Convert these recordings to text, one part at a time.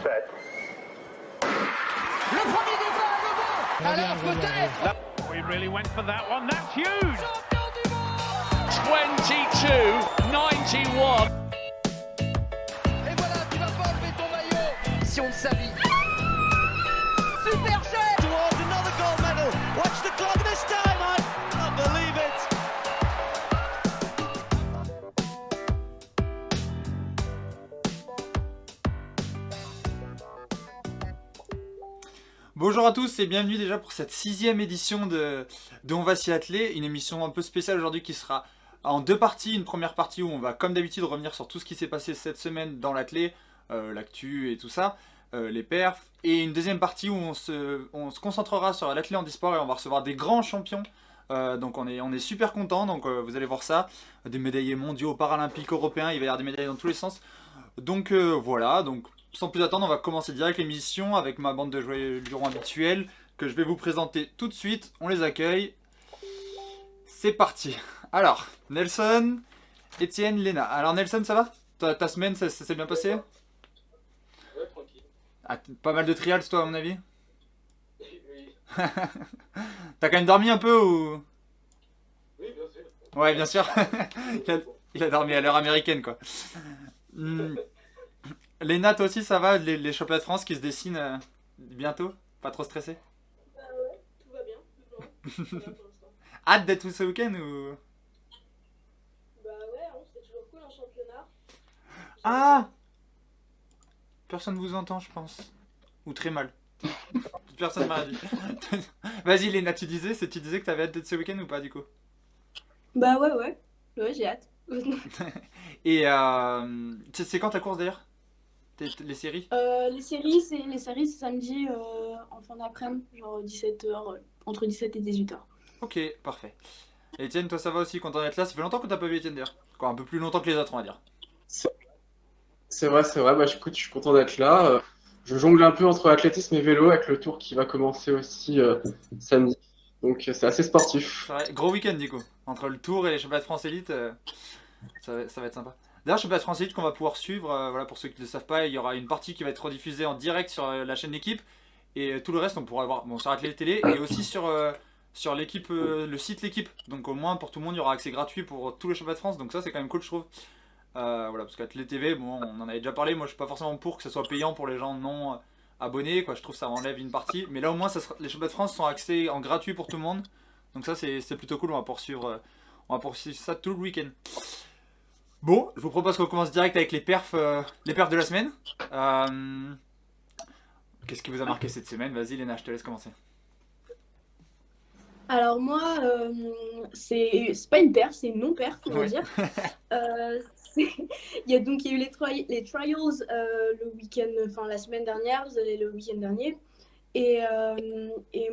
Set. Le premier départ à nouveau. Alors peut-être. We really went for that one. That's huge. Champion du monde. 22-91. Et voilà, tu vas pas enlever ton maillot. Si on le savait. Super cher. Towards another gold medal. Watch the clock this time. I can't believe it. Bonjour à tous et bienvenue déjà pour cette 6e édition de On va s'y atteler, une émission un peu spéciale aujourd'hui qui sera en deux parties. Une première partie où on va comme d'habitude revenir sur tout ce qui s'est passé cette semaine dans l'athlé, l'actu et tout ça, les perfs, et une deuxième partie où on se concentrera sur l'athlé handisport et on va recevoir des grands champions. Donc on est super content, donc vous allez voir ça, des médaillés mondiaux, paralympiques, européens, il va y avoir des médailles dans tous les sens. Donc voilà, donc sans plus attendre, on va commencer direct l'émission avec ma bande de joyeux lurons habituels que je vais vous présenter tout de suite. On les accueille. C'est parti. Alors, Nelson, Étienne, Léna. Alors Nelson, ça va? Ta semaine, ça s'est bien passé? Ouais, tranquille. Ah, pas mal de trials, toi, à mon avis? Oui. T'as quand même dormi un peu ou? Oui, bien sûr. Ouais, bien sûr. il a dormi à l'heure américaine, quoi. Léna, toi aussi, ça va? Les championnats de France qui se dessinent bientôt? Pas trop stressé? Bah ouais, tout va bien. Ça va pour l'instant. Hâte d'être tout ce week-end ou? Bah ouais, hein, c'est toujours cool en championnat. Ah! Personne vous entend, je pense. Ou très mal. Personne m'a dit. Vas-y, Léna, tu disais que t'avais hâte d'être ce week-end ou pas, du coup? Bah ouais, j'ai hâte. Et c'est quand ta course d'ailleurs? Les séries? Les séries, c'est samedi en fin d'après-midi, genre 17h, entre 17 et 18h. Ok, parfait. Et Étienne, toi ça va aussi, content d'être là? Ça fait longtemps que t'as pas vu Étienne d'ailleurs. Quoi, un peu plus longtemps que les autres, on va dire. C'est vrai. Bah, écoute, je suis content d'être là. Je jongle un peu entre athlétisme et vélo avec le tour qui va commencer aussi samedi. Donc c'est assez sportif. C'est vrai, gros week-end du coup. Entre le Tour et les championnats de France Élite, ça va être sympa. D'ailleurs, championnat de France Élite qu'on va pouvoir suivre, voilà, pour ceux qui ne le savent pas, il y aura une partie qui va être rediffusée en direct sur la chaîne d'équipe. Et tout le reste, on pourra voir sur Athlé Télé et aussi sur l'équipe, le site l'équipe. Donc au moins pour tout le monde, il y aura accès gratuit pour tous les championnats de France. Donc ça, c'est quand même cool, je trouve. Voilà, parce qu'Athlé TV, bon, on en avait déjà parlé. Moi, je suis pas forcément pour que ça soit payant pour les gens non abonnés, quoi. Je trouve que ça enlève une partie. Mais là, au moins, les championnats de France sont accès en gratuit pour tout le monde. Donc ça, c'est plutôt cool. On va poursuivre ça tout le week-end. Bon, je vous propose qu'on commence direct avec les perfs de la semaine. Qu'est-ce qui vous a marqué cette semaine? Vas-y Léna, je te laisse commencer. Alors moi, c'est pas une perf, c'est une non-perf, on va Ouais. dire. Il y a eu les trials le week-end, enfin la semaine dernière, le week-end dernier. Et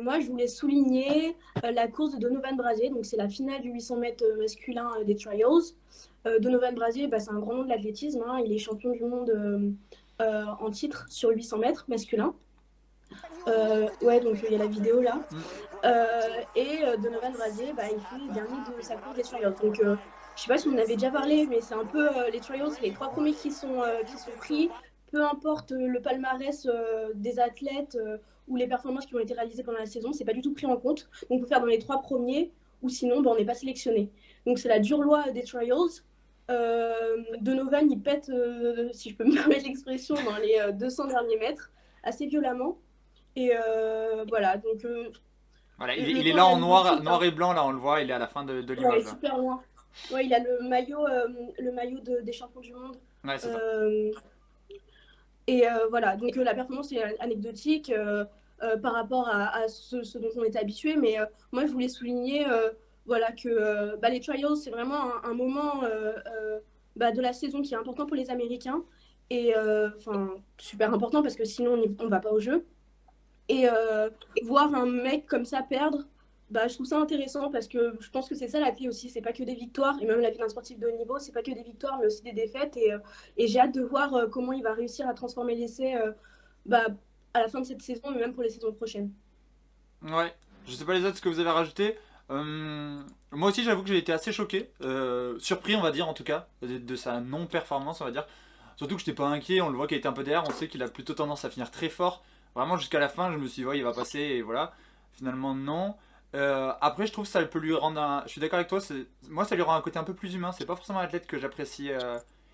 moi, je voulais souligner la course de Donovan Brazier. Donc, c'est la finale du 800 mètres masculin des trials. Donovan Brazier, c'est un grand nom de l'athlétisme. Hein. Il est champion du monde en titre sur 800 mètres masculin. Ouais, donc il y a la vidéo là. Donovan Brazier, il fait dernier de sa course des trials. Donc, je sais pas si on en avait déjà parlé, mais c'est un peu les trials, les trois premiers qui sont pris. Peu importe le palmarès des athlètes ou les performances qui ont été réalisées pendant la saison, c'est pas du tout pris en compte. Donc, on peut faire dans les trois premiers, ou sinon, on n'est pas sélectionné. Donc, c'est la dure loi des trials. Donovan, il pète, si je peux me permettre l'expression, dans les 200 derniers mètres, assez violemment. Et voilà, donc... Voilà, il est là en noir et blanc, là on le voit, il est à la fin de Ouais, l'image. Là. super loin. Ouais, il a le maillot des champions du monde. Ouais, c'est ça. Voilà, donc la performance est anecdotique par rapport à ce dont on était habitué, mais moi je voulais souligner voilà, que les trials c'est vraiment un moment de la saison qui est important pour les Américains et super important parce que sinon on va pas au jeu. Et voir un mec comme ça perdre, je trouve ça intéressant parce que je pense que c'est ça la clé aussi, c'est pas que des victoires, et même la vie d'un sportif de haut niveau, c'est pas que des victoires, mais aussi des défaites, et j'ai hâte de voir comment il va réussir à transformer l'essai à la fin de cette saison, mais même pour les saisons prochaines. Ouais, je sais pas les autres ce que vous avez rajouté. Moi aussi j'avoue que j'ai été assez choqué, surpris on va dire en tout cas, de sa non-performance on va dire. Surtout que je n'étais pas inquiet, on le voit qu'il était un peu derrière, on sait qu'il a plutôt tendance à finir très fort. Vraiment jusqu'à la fin, je me suis dit, ouais, il va passer et voilà. Finalement, non. Après, je trouve que ça peut lui rendre un. Je suis d'accord avec toi, moi ça lui rend un côté un peu plus humain. C'est pas forcément un athlète que j'apprécie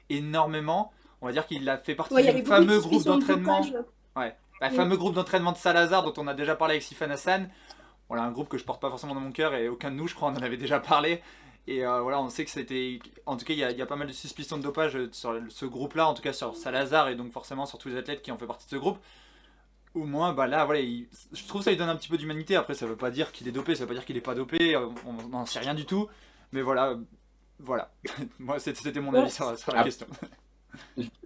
énormément. On va dire qu'il a fait partie Ouais, il y avait du beaucoup de fameux groupe suspicions de d'entraînement. dopage. Ouais, le Mm. fameux groupe d'entraînement de Salazar dont on a déjà parlé avec Sifan Hassan. Voilà, un groupe que je porte pas forcément dans mon cœur et aucun de nous, je crois, on en avait déjà parlé. Et voilà, on sait que c'était. En tout cas, il y a pas mal de suspicions de dopage sur ce groupe-là, en tout cas sur Salazar et donc forcément sur tous les athlètes qui ont fait partie de ce groupe. Au moins, bah là, voilà, je trouve que ça lui donne un petit peu d'humanité. Après, ça veut pas dire qu'il est dopé, ça veut pas dire qu'il est pas dopé, on n'en sait rien du tout. Mais voilà, voilà. Moi, c'était mon avis sur la Ah, question.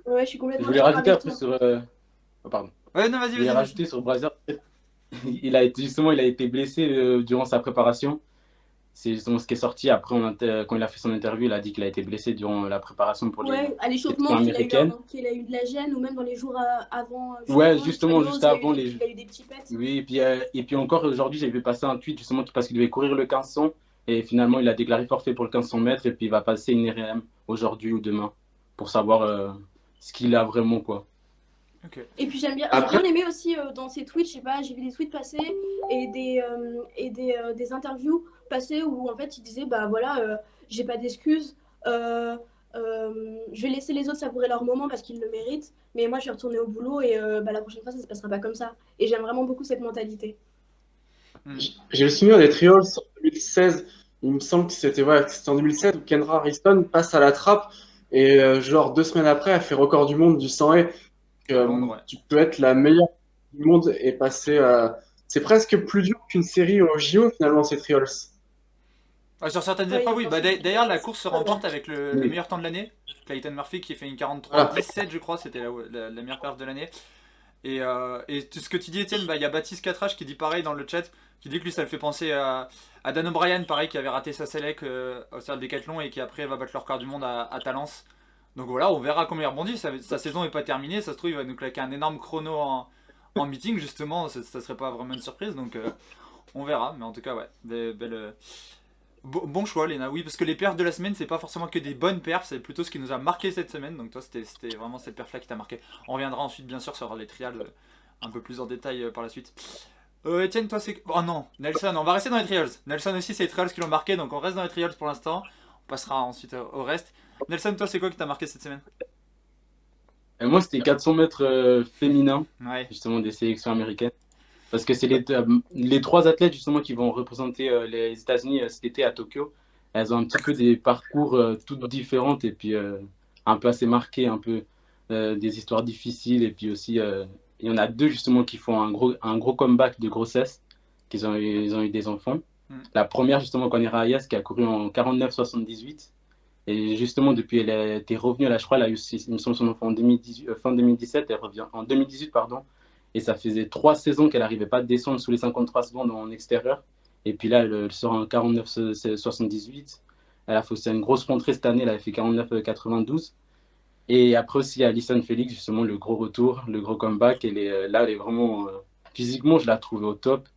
Ouais, je suis je complètement voulais d'accord rajouter avec un peu toi. sur. Oh, pardon. Ouais, non, Je vas-y, voulais vas-y, vas-y. rajouter sur Brazier. Il a été blessé durant sa préparation. C'est justement ce qui est sorti. Après, quand il a fait son interview, il a dit qu'il a été blessé durant la préparation pour Ouais, à l'élection l'échauffement, américaine. qu'il a eu de la gêne, ou même dans les jours avant, juste Ouais, avant les justement, trials, juste avant les. il a eu des petits pets. Oui, et puis encore aujourd'hui, j'ai vu passer un tweet justement parce qu'il devait courir le 1500 et finalement il a déclaré forfait pour le 1500 mètres et puis il va passer une IRM aujourd'hui ou demain pour savoir ce qu'il a vraiment, quoi. Ok. Et puis j'ai bien Après, aimé aussi dans ces tweets, je sais pas, j'ai vu des tweets passer et des interviews passer où en fait il disait bah voilà, j'ai pas d'excuses, je vais laisser les autres savourer leur moment parce qu'ils le méritent, mais moi je vais retourner au boulot et bah, la prochaine fois ça se passera pas comme ça. Et j'aime vraiment beaucoup cette mentalité. j'ai le souvenir des trials en 2016. Il me semble que c'était en 2016 où Kendra Harrison passe à la trappe et genre 2 semaines après, elle fait record du monde du 100 haies. À Londres, ouais. Tu peux être la meilleure du monde et passer à. C'est presque plus dur qu'une série au JO finalement, ces trials. Ah, sur certaines Ouais, épreuves, il oui. est Bah, forcément- d'ailleurs, la course se remporte avec le Oui. meilleur temps de l'année. Clayton Murphy qui a fait une Voilà. 43-17, je crois, c'était la meilleure perf de l'année. Et ce que tu dis, Étienne, bah, il y a Baptiste 4H qui dit pareil dans le chat, qui dit que lui ça le fait penser à Dan O'Brien, pareil, qui avait raté sa sélec au Cercle Décathlon et qui après va battre le record du monde à Talence. Donc voilà, on verra comment il rebondit. Sa saison n'est pas terminée, ça se trouve, il va nous claquer un énorme chrono en meeting, justement, ça serait pas vraiment une surprise. Donc on verra, mais en tout cas, ouais, des belles. Bon choix, Léna, oui, parce que les perfs de la semaine, c'est pas forcément que des bonnes perfs, c'est plutôt ce qui nous a marqué cette semaine. Donc toi, c'était vraiment cette perf-là qui t'a marqué. On reviendra ensuite, bien sûr, sur les trials un peu plus en détail par la suite. Etienne, toi, c'est. Oh non, Nelson, on va rester dans les trials. Nelson aussi, c'est les trials qui l'ont marqué, donc on reste dans les trials pour l'instant. On passera ensuite au reste. Nelson, toi, c'est quoi qui t'a marqué cette semaine? Et moi, c'était 400 mètres féminins, Ouais, justement des sélections américaines. Parce que c'est les trois athlètes justement qui vont représenter les États-Unis cet été à Tokyo. Elles ont un petit peu des parcours toutes différentes et puis un peu assez marqués, un peu des histoires difficiles. Et puis aussi, il y en a deux justement qui font un gros comeback de grossesse, ils ont eu des enfants. La première justement, Connie Hayes, qui a couru en 49,78. Et justement, depuis, elle était revenue, là, je crois, elle a eu, il me semble, son enfant en 2018, fin 2017, elle revient en 2018, pardon. Et ça faisait 3 saisons qu'elle n'arrivait pas à descendre sous les 53 secondes en extérieur. Et puis là, elle sort en 49,78. Elle a fait aussi une grosse rentrée cette année, elle a fait 49,92. Et après aussi, il y a Allyson Felix, justement, le gros retour, le gros comeback. Là, elle est vraiment, physiquement, je la trouve au top.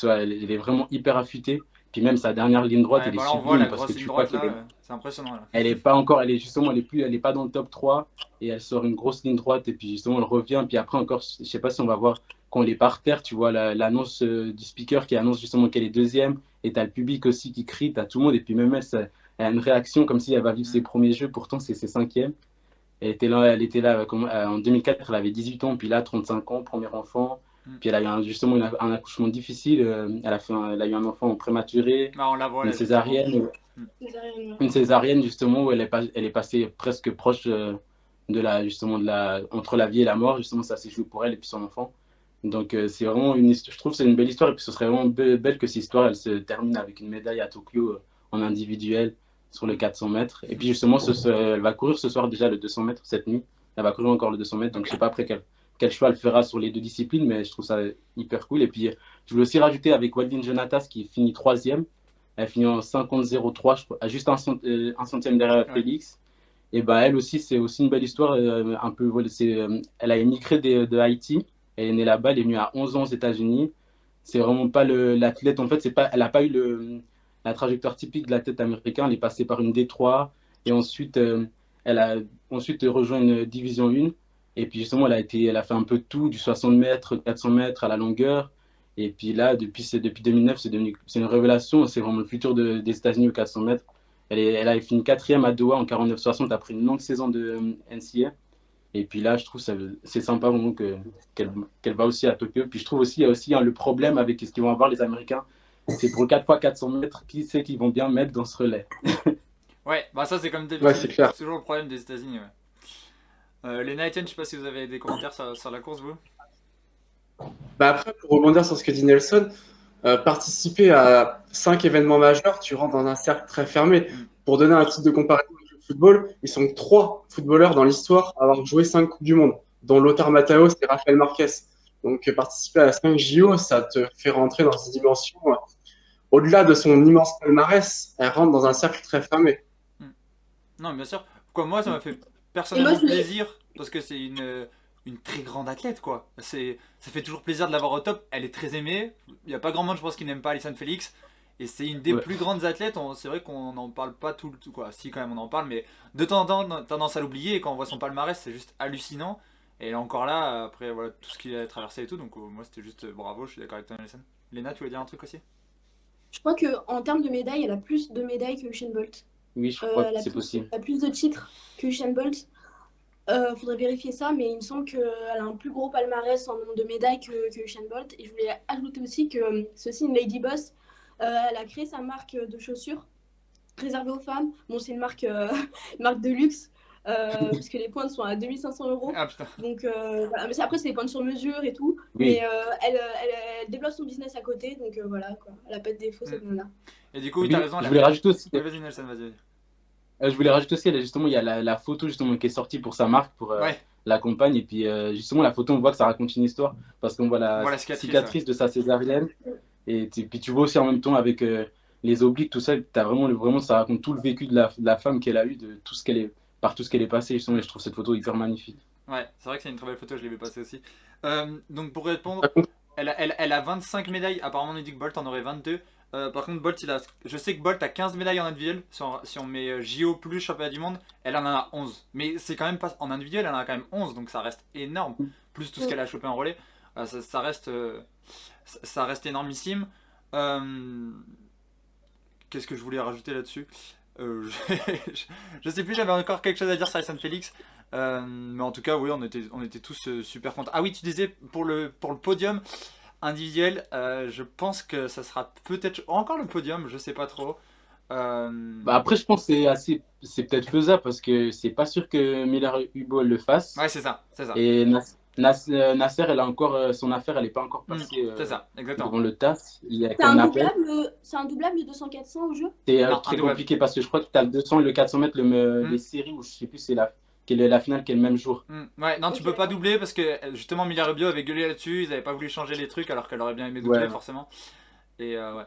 Elle est vraiment hyper affûtée. Puis même sa dernière ligne droite, ouais, elle est bah là, on voit la sublime parce grosse que ligne tu vois droite qu'elle là, c'est impressionnant là. elle est pas encore, elle est pas dans le top 3 et elle sort une grosse ligne droite et puis justement elle revient. Puis après encore, je sais pas si on va voir quand elle est par terre, tu vois l'annonce du speaker qui annonce justement qu'elle est deuxième et t'as le public aussi qui crie, t'as tout le monde et puis même elle a une réaction comme si elle va vivre ses premiers jeux, pourtant c'est ses cinquièmes. Elle était là en 2004, elle avait 18 ans, puis là 35 ans, premier enfant. Puis elle a eu justement un accouchement difficile, elle a eu un enfant prématuré, Bah, on la voit une là. césarienne. Césarienne. Une césarienne justement où elle est passée presque proche entre la vie et la mort, justement ça s'est joué pour elle et puis son enfant. Donc c'est vraiment je trouve que c'est une belle histoire et puis ce serait vraiment belle que cette histoire elle se termine avec une médaille à Tokyo en individuel sur les 400 mètres. Et puis justement elle va courir ce soir déjà le 200 mètres cette nuit, elle va courir encore le 200 mètres, donc je sais pas après quel choix elle fera sur les deux disciplines, mais je trouve ça hyper cool. Et puis je voulais aussi rajouter avec Waldine Jonatas qui finit 3e. Elle finit en 50,03, je crois, juste un centième derrière Félix. Et bah, elle aussi, c'est aussi une belle histoire. Un peu, elle a émigré de Haïti. Elle est née là-bas, elle est venue à 11 ans aux États-Unis. C'est vraiment pas l'athlète. En fait, elle n'a pas eu la trajectoire typique de l'athlète américain. Elle est passée par une D3. Et ensuite, Elle a ensuite rejoint une division 1. Et puis justement, elle a fait un peu de tout, du 60 mètres, 400 mètres à la longueur. Et puis là, depuis 2009, c'est une révélation. C'est vraiment le futur des États-Unis au 400 mètres. Elle a fini quatrième à Doha en 49-60 après une longue saison de NCAA. Et puis là, je trouve c'est sympa vraiment qu'elle va aussi à Tokyo. Puis je trouve aussi, il y a aussi le problème avec ce qu'ils vont avoir les Américains. C'est pour le 4x400 mètres, qui c'est qu'ils vont bien mettre dans ce relais? Ouais, bah ça c'est comme Ouais, d'habitude, c'est clair. c'est toujours le problème des États-Unis. Ouais. Les Etienne, je sais pas si vous avez des commentaires sur la course, vous. Bah après, pour rebondir sur ce que dit Nelson, participer à 5 événements majeurs, tu rentres dans un cercle très fermé. Pour donner un titre de comparaison avec le football, ils sont 3 footballeurs dans l'histoire à avoir joué 5 Coupes du Monde, dont Lothar Matthäus et Rafael Marquez. Donc participer à 5 JO, ça te fait rentrer dans ces dimensions. Au-delà de son immense palmarès, elle rentre dans un cercle très fermé. Non, bien sûr. Quoi, moi, ça m'a fait Et personnellement moi, je l'ai- plaisir parce que c'est une très grande athlète, quoi. Ça fait toujours plaisir de l'avoir au top. Elle est très aimée. Il n'y a pas grand monde, je pense, qui n'aime pas Allyson Félix. Et c'est une des Ouais. plus grandes athlètes. C'est vrai qu'on n'en parle pas tout le quoi. Si, quand même, on en parle, mais de temps en temps, on a tendance à l'oublier. Et quand on voit son palmarès, c'est juste hallucinant. Et elle est encore là, après voilà, tout ce qu'il a traversé et tout. Donc, moi, c'était juste bravo. Je suis d'accord avec toi, Nelson. Léna, tu voulais dire un truc aussi? Je crois qu'en termes de médailles, elle a plus de médailles que Usain Bolt. Oui, je crois Elle que a c'est plus, possible. elle a plus de titres que Usain Bolt. Faudrait vérifier ça, mais il me semble qu'elle a un plus gros palmarès en nombre de médailles que Usain Bolt. Et je voulais ajouter aussi que c'est aussi une Lady Boss. Elle a créé sa marque de chaussures réservée aux femmes. Bon, c'est une marque, une marque de luxe, puisque les pointes sont à 2500 euros. Ah putain. Donc voilà. Mais après, c'est des pointes sur mesure et tout. Oui. Mais elle développe son business à côté. Donc voilà, quoi. Elle a pas de défaut, cette nana. Et du coup, oui, Oui, t'as raison. je voulais rajouter aussi. Oui, vas-y, Nelson, vas-y. Je voulais rajouter aussi, justement, il y a la photo justement qui est sortie pour sa marque, pour Ouais, la compagne. Et puis justement, la photo, on voit que ça raconte une histoire parce qu'on voit on la voit la cicatrice. cicatrice de sa césarienne. Et puis tu vois aussi en même temps avec les obliques, tout ça, t'as vraiment, ça raconte tout le vécu de la femme qu'elle a eu, de tout ce qu'elle est, par tout ce qu'elle est passée. Justement, et je trouve cette photo hyper magnifique. Ouais, c'est vrai que c'est une très belle photo, je l'ai vu passer aussi. Donc pour répondre, Par contre, elle a 25 médailles, apparemment on dit que Bolt en aurait 22. Par contre, Bolt, je sais que Bolt a 15 médailles en individuel. Si on met JO plus championnat du monde, elle en a 11. Mais c'est quand même pas en individuel, elle en a quand même 11, donc ça reste énorme. Plus tout ce qu'elle a chopé en relais, ça reste énormissime. Qu'est-ce que je voulais rajouter là-dessus? Je sais plus, j'avais encore quelque chose à dire sur Allyson Félix. Mais en tout cas, oui, on était tous super contents. Ah oui, tu disais pour le podium individuel, je pense que ça sera peut-être encore le podium, je sais pas trop. Bah après, je pense que c'est peut-être faisable parce que c'est pas sûr que Miller Hugo le fasse. Ouais, c'est ça, c'est ça. Et Nasser, elle a encore son affaire, elle n'est pas encore passée C'est ça, exactement. devant le TAS. Il y a C'est qu'un un appel. doublable de 200-400 au jeu? C'est Non, très un double. compliqué parce que je crois que tu as le 200 et le 400 mètres, les séries, ou je sais plus, quelle est la finale, qui est le même jour. Ouais, non, tu Ok. peux pas doubler parce que justement Mila Rubio avait gueulé là-dessus, ils avaient pas voulu changer les trucs alors qu'elle aurait bien aimé doubler Ouais. forcément. Et ouais.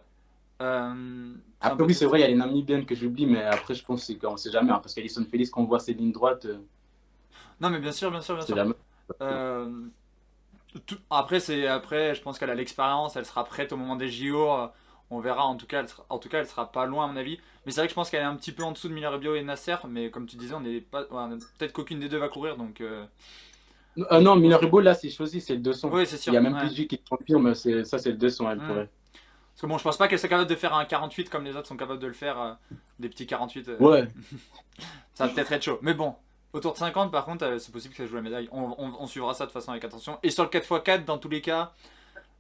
Après, oui, c'est vrai, il y a les Namibiennes que j'oublie, mais après, je pense qu'on sait jamais, hein, parce qu'Allyson Félix, quand on voit ses lignes droites, Non, mais bien sûr, bien sûr, on bien sait sûr. jamais. Après, je pense qu'elle a l'expérience, elle sera prête au moment des JO. On verra, en tout cas, elle sera pas loin à mon avis. Mais c'est vrai que je pense qu'elle est un petit peu en dessous de Mila Rubio et Nasser, mais comme tu disais, peut-être qu'aucune des deux va courir, donc. Non, Miller Hugo, là, c'est choisi, c'est le 200. Oui, c'est sûr. Il y a même Ouais. plus de qui confirme, ça, c'est le 200, elle pourrait. Parce que bon, je pense pas qu'elle soit capable de faire un 48 comme les autres sont capables de le faire, des petits 48. Ouais. Ça va peut-être être chaud. Mais bon, autour de 50, par contre, c'est possible que ça joue la médaille. On suivra ça de toute façon avec attention. Et sur le 4x4, dans tous les cas,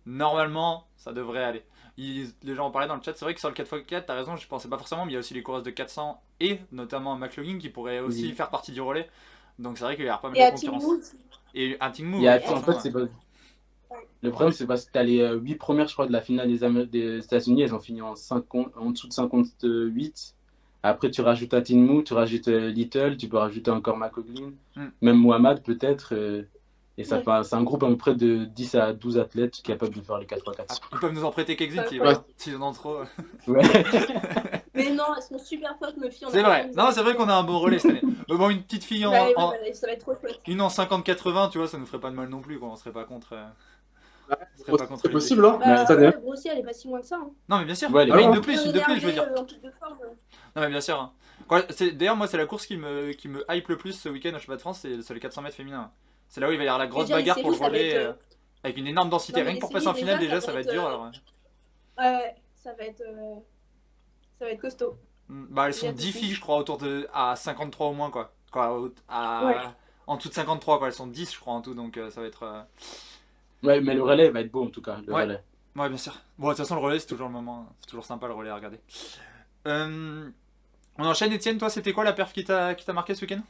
normalement, ça devrait aller. Les gens en parlaient dans le chat, c'est vrai que sur le 4x4, t'as raison, je pensais pas forcément, mais il y a aussi les coureuses de 400 et notamment McLaughlin qui pourrait aussi Oui. faire partie du relais. Donc c'est vrai qu'il y a pas mal Et de à concurrence. Timou, Et un Ting Move, Il y a, oui, en fait, franchement, c'est pas... Le problème, c'est parce que tu as les 8 premières, je crois, de la finale des États-Unis, elles ont fini en dessous de 58. Après, tu rajoutes Atinmu, tu rajoutes Little, tu peux rajouter encore McLaughlin, même Mohamed peut-être. Et ça fait c'est un groupe à peu près de 10 à 12 athlètes capables de faire les 4x4. Ils peuvent nous en prêter quelques-unes Ouais. s'ils en ont trop. Ouais. Mais non, elles sont super fortes, nos filles. on a C'est vrai. pas besoin de Non, ça. c'est vrai qu'on a un bon relais cette année. Mais bon, une petite fille Ça va être trop chouette. une en 50-80, tu vois, ça nous ferait pas de mal non plus, quoi. On serait pas contre. Ce serait pas C'est contre possible, hein, Bah, cette année. ouais, Grossi, elle est pas si loin que ça. Hein. Non mais bien sûr, Ouais, les mais gars. une de plus, je veux dire. En plus de forme. Non mais bien sûr. Hein. D'ailleurs moi c'est la course qui me hype le plus ce week-end au championnat de France, c'est les 400 mètres féminins. C'est là où il va y avoir la grosse Je veux dire, bagarre les pour le séries, ça va relais, être, avec une énorme densité. Non, mais Rien que pour les passer en séries, finale déjà, déjà ça va être dur alors. Ouais, ça va être costaud. Bah elles sont Bien 10 tout filles je crois à 53 au moins quoi. Ouais. En tout de 53 quoi, elles sont 10 je crois en tout donc ça va être... Ouais, mais le relais va être beau en tout cas. Le Ouais. relais. Ouais bien sûr. Bon de toute façon le relais c'est toujours le moment, c'est toujours sympa le relais à regarder. On enchaîne Étienne, toi c'était quoi la perf qui t'a marqué ce week-end?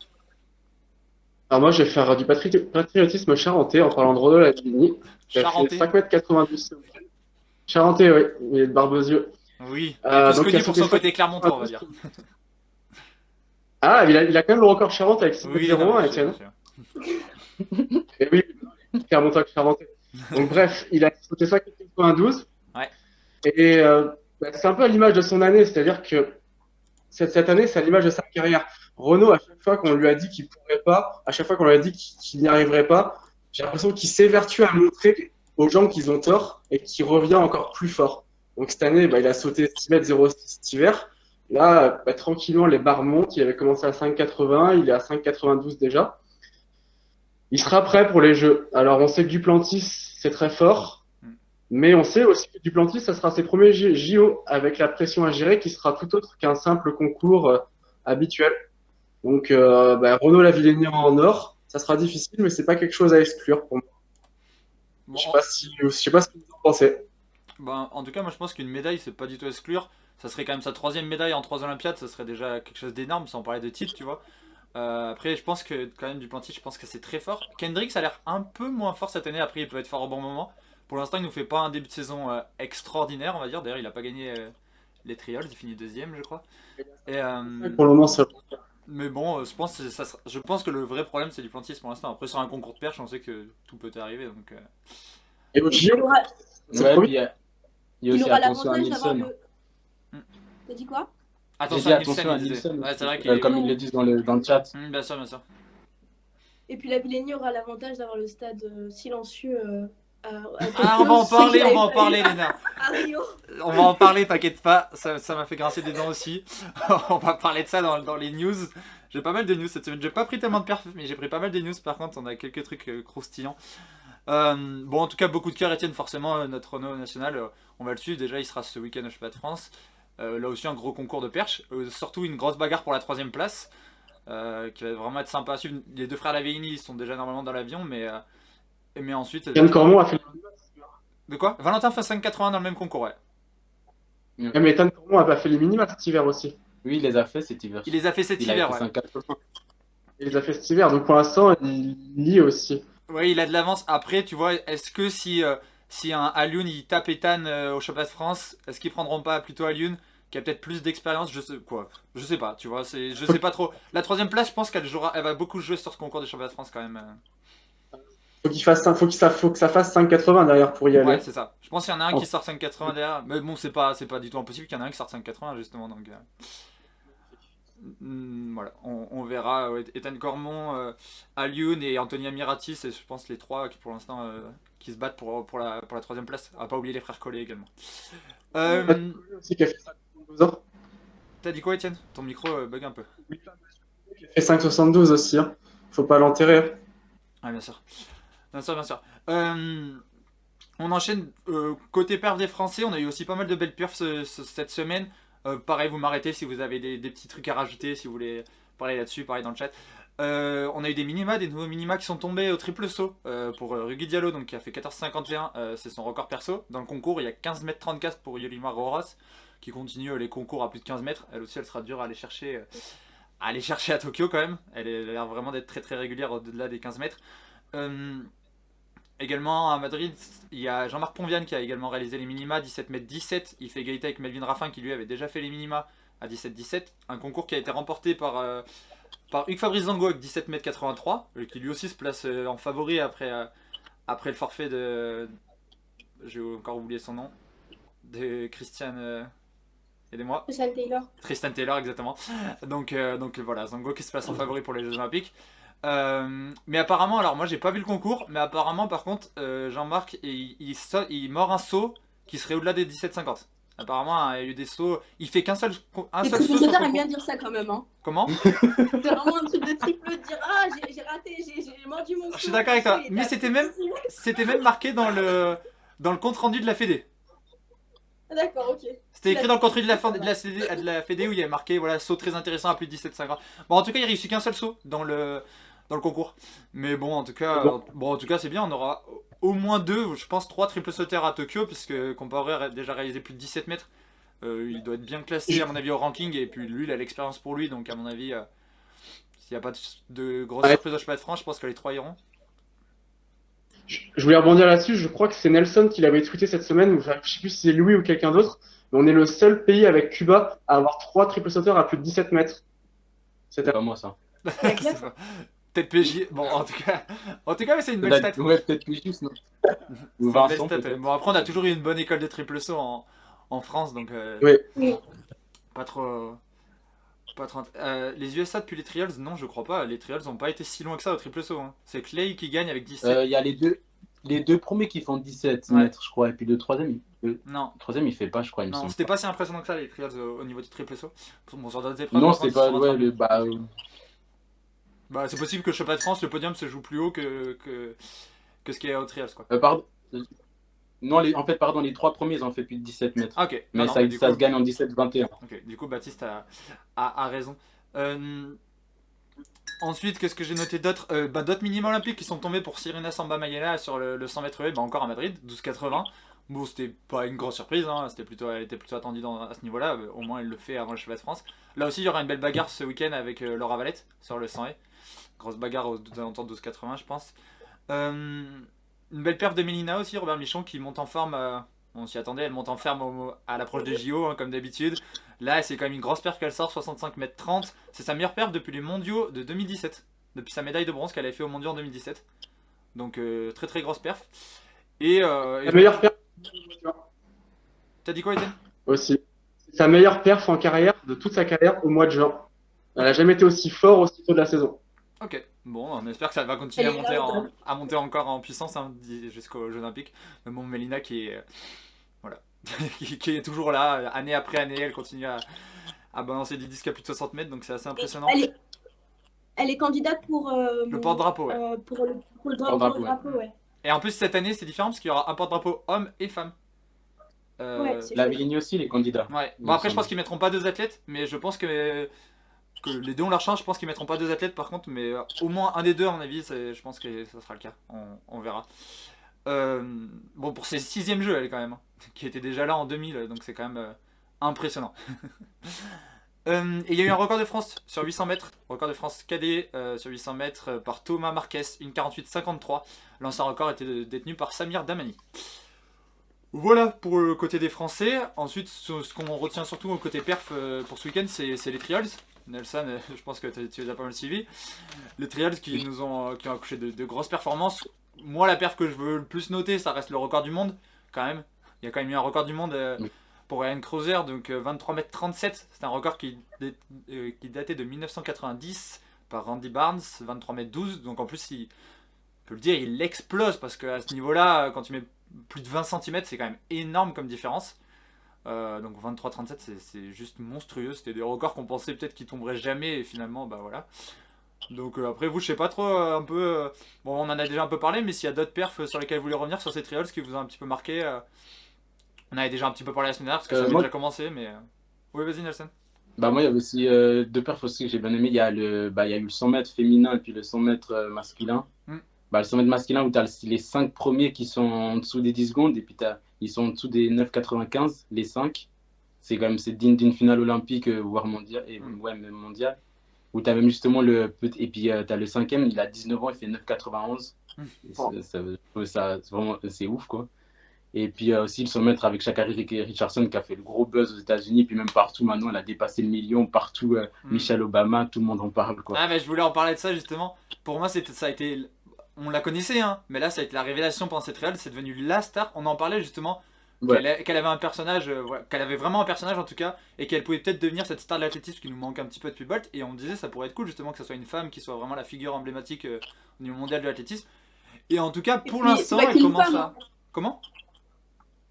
Alors moi, je vais faire du patriotisme charentais en parlant de Renaud Lavillenie. J'ai fait Charentais. 5,92 m ce week-end. Charentais, oui, il est de Barbezieux. Oui, il est plus donc, il connu a pour sauté son côté Clermontois on va dire. Ah, il a quand même le record Charente avec Oui, 6,01, non, mais Étienne. je- Et oui, Clermontois que Charentais. Donc bref, il a sauté 5,92. Ouais. Et c'est un peu à l'image de son année, c'est-à-dire que cette année, c'est à l'image de sa carrière. Renaud, à chaque fois qu'on lui a dit qu'il pourrait pas, à chaque fois qu'on lui a dit qu'il n'y arriverait pas, j'ai l'impression qu'il s'évertue à montrer aux gens qu'ils ont tort et qu'il revient encore plus fort. Donc cette année, il a sauté 6,06 m cet hiver. Là, tranquillement, les barres montent. Il avait commencé à 5,80, il est à 5,92 déjà. Il sera prêt pour les Jeux. Alors, on sait que Duplantis, c'est très fort, mais on sait aussi que Duplantis, ça sera ses premiers JO avec la pression à gérer qui sera tout autre qu'un simple concours habituel. Donc, Renaud Lavillenie en or, ça sera difficile, mais c'est pas quelque chose à exclure pour moi. Bon, Je sais pas ce que vous en pensez. bah, en tout cas, moi je pense qu'une médaille c'est pas du tout à exclure. Ça serait quand même sa 3e médaille en 3 Olympiades, ça serait déjà quelque chose d'énorme sans parler de titre, tu vois. Après, je pense que quand même Duplantis, je pense que c'est très fort. Kendrick, ça a l'air un peu moins fort cette année. Après, il peut être fort au bon moment. Pour l'instant, il nous fait pas un début de saison extraordinaire, on va dire. D'ailleurs, il a pas gagné les trials, il finit 2e, je crois. Et, Pour le moment, ça. mais bon, je pense que le vrai problème c'est Duplantis pour l'instant. Après, sur un concours de perche, on sait que tout peut arriver. Donc, Et au JO, Il aura, c'est Ouais, le puis il y a il aussi aura attention à l'avantage d'avoir Nielsen. le. T'as dit quoi? J'ai attention dit à attention à il disait. Nielsen. Ouais, c'est vrai qu'il Comme ils le disent dans le chat. Bien sûr, bien sûr. Et puis la Villénie aura l'avantage d'avoir le stade silencieux Ah, on va en parler, Léna. à Rio. On va en parler, t'inquiète pas. Ça m'a fait grincer des dents aussi. On va parler de ça dans les news. J'ai pas mal de news cette semaine. J'ai pas pris tellement de perfs, mais j'ai pris pas mal de news. Par contre, on a quelques trucs croustillants. Bon, en tout cas, beaucoup de cœur, Étienne. Forcément, notre Renault national, on va le suivre. Déjà, il sera ce week-end au championnat de France. Là aussi, un gros concours de perche. Surtout une grosse bagarre pour la 3e place. Qui va vraiment être sympa à suivre. Les deux frères Lavillenie, ils sont déjà normalement dans l'avion, mais ensuite. Yann Cormon a fait le minima. De quoi? Valentin fait 5,80 dans le même concours, ouais. Mais Yann Cormon a pas fait les minima cet hiver aussi. Oui, il les a fait cet hiver. Il les a fait cet Il a hiver, fait ouais. 5,80. Il les a fait cet hiver, donc pour l'instant, il lit aussi. Ouais, il a de l'avance. Après, tu vois, est-ce que si un Alioun il tape Ethan au championnat de France, est-ce qu'ils prendront pas plutôt Alioun qui a peut-être plus d'expérience? Je sais pas, tu vois, je sais pas trop. La 3e place, je pense elle va beaucoup jouer sur ce concours du championnat de France quand même. Faut que ça fasse 5,80 derrière pour y aller. Ouais, c'est ça. Je pense qu'il y en a un qui sort 5,80 derrière. Mais bon, c'est pas du tout impossible qu'il y en ait un qui sorte 5,80 justement. Donc, voilà, on verra. Ethan Cormon, Alioun et Anthony Amirati, c'est je pense les trois qui pour l'instant qui se battent pour la 3e place. À pas oublier les frères Collet également. Aussi qui a fait 5,72 ans. T'as dit quoi, Étienne? Ton micro bug un peu. Qui a fait 5,72 aussi. Hein. Faut pas l'enterrer. Ah, bien sûr. Bien sûr, bien sûr. On enchaîne côté perf des Français. On a eu aussi pas mal de belles perfs cette semaine. Pareil, vous m'arrêtez si vous avez des petits trucs à rajouter, si vous voulez parler là-dessus, pareil dans le chat. On a eu des nouveaux minima qui sont tombés au triple saut pour Rugui Diallo, donc qui a fait 14,51, c'est son record perso. Dans le concours, il y a 15,34 m pour Yolimar Roras, qui continue les concours à plus de 15 mètres. Elle aussi, elle sera dure à aller chercher à Tokyo quand même. Elle a l'air vraiment d'être très très régulière au-delà des 15 mètres. Également à Madrid, il y a Jean-Marc Ponviane qui a également réalisé les minima, 17,17 m. Il fait égalité avec Melvin Raffin qui lui avait déjà fait les minima à 17,17. Un concours qui a été remporté par Hugues Fabrice Zango avec 17,83 m, qui lui aussi se place en favori après le forfait de... J'ai encore oublié son nom. De Christian... Aidez-moi. Tristan Taylor. Tristan Taylor, exactement. Donc voilà, Zango qui se place en favori pour les Jeux Olympiques. Mais apparemment, alors moi j'ai pas vu le concours, mais apparemment par contre, Jean-Marc, il mord un saut qui serait au-delà des 17,50. Apparemment, hein, il y a eu des sauts. Il fait un Les seul saut sur le triple-sauteurs aiment concours. bien dire ça quand même. Hein. Comment? C'est vraiment un truc de triple de dire ah j'ai raté, j'ai mordu mon Je suis saut, d'accord avec toi, il était mais à c'était plus même, de 6 mètres. c'était même marqué dans le compte rendu de la Fédé. D'accord, ok. C'était écrit dans le compte rendu de la Fédé où il y avait marqué voilà, saut très intéressant à plus de 17,50. Bon, en tout cas, il réussit qu'un seul saut dans le concours. Mais bon, en tout cas, c'est bien. On aura au moins 2, je pense 3 triple sauteurs à Tokyo, puisque Compaoré a déjà réalisé plus de 17 mètres. Il doit être bien classé, à mon avis, au ranking. Et puis lui, il a l'expérience pour lui. Donc, à mon avis, s'il n'y a pas de grosse surprise au chemin de France, je pense que les 3 iront. Je voulais rebondir là-dessus, je crois que c'est Nelson qui l'avait tweeté cette semaine, ou je sais plus si c'est lui ou quelqu'un d'autre, mais on est le seul pays avec Cuba à avoir 3 triple sauteurs à plus de 17 mètres. C'est pas moi ça. C'est pas- Peut-être PJ. Bon, en tout cas, mais c'est une belle stat. Ouais, peut-être plus juste, non? Ou C'est une belle Vincent, stat. peut-être. Bon, après, on a toujours eu une bonne école de triple saut en France, donc Oui. pas trop. Les USA depuis les trials, non, je crois pas. Les trials n'ont pas été si loin que ça au triple saut. Hein. C'est Clay qui gagne avec 17. Il y a les deux premiers qui font 17 Ouais. mètres, je crois, et puis le troisième, Non, il fait pas, je crois, il me non, semble. c'était pas si impressionnant que ça les trials au niveau du triple saut. Bon, sur d'autres épreuves, Non, par c'était contre, pas. ils sont Ouais, rattrapés. Bah, c'est possible que le championnat de France, le podium se joue plus haut que ce qu'il y a au trials, quoi. pardon. Non, pardon, les 3 premiers, ils ont fait plus de 17 mètres. Ah, ok. Mais Non, non, ça, mais du ça coup, se gagne en 17-21. ok. Du coup, Baptiste a raison. Ensuite, qu'est-ce que j'ai noté d'autres d'autres minima olympiques qui sont tombés pour Sirina Samba Mayela sur le 100 mètres haies, encore à Madrid, 12,80. Bon, c'était pas une grosse surprise, hein, elle était plutôt attendue à ce niveau-là. Au moins, elle le fait avant le cheval de France. Là aussi, il y aura une belle bagarre ce week-end avec Laura Valette sur le 100 haies. Grosse bagarre aux alentours de 12,80, je pense. Une belle perf de Mélina aussi, Robert Michon, qui monte en forme. On s'y attendait, elle monte en forme à l'approche des JO, hein, comme d'habitude. Là, c'est quand même une grosse perf qu'elle sort, 65,30 m. C'est sa meilleure perf depuis les mondiaux de 2017. Depuis sa médaille de bronze qu'elle avait fait aux mondiaux en 2017. Donc, très très grosse perf. La meilleure perf T'as dit quoi, Etienne? aussi. C'est sa meilleure perf en carrière, de toute sa carrière, au mois de juin. Elle n'a jamais été aussi fort aussi tôt de la saison. Ok, bon, on espère que ça va continuer Elle est là, à monter encore en puissance hein, jusqu'aux Jeux Olympiques. Mais bon, Mélina qui est, voilà, qui est toujours là, année après année, elle continue à balancer des disques à plus de 60 mètres, donc c'est assez impressionnant. Elle est candidate pour Le porte-drapeau, ouais. pour le drapeau, ouais. Et en plus, cette année, c'est différent parce qu'il y aura un porte-drapeau homme et femme. Ouais, c'est La chouette. Vigny aussi, les candidats. Ouais. Il Bon, me après, je pense semble. qu'ils mettront pas 2 athlètes, mais je pense que les deux ont leur chance. Je pense qu'ils mettront pas 2 athlètes par contre, mais au moins un des deux, à mon avis, je pense que ça sera le cas. On verra. Bon, pour ses 6e jeux, elle quand même, hein, qui était déjà là en 2000, donc c'est quand même impressionnant. Et il y a eu un record de France sur 800 mètres, record de France cadet sur 800 mètres par Thomas Marquez, une 48,53. L'ancien record était détenu par Samir Damani. Voilà pour le côté des Français. Ensuite, ce qu'on retient surtout au côté perf pour ce week-end, c'est les trials. Nelson, je pense que tu les as pas mal suivis. Les trials qui ont accouché de grosses performances. Moi, la perf que je veux le plus noter, ça reste le record du monde, quand même. Il y a quand même eu un record du monde pour Ryan Cruiser, donc 23,37 m. C'est un record qui datait de 1990 par Randy Barnes, 23,12 m. Donc en plus, je peux le dire, il explose parce qu'à ce niveau-là, quand tu mets plus de 20 cm, c'est quand même énorme comme différence. Donc 23,37, c'est juste monstrueux. C'était des records qu'on pensait peut-être qu'ils tomberaient jamais et finalement, bah voilà. Donc après, vous, je sais pas trop, un peu. Bon, on en a déjà un peu parlé, mais s'il y a d'autres perfs sur lesquels vous voulez revenir sur ces trials qui vous ont un petit peu marqué. On avait déjà un petit peu parlé la semaine dernière parce que ça avait déjà commencé, mais. Oui, vas-y, Nelson. Bah, moi, il y avait aussi 2 perfs aussi que j'ai bien aimé. Il y a il y a eu le 100 mètres féminin et puis le 100 mètres masculin. Bah, le 100 mètres masculin où tu as les 5 premiers qui sont en dessous des 10 secondes et puis ils sont en dessous des 9,95, les 5. C'est quand même digne d'une finale olympique, voire mondiale, et ouais, même mondiale. Où tu as même justement et puis tu as le 5e, il a 19 ans, il fait 9,91. C'est ouf, quoi. Et puis aussi le 100 mètres avec Sha'Carri Richardson qui a fait le gros buzz aux États-Unis, puis même partout maintenant, elle a dépassé le million, partout, Michelle Obama, tout le monde en parle, quoi. Ah, mais je voulais en parler de ça justement. Pour moi, ça a été. On la connaissait, hein, mais là, ça a été la révélation pendant cette réal. C'est devenu la star. On en parlait justement Ouais. qu'elle avait un personnage, voilà, qu'elle avait vraiment un personnage en tout cas, et qu'elle pouvait peut-être devenir cette star de l'athlétisme qui nous manque un petit peu depuis Bolt. Et on me disait ça pourrait être cool justement que ce soit une femme qui soit vraiment la figure emblématique au niveau mondial de l'athlétisme. Et en tout cas, Et pour puis, c'est l'instant, pas elle qu'une commence femme, à. hein. Comment?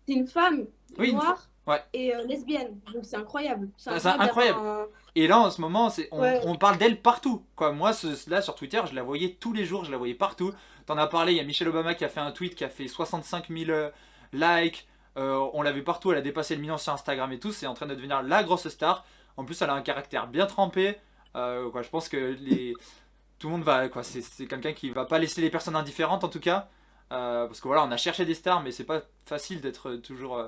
C'est une femme Oui, noire ouais. et lesbienne. Donc c'est incroyable. C'est C'est incroyable incroyable. d'avoir un... Et là, en ce moment, Ouais. on parle d'elle partout. Quoi. Moi, là, sur Twitter, je la voyais tous les jours, je la voyais partout. T'en as parlé, il y a Michelle Obama qui a fait un tweet qui a fait 65 000 likes. On l'a vu partout, elle a dépassé le million sur Instagram et tout. C'est en train de devenir la grosse star. En plus, elle a un caractère bien trempé. Quoi, je pense que tout le monde va. Quoi, c'est quelqu'un qui va pas laisser les personnes indifférentes, en tout cas. Parce que voilà, on a cherché des stars, mais c'est pas facile d'être toujours.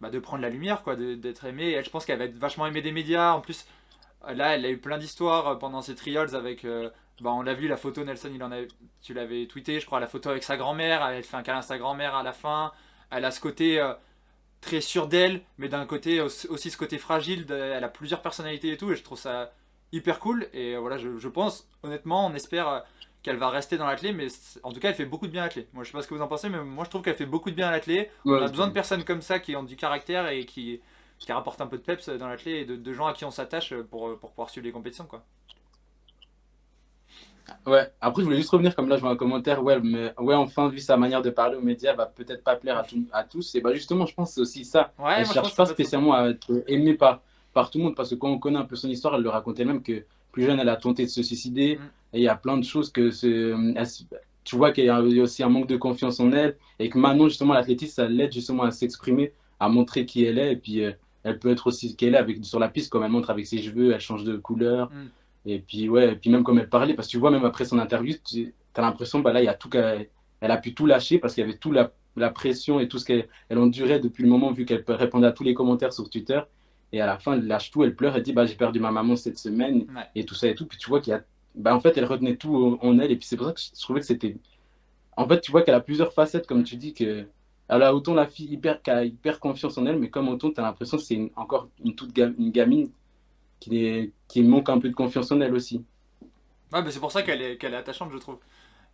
De prendre la lumière, quoi, d'être aimée. Elle, je pense qu'elle va être vachement aimée des médias. En plus, là, elle a eu plein d'histoires pendant ses trials avec. On l'a vu, la photo, Nelson, tu l'avais tweeté, je crois, la photo avec sa grand-mère. Elle fait un câlin à sa grand-mère à la fin. Elle a ce côté très sûr d'elle, mais d'un côté aussi ce côté fragile. Elle a plusieurs personnalités et tout, et je trouve ça hyper cool. Et voilà, je pense, honnêtement, on espère qu'elle va rester dans l'athlé, mais en tout cas, elle fait beaucoup de bien à l'athlé. Moi, je sais pas ce que vous en pensez, mais moi, je trouve qu'elle fait beaucoup de bien à l'athlé. On a Ouais, besoin de personnes comme ça qui ont du caractère et qui rapportent un peu de peps dans l'athlé et de gens à qui on s'attache pour pouvoir suivre les compétitions, quoi. ouais. Après, je voulais juste revenir, comme là, je vois un commentaire. Ouais, mais ouais, enfin, vu sa manière de parler aux médias, elle va peut-être pas plaire à tous. Et bah, justement, je pense que c'est aussi ça. Ouais, Elle moi, je pense cherche que ça pas peut être ça. spécialement à être aimée par tout le monde. Parce que quand on connaît un peu son histoire, elle le racontait même que plus jeune, elle a tenté de se suicider. Mm. Et il y a plein de choses tu vois qu'il y a aussi un manque de confiance en elle. Et que maintenant, justement, l'athlétisme, ça l'aide justement à s'exprimer, à montrer qui elle est. Et puis, elle peut être aussi ce qu'elle est sur la piste, comme elle montre avec ses cheveux, elle change de couleur. Mm. Et puis, ouais, et puis même comme elle parlait, parce que tu vois, même après son interview, tu as l'impression, bah là, il y a elle a pu tout lâcher parce qu'il y avait tout la pression et tout ce qu'elle endurait depuis le moment, vu qu'elle répondait à tous les commentaires sur Twitter. Et à la fin, elle lâche tout, elle pleure, elle dit, bah, j'ai perdu ma maman cette semaine, Ouais. et tout ça et tout. Puis tu vois qu'il y a, bah, en fait, elle retenait tout en elle. Et puis c'est pour ça que je trouvais que c'était. En fait, tu vois qu'elle a plusieurs facettes, comme tu dis, que. Elle a autant la fille qui a hyper confiance en elle, mais comme autant, tu as l'impression que c'est encore une gamine qui manque un peu de confiance en elle aussi. Ouais, mais c'est pour ça qu'elle est attachante, je trouve.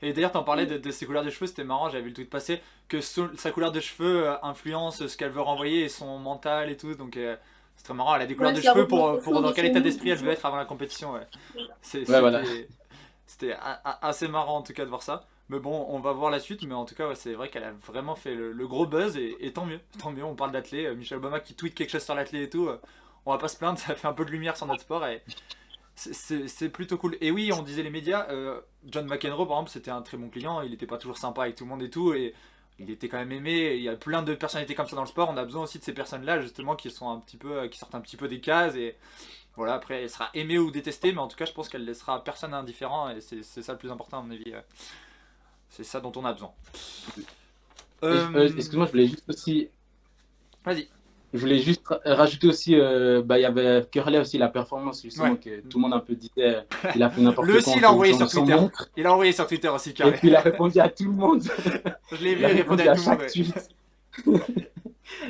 Et d'ailleurs, t'en parlais de ses couleurs de cheveux, c'était marrant, j'avais vu le tweet passer, que sa couleur de cheveux influence ce qu'elle veut renvoyer et son mental et tout, donc c'est très marrant, elle a des couleurs Ouais, de c'est la cheveux pour représentation dans de quel son état mood, d'esprit elle tu veut vois. être avant la compétition, ouais. Ouais, voilà. C'était assez marrant en tout cas de voir ça. Mais bon, on va voir la suite, mais en tout cas, ouais, c'est vrai qu'elle a vraiment fait le gros buzz et tant mieux, tant mieux, on parle d'athlé, Michelle Obama qui tweet quelque chose sur l'athlé et tout, on va pas se plaindre, ça fait un peu de lumière sur notre sport et c'est plutôt cool. Et oui, on disait les médias, John McEnroe par exemple, c'était un très bon client, il était pas toujours sympa avec tout le monde et tout, et il était quand même aimé. Il y a plein de personnalités comme ça dans le sport, on a besoin aussi de ces personnes-là justement qui sont un petit peu, qui sortent un petit peu des cases et voilà, après elle sera aimée ou détestée, mais en tout cas je pense qu'elle laissera personne indifférent et c'est ça le plus important à mon avis. C'est ça dont on a besoin. Excuse-moi, je voulais juste aussi. Vas-y. Je voulais juste rajouter aussi, bah, il y avait Curley aussi, la performance, justement, Ouais. que tout le monde un peu disait, il a fait n'importe Lui quoi aussi en il a envoyé faisant sur son Twitter. montre. Il a envoyé sur Twitter aussi Et carré. puis il a répondu à tout le monde. Je l'ai vu, Il a il répondait répondu à à tout le monde. chaque Ouais. tweet.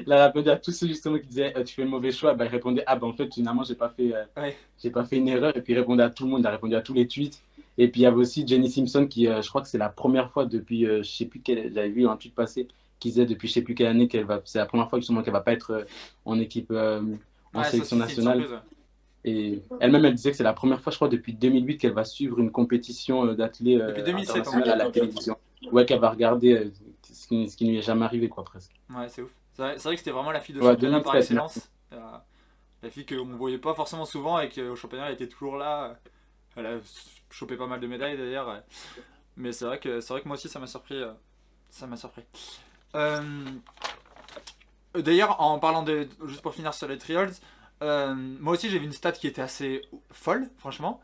Il a répondu à tous ceux justement qui disaient tu fais le mauvais choix. Bah, il répondait ah bah en fait finalement Ouais. j'ai pas fait une erreur. Et puis il répondait à tout le monde, il a répondu à tous les tweets. Et puis il y avait aussi Jenny Simpson qui je crois que c'est la première fois depuis je sais plus quelle, j'avais vu un tweet passer qui disait depuis je sais plus quelle année c'est la première fois justement qu'elle va pas être en équipe en Ouais, ça sélection aussi, c'est une nationale. surprise. Ouais. Et elle-même elle disait que c'est la première fois je crois depuis 2008 qu'elle va suivre une compétition d'athlètes Depuis 2007, internationale à la télévision. Ouais, qu'elle va regarder ce qui ne lui est jamais arrivé quoi presque. Ouais, c'est ouf. C'est vrai que c'était vraiment la fille de Ouais, championnat par 2007, excellence. La fille qu'on ne voyait pas forcément souvent et qu'au championnat elle était toujours là. Elle a chopé pas mal de médailles d'ailleurs. Mais c'est vrai que moi aussi ça m'a surpris. Ça m'a surpris. D'ailleurs, en parlant de. Juste pour finir sur les trials, moi aussi j'ai vu une stat qui était assez folle, franchement.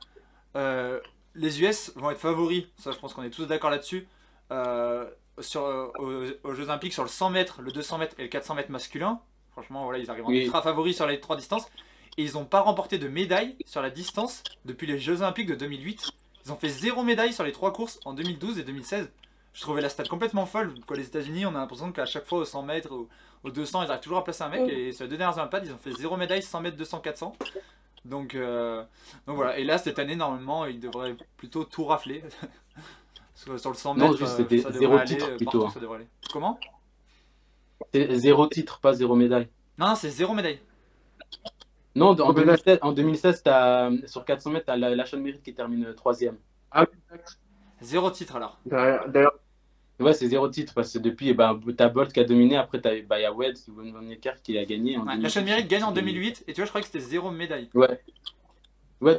Les US vont être favoris, ça je pense qu'on est tous d'accord là-dessus. Aux Jeux Olympiques sur le 100 mètres, le 200 mètres et le 400 mètres masculin. Franchement, voilà, ils arrivent en Oui. ultra favoris sur les trois distances. Et ils n'ont pas remporté de médaille sur la distance depuis les Jeux Olympiques de 2008. Ils ont fait 0 médaille sur les 3 courses en 2012 et 2016. Je trouvais la stat complètement folle. Quoi, les États-Unis, on a l'impression qu'à chaque fois au 100 mètres, au 200, ils arrivent toujours à placer un mec. Et sur les deux dernières Olympiades, ils ont fait 0 médaille, 100 mètres, 200, 400. Donc voilà. Et là, cette année, normalement, ils devraient plutôt tout rafler. Sur le 100 Non, mètres, juste, c'était ça devrait zéro aller. titre, plutôt, Partout, hein. ça devrait aller. Comment? C'est 0 titre, pas 0 médaille. Non, c'est 0 médaille. Non, Médaille. En 2016 sur 400 mètres, tu as Lachlan Merit qui termine troisième. Ah oui, exact. 0 titre alors. D'ailleurs, Ouais, c'est 0 titre parce que depuis, t'as Bolt qui a dominé. Après, y a Wade, Van Aert qui a gagné. Ouais, Lachlan Merit gagne en 2008 et tu vois, je crois que c'était 0 médaille. Ouais. Ouais,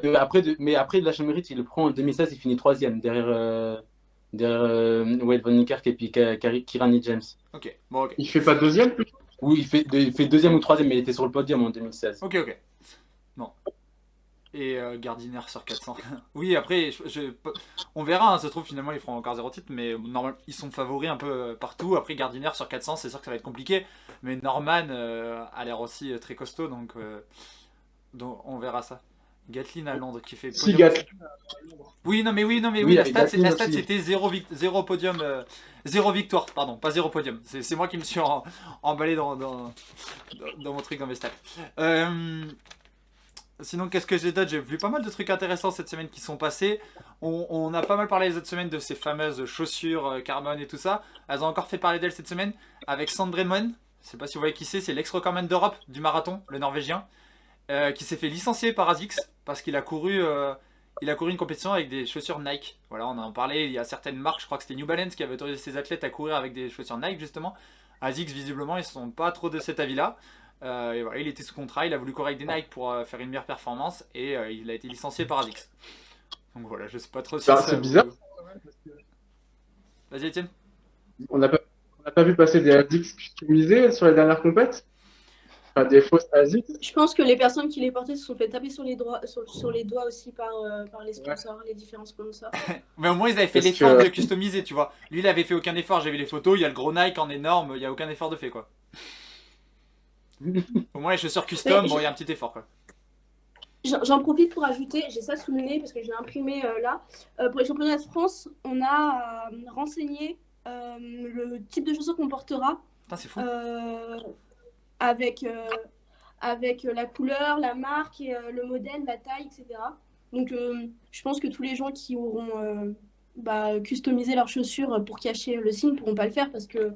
mais après, Lachlan Merit, il le prend en 2016, il finit troisième derrière Wade Van Aert et puis Kirani James. Ok, bon, ok. il fait pas deuxième plutôt? Oui, il fait deuxième ou troisième, mais il était sur le podium en 2016. Ok, ok. Bon. Et Gardiner sur 400. Oui, après, on verra, hein, ça se trouve finalement ils feront encore 0 titre, mais normalement ils sont favoris un peu partout. Après, Gardiner sur 400, c'est sûr que ça va être compliqué, mais Norman a l'air aussi très costaud, donc on verra ça. Gatlin à Londres qui fait Si, podium. Gatlin. Oui, non, mais oui, Oui, la avec stat, Gatlin aussi. c'était 0 podium, 0 victoire, pardon, pas 0 podium. C'est moi qui me suis emballé dans mon truc, dans mes stats. Sinon, qu'est-ce que j'ai d'autre? J'ai vu pas mal de trucs intéressants cette semaine qui sont passés. On a pas mal parlé les autres semaines de ces fameuses chaussures Carbone et tout ça. Elles ont encore fait parler d'elles cette semaine avec Sandremon. Je sais pas si vous voyez qui c'est l'ex-recordman d'Europe du marathon, le Norvégien, qui s'est fait licencier par ASICS parce qu'il a couru une compétition avec des chaussures Nike. Voilà, on en parlait, il y a certaines marques, je crois que c'était New Balance qui avait autorisé ses athlètes à courir avec des chaussures Nike justement. ASICS visiblement ils sont pas trop de cet avis-là. Et voilà, il était sous contrat, il a voulu courir avec des Nike pour faire une meilleure performance et il a été licencié par ASICS. Donc voilà, je sais pas trop si Bah, ça c'est bizarre. Vas-y Étienne. On n'a pas vu passer des ASICS customisés sur les dernières compètes? Enfin, des fausses ASICS? Je pense que les personnes qui les portaient se sont fait taper sur les doigts aussi par les sponsors, les différents sponsors. Mais au moins ils avaient fait Parce l'effort que- de le customiser, tu vois. Lui il avait fait aucun effort, j'ai vu les photos, il y a le gros Nike en énorme, il y a aucun effort de fait quoi. Au moins les chaussures custom, Mais bon il y a un petit effort quoi. J'en profite pour ajouter, j'ai ça sous le nez parce que je l'ai imprimé là. Pour les championnats de France, on a renseigné le type de chaussures qu'on portera Putain c'est fou. avec la couleur, la marque, et, le modèle, la taille, etc. Donc je pense que tous les gens qui auront customisé leurs chaussures pour cacher le signe ne pourront pas le faire parce que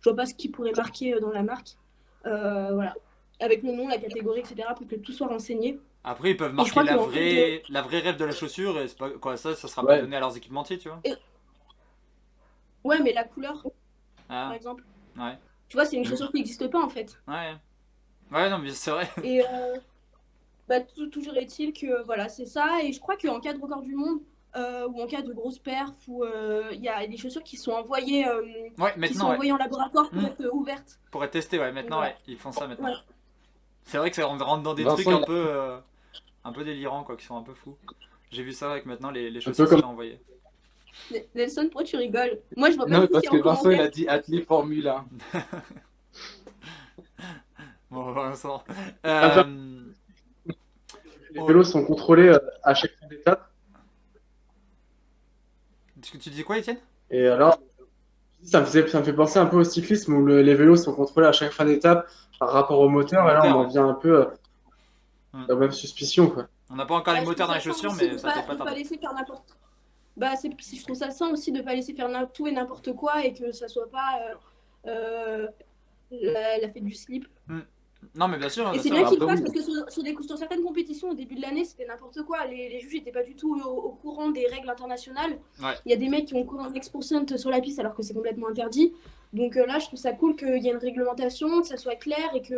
je vois pas ce qui pourrait marquer dans la marque. Voilà. Avec le nom, la catégorie, etc. pour que tout soit renseigné. Après ils peuvent je marquer crois la qu'en fait, vraie rêve de la chaussure et c'est pas quoi ça sera pas Ouais. donné à leurs équipementiers tu vois. Ouais, mais la couleur, par Ah exemple. ouais. Tu vois, c'est une chaussure qui n'existe pas en fait. Ouais. Ouais non mais c'est vrai. Et toujours est-il que voilà, c'est ça. Et je crois qu'en cas de record du monde ou en cas de grosse perf, il y a des chaussures qui sont envoyées, Ouais maintenant ouais. en laboratoire pour Mm. être ouvertes. Pour être testé ouais maintenant Ouais. ouais. Ils font ça maintenant. Ouais. C'est vrai que ça rentre dans des Vincent, trucs un peu délirants quoi, qui sont un peu fous. J'ai vu ça avec maintenant les chaussures comme- qui sont envoyées. Nelson, pourquoi tu rigoles? Moi, je vois pas Non, le parce souci que en Vincent, il commentaire. a dit athlète Formule 1. Bon Vincent. Attends. Les vélos sont contrôlés à chaque fin d'étape. Tu disais quoi Étienne? Et alors, ça me fait penser un peu au cyclisme où les vélos sont contrôlés à chaque fin d'étape par rapport au moteur. Et là, on en vient un peu à la même suspicion, quoi. On n'a pas encore les Ouais, je moteurs dans trouve les ça chaussures, sain mais aussi ça peut de pas pas tarder. laisser faire n'importe. Je trouve ça sain aussi de pas laisser faire tout et n'importe quoi et que ça soit pas la fête du slip. Non, mais bien sûr. Et bien c'est sûr. bien qu'il le Après, fasse oui. parce que sur certaines compétitions au début de l'année, c'était n'importe quoi. Les juges n'étaient pas du tout au courant des règles internationales. Ouais. Il y a des mecs qui ont couru en X% sur la piste alors que c'est complètement interdit. Donc là, je trouve ça cool qu'il y ait une réglementation, que ça soit clair et que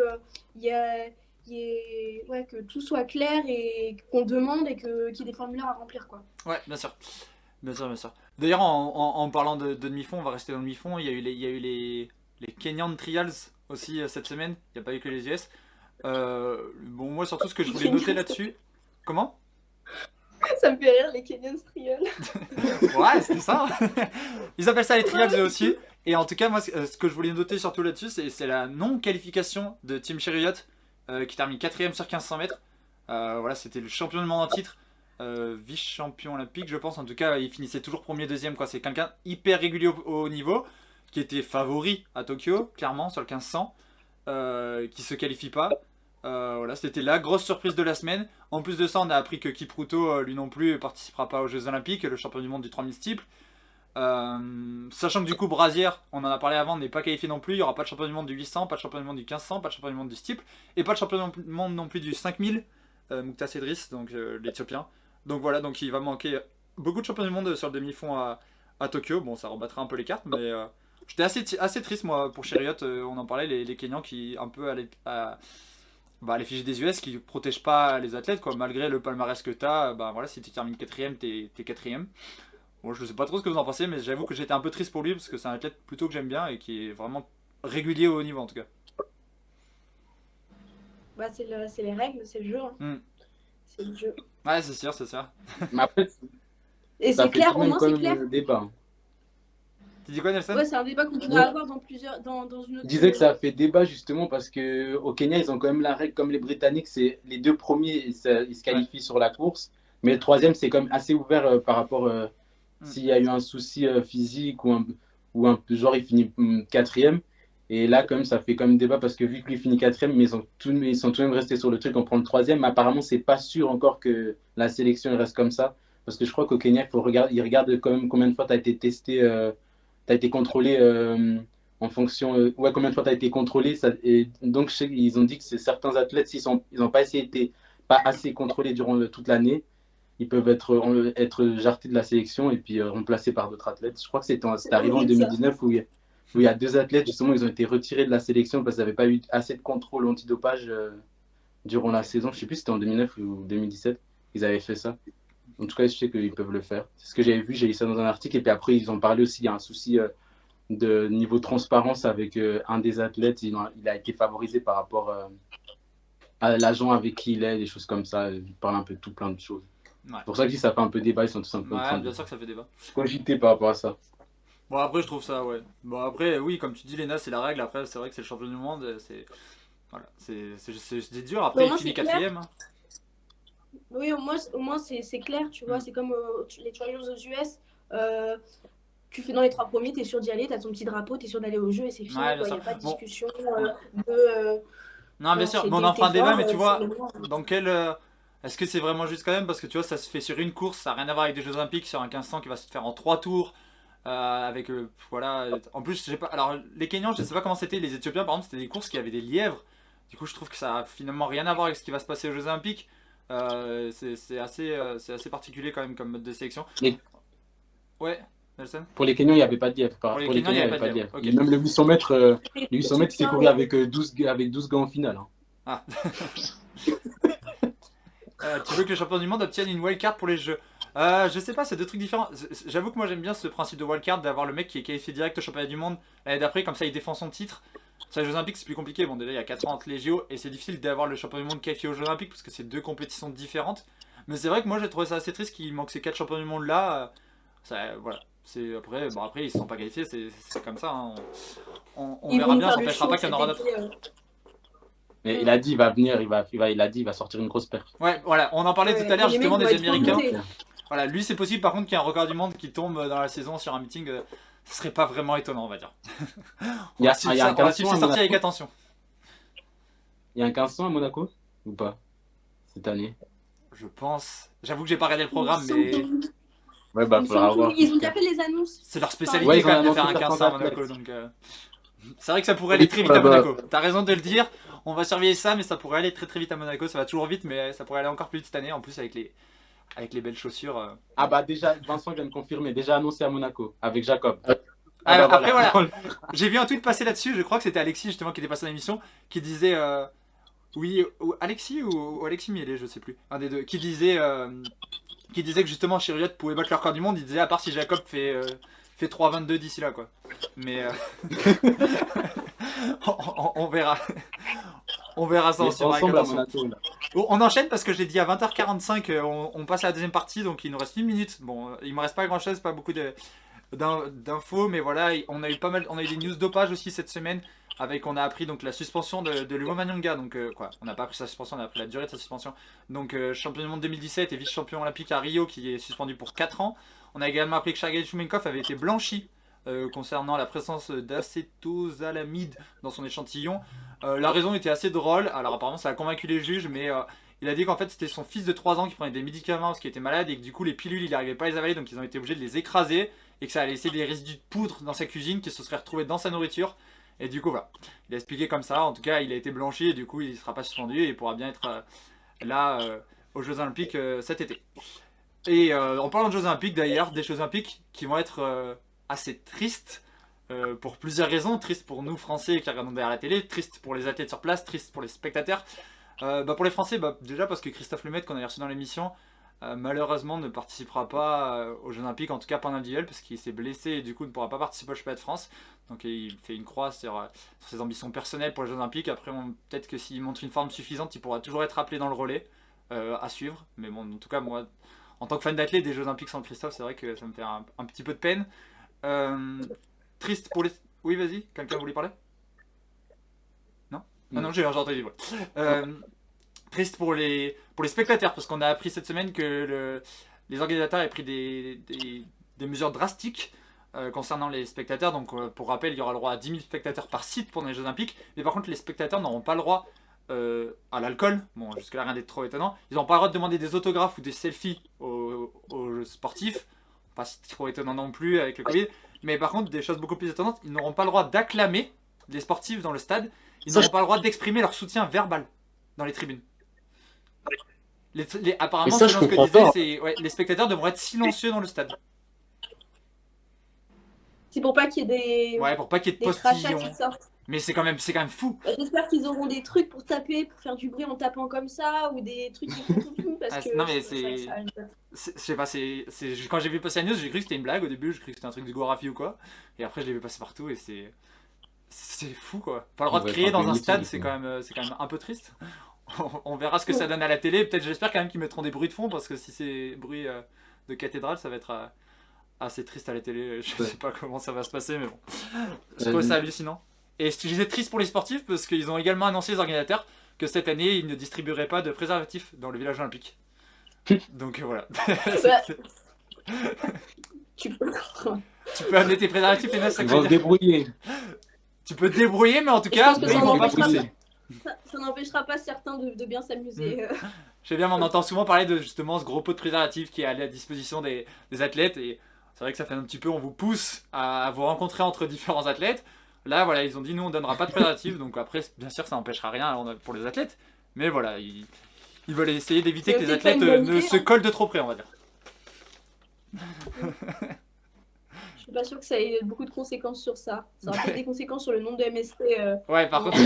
tout soit clair et qu'on demande et qu'il y ait des formulaires à remplir, quoi. Ouais, bien sûr. Bien sûr, bien sûr. D'ailleurs, en parlant de demi-fond, on va rester dans le demi-fond. Il y a eu les Kenyan Trials aussi cette semaine. Il n'y a pas eu que les US. Bon, moi, surtout, ce que je voulais noter là-dessus. Comment? Ça me fait rire, les Kenyan Trials. Ouais, c'était ça. Ils appellent ça les trials eux aussi. Et en tout cas, moi, ce que je voulais noter surtout là-dessus, c'est la non-qualification de Tim Cheruiyot, qui termine 4ème sur 1500 mètres. Voilà, c'était le champion du monde en titre, vice-champion olympique, je pense. En tout cas, il finissait toujours premier, deuxième, quoi. C'est quelqu'un hyper régulier au niveau, qui était favori à Tokyo, clairement, sur le 1500, qui se qualifie pas. Voilà, c'était la grosse surprise de la semaine. En plus de ça, on a appris que Kipruto, lui non plus, participera pas aux Jeux Olympiques, le champion du monde du 3000 steeple. Sachant que du coup, Brazière, on en a parlé avant, n'est pas qualifié non plus. Il n'y aura pas de champion du monde du 800, pas de champion du monde du 1500, pas de champion du monde du steeple, et pas de champion du monde non plus du 5000. Mouktas Edris, donc l'Éthiopien. Donc voilà, donc il va manquer beaucoup de champions du monde sur le demi-fond à Tokyo. Bon, ça rebattra un peu les cartes, mais j'étais assez triste moi pour Cheruiyot. On en parlait, les Kenyans qui un peu à l'effigie des US qui protègent pas les athlètes quoi, malgré le palmarès que t'as. Bah voilà, si tu termines 4ème, t'es 4ème. Bon, je sais pas trop ce que vous en pensez, mais j'avoue que j'étais un peu triste pour lui parce que c'est un athlète plutôt que j'aime bien et qui est vraiment régulier au haut niveau en tout cas. Bah, c'est les règles, c'est le jeu. Hein. C'est le jeu. Ouais, c'est sûr, c'est ça. Mais après, Et ça c'est fait clair, quand au même, moins quand c'est même clair. débat. Tu dis quoi, Nelson? Ouais, c'est un débat qu'on pourrait avoir dans une autre. Je disais que ça fait débat justement parce que au Kenya, ils ont quand même la règle comme les Britanniques, c'est les 2 premiers, ils se qualifient sur la course, mais le 3e, c'est quand même assez ouvert par rapport s'il y a eu un souci physique ou un genre il finit 4e. Et là, quand même, ça fait quand même débat parce que vu que lui finit 4e, mais ils sont tout de même restés sur le truc, on prend le 3e. Mais apparemment, c'est pas sûr encore que la sélection elle reste comme ça. Parce que je crois qu'au Kenya, ils regardent quand même combien de fois tu as été testé, tu as été contrôlé en fonction. Ouais, combien de fois tu as été contrôlé. Et donc, ils ont dit que certains athlètes, s'ils n'ont pas été pas assez contrôlés durant toute l'année, ils peuvent être jartés de la sélection et puis remplacés par d'autres athlètes. Je crois que c'est arrivé en 2019 où il y a 2 athlètes, justement, ils ont été retirés de la sélection parce qu'ils n'avaient pas eu assez de contrôle antidopage durant la saison. Je ne sais plus si c'était en 2009 ou 2017, ils avaient fait ça. En tout cas, je sais qu'ils peuvent le faire. C'est ce que j'avais vu, j'ai lu ça dans un article. Et puis après, ils ont parlé aussi, il y a un souci de niveau transparence avec un des athlètes. Il a été favorisé par rapport à l'agent avec qui il est, des choses comme ça. Il parle un peu de tout, plein de choses. Ouais. C'est pour ça que je dis ça fait un peu débat, ils sont tous un peu en train Bien de sûr que ça fait débat. cogiter par rapport à ça. Bon, après, je trouve ça, ouais. Bon, après, oui, comme tu dis, Léna, c'est la règle. Après, c'est vrai que c'est le champion du monde. Voilà, c'est dur. Après, Au il moins, finit c'est clair. 4ème. Hein. Oui, au moins c'est clair, tu vois. C'est comme les Trials aux US. Tu fais dans les 3 premiers, t'es sûr d'y aller, t'as ton petit drapeau, t'es sûr d'aller au jeu et c'est fini. Ouais, Il bien n'y a sûr. pas de Bon. discussion de. Non, bien Non, sûr. c'est Bon, on en fera un t'es débat, fort, mais tu vois, c'est le moment. dans quel. Est-ce que c'est vraiment juste quand même? Parce que tu vois, ça se fait sur une course, ça n'a rien à voir avec des Jeux Olympiques, sur un 1500 qui va se faire en 3 tours. Avec voilà, en plus, je sais pas. Alors, les Kenyans, je sais pas comment c'était. Les Éthiopiens, par exemple, c'était des courses qui avaient des lièvres. Du coup, je trouve que ça a finalement rien à voir avec ce qui va se passer aux Jeux Olympiques. C'est assez particulier quand même comme mode de sélection. Et Ouais, Nelson? pour les Kenyans, il n'y avait pas de lièvre. Pour les Kenyans, il n'y avait pas de lièvre. Ok. Et même le 800 mètres, les 800 mètres, il s'est couru avec 12 gars en finale. Hein. Ah. Tu veux que le champion du monde obtienne une wildcard pour les Jeux? Je sais pas, c'est 2 trucs différents. J'avoue que moi j'aime bien ce principe de wildcard, d'avoir le mec qui est qualifié direct au championnat du monde l'année d'après, comme ça il défend son titre. Sur les Jeux Olympiques, c'est plus compliqué. Bon, déjà il y a 4 ans entre les JO et c'est difficile d'avoir le champion du monde qualifié aux Jeux Olympiques parce que c'est 2 compétitions différentes. Mais c'est vrai que moi j'ai trouvé ça assez triste qu'il manque ces 4 champions du monde là. Voilà. Après ils se sont pas qualifiés, c'est comme ça. Hein. On verra bien, ça n'empêchera pas qu'il y en aura d'autres. Mais il a dit, il va venir, il va sortir une grosse perf. Ouais, voilà, on en parlait tout à l'heure les justement mecs des vont être Américains. remontés. Voilà, lui c'est possible par contre qu'il y ait un record du monde qui tombe dans la saison sur un meeting. Ce serait pas vraiment étonnant, on va dire. Il y a un on va suivre 1500 ses à sorties avec Monaco. attention. Il y a un 1500 à Monaco ou pas cette année? Je pense. J'avoue que j'ai pas regardé le programme, mais Ouais, bah faudra voir. Ils ont déjà fait les annonces. c'est leur spécialité Ouais, ils ont quand même de annoncé faire un 1500 à certains Monaco. athlètes. Donc, c'est vrai que ça pourrait aller très vite à bah, Monaco. T'as raison de le dire. On va surveiller ça, mais ça pourrait aller très vite à Monaco. Ça va toujours vite, mais ça pourrait aller encore plus vite cette année. En plus, avec les belles chaussures. Ah bah déjà, Vincent vient de confirmer, déjà annoncé à Monaco avec Jacob. Après, voilà. J'ai vu un tweet passer là-dessus. Je crois que c'était Alexis justement qui était passé dans l'émission, qui disait oui, Alexis ou Alexis Mielé, je sais plus, un des deux, qui disait que justement Cheruiyot pouvait battre le record du monde. Il disait à part si Jacob fait 3,22 d'ici là quoi. Mais on verra. On verra ça Mais aussi. Avec ensemble à attention. Monaco, là. Oh, on enchaîne parce que je l'ai dit à 20h45, on passe à la deuxième partie, donc il nous reste 1 minute. Bon, il me reste pas grand chose, pas beaucoup d'infos, mais voilà, on a eu des news dopage aussi cette semaine. On a appris donc la suspension de Luo Manyonga, donc on n'a pas appris sa suspension, on a appris la durée de sa suspension. Donc champion du monde 2017 et vice-champion olympique à Rio qui est suspendu pour 4 ans. On a également appris que Sergei Choumenkov avait été blanchi concernant la présence d'acétosalamide dans son échantillon. La raison était assez drôle, alors apparemment ça a convaincu les juges, mais il a dit qu'en fait c'était son fils de 3 ans qui prenait des médicaments parce qu'il était malade et que du coup les pilules il n'arrivait pas à les avaler, donc ils ont été obligés de les écraser et que ça a laissé des résidus de poudre dans sa cuisine qui se seraient retrouvés dans sa nourriture. Et du coup, voilà. Il a expliqué comme ça. En tout cas, il a été blanchi et du coup, il ne sera pas suspendu et il pourra bien être là aux Jeux Olympiques cet été. Et en parlant de Jeux Olympiques d'ailleurs, des Jeux Olympiques qui vont être assez tristes pour plusieurs raisons. Tristes pour nous Français qui regardons derrière la télé, tristes pour les athlètes sur place, tristes pour les spectateurs. Pour les Français, déjà parce que Christophe Lemaitre qu'on a reçu dans l'émission, malheureusement ne participera pas aux Jeux Olympiques, en tout cas pas en individuel, parce qu'il s'est blessé et du coup ne pourra pas participer au championnat de France. Donc il fait une croix sur ses ambitions personnelles pour les Jeux Olympiques. Après, peut-être que s'il montre une forme suffisante, il pourra toujours être appelé dans le relais à suivre. Mais bon, en tout cas, moi, en tant que fan d'athlète des Jeux Olympiques sans Christophe, c'est vrai que ça me fait un petit peu de peine. Triste pour les... Oui, vas-y, quelqu'un voulait parler? Non? Ah non, j'ai entendu. Ouais. Triste pour les spectateurs, parce qu'on a appris cette semaine que les organisateurs avaient pris des mesures drastiques concernant les spectateurs. Donc pour rappel, il y aura le droit à 10 000 spectateurs par site pendant les Jeux Olympiques, mais par contre les spectateurs n'auront pas le droit à l'alcool. Bon, jusque là rien d'être trop étonnant. Ils n'auront pas le droit de demander des autographes ou des selfies aux sportifs, pas si trop étonnant non plus avec le Covid. Mais par contre, des choses beaucoup plus étonnantes, ils n'auront pas le droit d'acclamer les sportifs dans le stade. Ils n'auront pas le droit d'exprimer leur soutien verbal dans les tribunes. Apparemment, selon ce que disait, les spectateurs devront être silencieux dans le stade. C'est pour pas qu'il y ait des, Ouais, pour pas qu'il y ait de des crachats postillons. qui sortent. Mais c'est quand même fou. J'espère qu'ils auront des trucs pour taper, pour faire du bruit en tapant comme ça, ou des trucs qui font parce que non mais je sais pas, quand j'ai vu passer la news, j'ai cru que c'était une blague au début, j'ai cru que c'était un truc du Gorafi ou quoi. Et après je l'ai vu passer partout et c'est fou quoi. Pas le droit de crier dans un stade, c'est quand même un peu triste. On verra ce que ça donne à la télé. Peut-être, j'espère quand même qu'ils mettront des bruits de fond parce que si c'est bruit de cathédrale, ça va être assez triste à la télé. Je sais pas comment ça va se passer, mais bon. Je trouve ça hallucinant. Et je disais triste pour les sportifs parce qu'ils ont également annoncé, les organisateurs, que cette année ils ne distribueraient pas de préservatifs dans le village olympique. Donc voilà. Tu peux amener tes préservatifs et ils vont se débrouiller. Tu peux te débrouiller, mais en tout cas, ils vont pas pousser. Ça n'empêchera pas certains de bien s'amuser. Je sais bien, mais on entend souvent parler de justement ce gros pot de préservatifs qui est à la disposition des athlètes. Et c'est vrai que ça fait un petit peu, on vous pousse à vous rencontrer entre différents athlètes. Là, voilà, ils ont dit nous on donnera pas de préservatifs. Donc après, bien sûr, ça n'empêchera rien pour les athlètes. Mais voilà, ils veulent essayer d'éviter que les athlètes ne se collent de trop près, on va dire. Je suis pas sûre que ça ait beaucoup de conséquences sur ça. Ça aura peut-être des conséquences sur le nombre de MST ouais, par contre,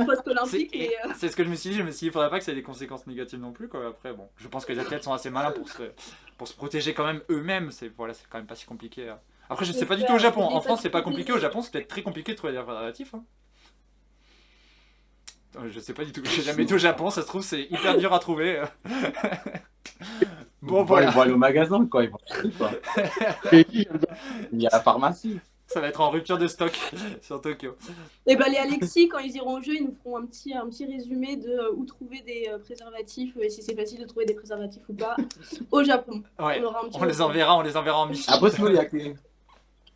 post-olympique. C'est ce que je me suis dit. Je me suis dit, il faudrait pas que ça ait des conséquences négatives non plus, quoi. Après, bon, je pense que les athlètes sont assez malins pour se protéger quand même eux-mêmes. C'est quand même pas si compliqué. Après, je sais pas du tout au Japon. En France, c'est pas compliqué. Au Japon, c'est peut-être très compliqué de trouver des préservatifs. Hein. Je sais pas du tout. J'ai jamais été au Japon. Ça se trouve, c'est hyper dur à trouver. Bon, voilà. Ils vont aller au magasin, quoi. Ils vont acheter, quoi. Il y a la pharmacie. Ça va être en rupture de stock sur Tokyo. Et ben les Alexis, quand ils iront au jeu, ils nous feront un petit résumé de où trouver des préservatifs et si c'est facile de trouver des préservatifs ou pas au Japon. Ouais, on les enverra en mission. Après, sinon, il y a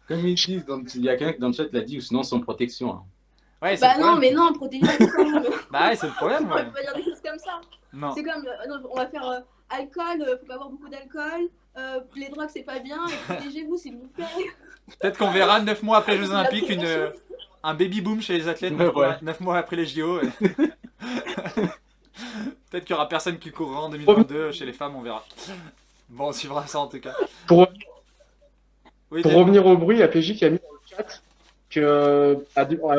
comme ils disent, il y a quelqu'un qui dans le chat l'a dit, ou sinon sans protection. Hein. Ouais, non, mais non, protéger. Bah ouais, c'est le problème. On peut pas dire des choses comme ça. Non. C'est comme, on va faire alcool, faut pas avoir beaucoup d'alcool. Les drogues, c'est pas bien. Protégez-vous, s'il vous plaît. Peut-être qu'on verra 9 mois après les Jeux Olympiques un baby boom chez les athlètes. 9 mois après les JO. Peut-être qu'il y aura personne qui courra en 2022 chez les femmes, on verra. Bon, on suivra ça en tout cas. Pour revenir au bruit, il y a PJ qui a mis dans le chat qu'à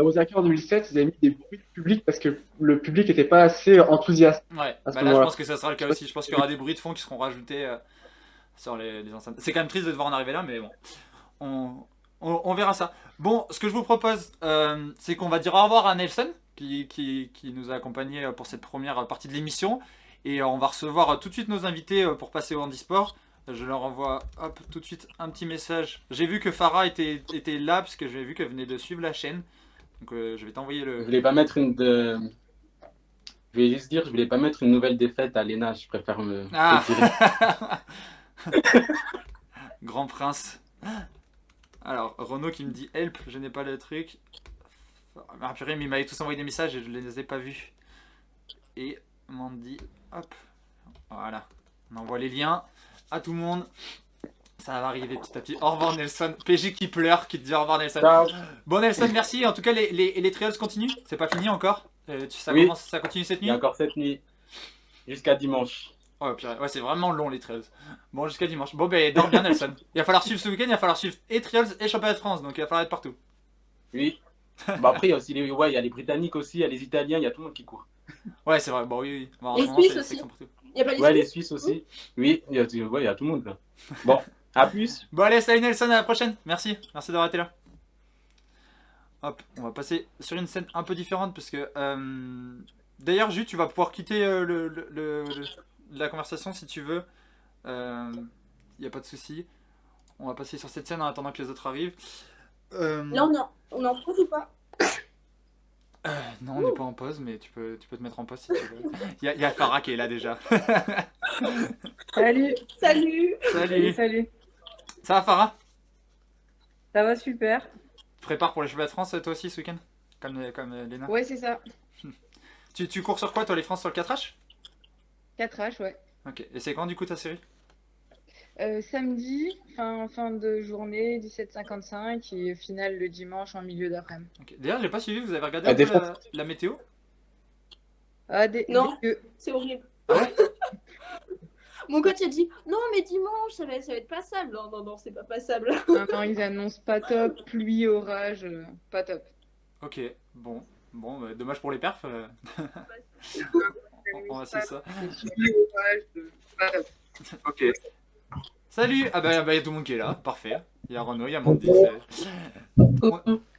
Osaka en 2007, ils avaient mis des bruits de public parce que le public n'était pas assez enthousiaste. Ouais, là je pense que ça sera le cas aussi. Je pense qu'il y aura des bruits de fond qui seront rajoutés sur les enceintes. C'est quand même triste de devoir en arriver là, mais bon, on verra ça. Bon, ce que je vous propose, c'est qu'on va dire au revoir à Nelson qui nous a accompagnés pour cette première partie de l'émission. Et on va recevoir tout de suite nos invités pour passer au handisport. Je leur envoie tout de suite un petit message. J'ai vu que Farah était là parce que j'ai vu qu'elle venait de suivre la chaîne. Donc je vais t'envoyer le... Je voulais pas mettre Je vais juste dire, je voulais pas mettre une nouvelle défaite à Lena. Je préfère me retirer. Grand prince. Alors, Renaud qui me dit help, je n'ai pas le truc. Ah, purée, mais il m'avait tous envoyé des messages et je ne les ai pas vus. Et Mandy, hop. Voilà. On envoie les liens à tout le monde. Ça va arriver petit à petit. Au revoir Nelson. PG qui pleure, qui te dit au revoir Nelson. Ciao. Bon Nelson, merci. En tout cas, les trials continuent. C'est pas fini encore. Oui. Ça continue cette Il nuit. y a encore cette nuit. Jusqu'à dimanche. Oh, purée. Ouais, c'est vraiment long les trials. Bon, jusqu'à dimanche. Bon, ben, dors bien Nelson. Il va falloir suivre ce week-end, il va falloir suivre et trials et championnat de France. Donc il va falloir être partout. Oui. Bon, après, il y a aussi ouais, il y a les Britanniques aussi, il y a les Italiens, il y a tout le monde qui court. Ouais, c'est vrai. Bon, oui, oui. Bon, en Les ce moment, Suisses c'est aussi. section partout. Il y a pas les Ouais, les Suisses Suisses aussi. Oui, il y a tout le monde là. Bon, à plus. Bon, allez, salut Nelson, à la prochaine. Merci. Merci d'avoir été là. Hop, on va passer sur une scène un peu différente parce que. D'ailleurs, Jus, tu vas pouvoir quitter la conversation si tu veux. Y a pas de souci. On va passer sur cette scène en attendant que les autres arrivent. Là, on en pose ou pas? Non, on n'est pas en pause, mais tu peux te mettre en pause si tu veux. Il y a Farah qui est là déjà. Salut. Salut. Salut. Salut. Ça va, Farah? Ça va super. Tu prépares pour les championnats de France toi aussi ce week-end? Comme Léna. Ouais, c'est ça. Tu cours sur quoi toi, les France sur le 4H? 4H, ouais. Ok. Et c'est quand du coup ta série? Samedi, fin de journée, 17h55 et finale le dimanche en milieu d'après-midi. Ok. D'ailleurs, j'ai pas suivi, vous avez regardé Ah, un peu des fois- la météo? Ah, Non. des- C'est horrible. Ah ouais? Mon coach a dit non, mais dimanche, ça va être passable. Non, c'est pas passable. non, ils annoncent pas top, pluie, orage, pas top. Ok, bon, bah, dommage pour les perfs. On va suivre ça. Pluie, orage, pas top. Ok. Salut! Ah bah y a tout le monde qui est là, parfait. Il y a Renaud, il y a Mandy.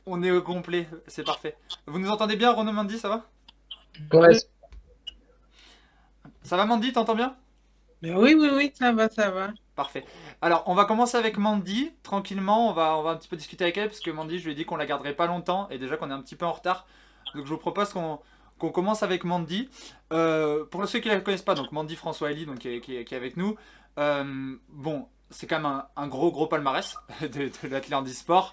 On est au complet, c'est parfait. Vous nous entendez bien, Renaud, Mandy, ça va? Ouais. Ça va Mandy, t'entends bien? Oui, ça va. Parfait. Alors, on va commencer avec Mandy, tranquillement, on va un petit peu discuter avec elle, parce que Mandy, je lui ai dit qu'on la garderait pas longtemps, et déjà qu'on est un petit peu en retard. Donc je vous propose qu'on commence avec Mandy. Pour ceux qui ne la connaissent pas, donc Mandy François Elie, donc, qui est avec nous. Bon, c'est quand même un gros palmarès de l'athlète handisport.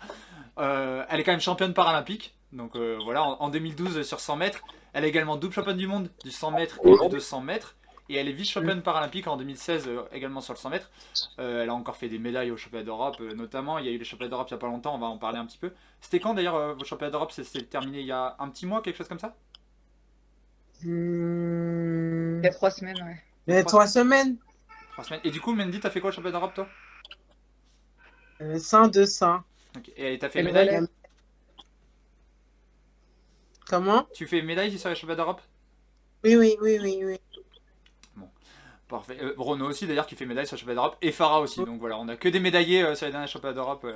Elle est quand même championne paralympique, donc voilà, en 2012 sur 100 mètres. Elle est également double championne du monde du 100 mètres et du 200 mètres. Et elle est vice-championne paralympique en 2016 également sur le 100 mètres. Elle a encore fait des médailles aux championnats d'Europe, notamment. Il y a eu les championnats d'Europe il n'y a pas longtemps, on va en parler un petit peu. C'était quand d'ailleurs vos championnats d'Europe? C'est terminé il y a un petit mois, quelque chose comme ça? Il y a 3 semaines, ouais. Il y a 3 semaines, 3 semaines. Et du coup, Mandy, t'as fait quoi au championnat d'Europe toi? 100, 200. Ok. Et t'as fait Et le médaille? relais. Comment? Tu fais médaille sur les championnats d'Europe? Oui. Parfait. Renaud aussi d'ailleurs qui fait médaille sur le championnat d'Europe et Farah aussi. Donc voilà, on a que des médaillés sur les derniers championnats d'Europe.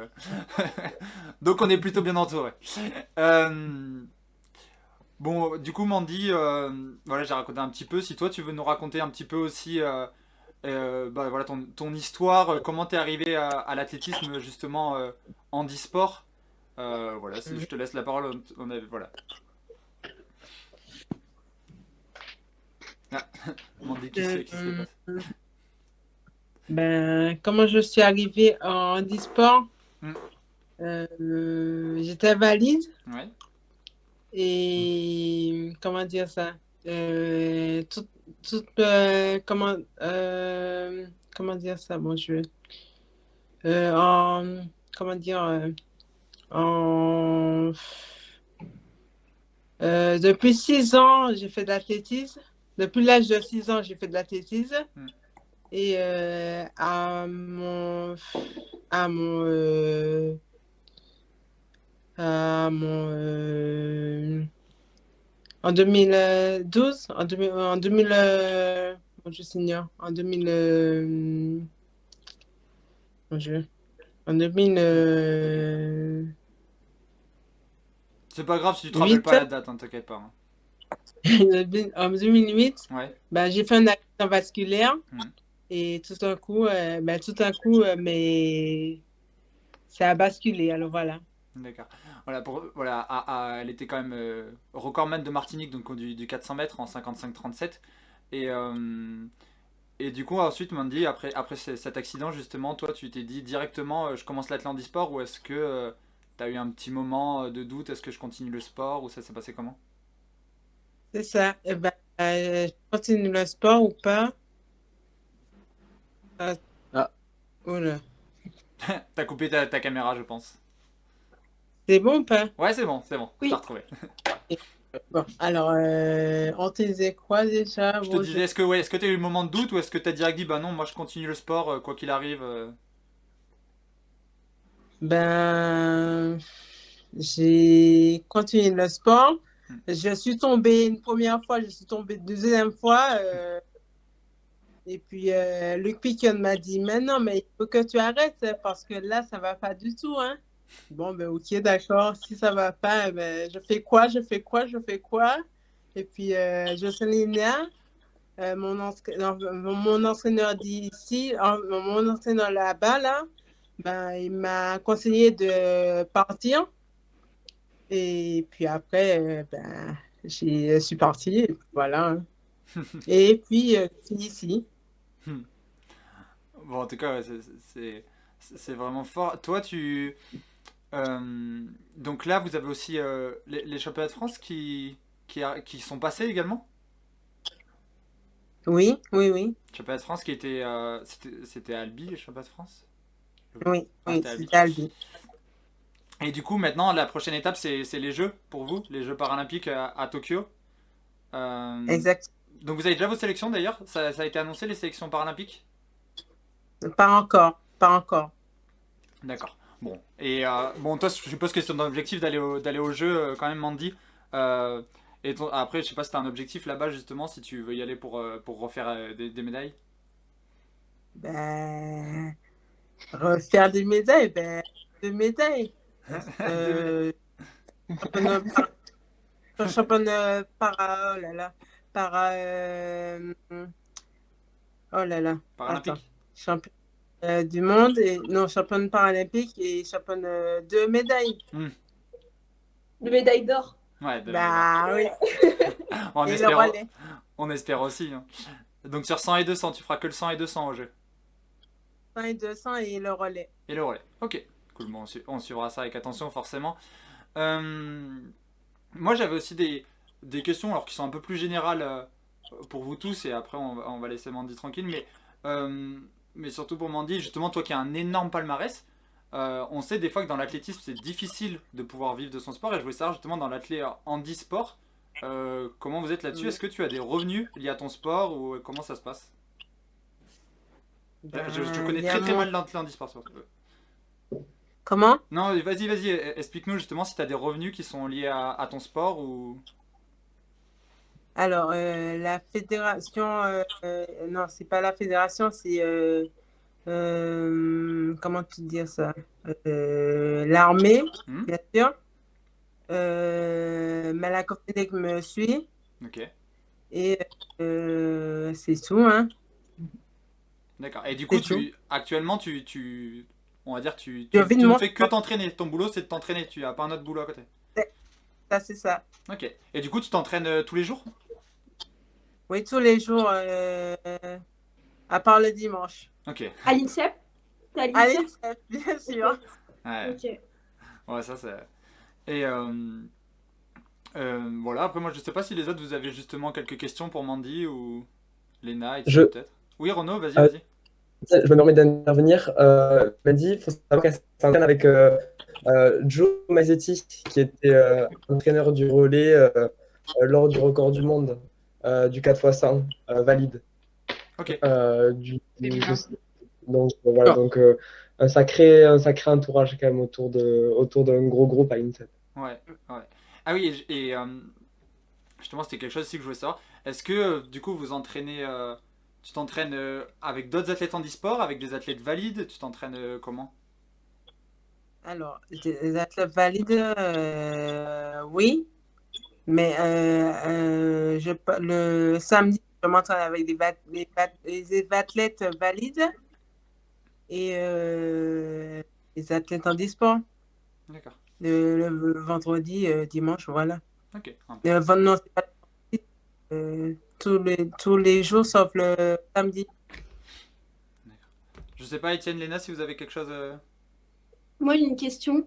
Donc on est plutôt bien entouré. Bon, du coup Mandy, voilà, j'ai raconté un petit peu. Si toi tu veux nous raconter un petit peu aussi bah, voilà, ton histoire, comment t'es arrivé à l'athlétisme justement handisport. Voilà, je te laisse la parole. Voilà. Ah, Mandy, qu'est-ce qui se passe? Comment je suis arrivée en e-sport? J'étais valide Ouais. et comment dire ça? Comment dire ça, mon Dieu? Comment dire? Depuis 6 ans, j'ai fait de l'athlétisme. Depuis l'âge de 6 ans, j'ai fait de l'athlétisme. Et en 2012, mon Dieu Seigneur, en 2000, mon Dieu, en 2000, C'est pas grave si tu te rappelles pas la date, hein, t'inquiète pas. Hein. en 2008, Ouais. j'ai fait un accident vasculaire Mm. et tout d'un coup, mais ça a basculé. Alors voilà. D'accord. Voilà, elle était quand même recordman de Martinique, donc du 400 mètres en 55-37. Et du coup, ensuite, Mandy, après cet accident, justement, toi, tu t'es dit directement, je commence l'athlète handisport, ou est-ce que tu as eu un petit moment de doute, est-ce que je continue le sport, ou ça s'est passé comment? C'est ça. Je continue le sport ou pas? Ah. Oula. T'as coupé ta caméra, je pense. C'est bon ou pas? Ouais, c'est bon, je Oui. t'ai retrouvé. Bon, alors, on te disait quoi déjà? Je te disais, est-ce que t'as eu le moment de doute ou est-ce que t'as direct dit, bah non, moi je continue le sport, quoi qu'il arrive Ben, j'ai continué le sport. Je suis tombée une première fois, je suis tombée une deuxième fois. Et puis, Luc Piquion m'a dit, mais non, mais il faut que tu arrêtes parce que là, ça va pas du tout, hein. Bon, ben, ok, d'accord. Si ça va pas, ben, je fais quoi? Et puis, Jocelyne Léa, mon entraîneur d'ici, mon entraîneur là-bas, là, ben, il m'a conseillé de partir. Et puis après, ben, je suis partie. Et puis voilà. Hein. Et puis, c'est ici. Bon, en tout cas, c'est vraiment fort. Toi, donc là, vous avez aussi les championnats de France qui sont passés également? Oui, oui, oui. Championnat de France qui était... c'était Albi, les championnats de France? Oui, Ah, oui, c'était Albi. c'était Albi. Et du coup, maintenant, la prochaine étape, c'est les Jeux pour vous, les Jeux paralympiques à Tokyo. Exact. Donc vous avez déjà vos sélections d'ailleurs? Ça a été annoncé, les sélections paralympiques? Pas encore, pas encore. D'accord. Bon. Et bon, toi, je suppose que c'est ton objectif d'aller au jeu quand même, Mandy. Après, je sais pas si t'as un objectif là-bas justement, si tu veux y aller pour refaire des médailles. Ben, refaire des médailles, ben, des médailles. Championne para, oh là là, oh là là, Paralympique? attends, championne du monde, et non, championne paralympique et championne de médailles. De médaille d'or. Ouais, Bah oui. on, Et le espère, relais. on espère aussi. Hein. Donc sur 100 et 200, tu feras que le 100 et 200 au jeu. 100 et 200 et le relais. Et le relais. Ok, cool. Bon, on suivra ça avec attention forcément. Moi j'avais aussi des questions alors qui sont un peu plus générales pour vous tous et après on va laisser Mandy tranquille. Mais surtout pour Mandy, justement toi qui as un énorme palmarès, on sait des fois que dans l'athlétisme c'est difficile de pouvoir vivre de son sport et je voulais savoir justement dans l'athlé handisport, comment vous êtes là-dessus? Est-ce que tu as des revenus liés à ton sport ou comment ça se passe? Je connais très mal l'athlé handisport. Comment? Non, vas-y, explique-nous justement si tu as des revenus qui sont liés à ton sport ou... Alors, la fédération, non, c'est pas la fédération, c'est, comment tu dis ça? L'armée, bien sûr. Malacopédec me suit. Ok. Et c'est tout, hein. D'accord. Et du coup, actuellement, on va dire, tu ne fais que t'entraîner. Ton boulot, c'est de t'entraîner. Tu n'as pas un autre boulot à côté. Ça, c'est ça. Ok. Et du coup, tu t'entraînes tous les jours? Oui, tous les jours, à part le dimanche. Ok. À l'INSEP? À l'INSEP, bien sûr. Ouais. Ok. Ouais, ça c'est... Et voilà, après moi je sais pas si les autres vous avez justement quelques questions pour Mandy ou Léna, etc. peut-être. Oui Renaud, vas-y. Je me permets d'intervenir. Mandy, il faut savoir qu'elle s'entraîne avec Joe Mazzetti, qui était entraîneur du relais lors du record du monde du 4x100 valide. Ok. Donc voilà, donc un sacré entourage quand même autour d'un gros groupe à INSEP. Ouais. Ah oui, et justement c'était quelque chose aussi que je voulais savoir. Est-ce que du coup vous entraînez, tu t'entraînes avec d'autres athlètes handisport, avec des athlètes valides, tu t'entraînes comment? Alors, les athlètes valides, oui, mais le samedi, je m'entraîne avec des athlètes valides et les athlètes handisport. D'accord. Le vendredi, dimanche, voilà. Ok. Non, c'est pas tous les jours sauf le samedi. D'accord. Je sais pas, Étienne, Léna, si vous avez quelque chose. Moi, j'ai une question.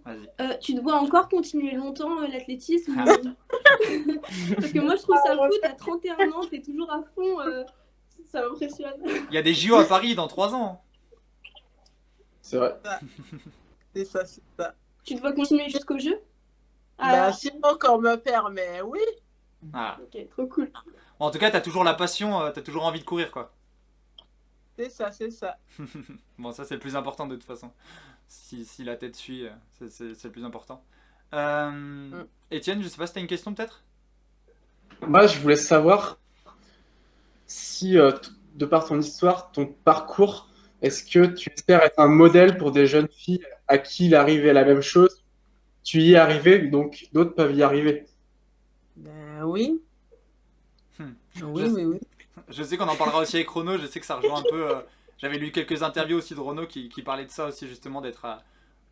Tu te vois encore continuer longtemps l'athlétisme? Parce que moi, je trouve ça fou. T'as 31 ans, t'es toujours à fond. Ça m'impressionne. Il y a des JO à Paris dans 3 ans. C'est vrai. C'est ça, c'est ça. Tu dois continuer jusqu'au jeu? Bah, si mon corps me permet, oui. Ah. Ok, trop cool. Bon, en tout cas, t'as toujours la passion, t'as toujours envie de courir, quoi. C'est ça, c'est ça. Bon, ça, c'est le plus important de toute façon. Si la tête suit, c'est le plus important. Étienne, je sais pas si t'as une question peut-être? Moi, je voulais savoir si, de par ton histoire, ton parcours, est-ce que tu espères être un modèle pour des jeunes filles à qui il arrivait la même chose? Tu y es arrivé, donc d'autres peuvent y arriver. Ben oui. Hmm. Oui, Je- oui, oui. Je sais qu'on en parlera aussi avec Renaud, je sais que ça rejoint un peu. J'avais lu quelques interviews aussi de Renaud qui parlait de ça aussi, justement, d'être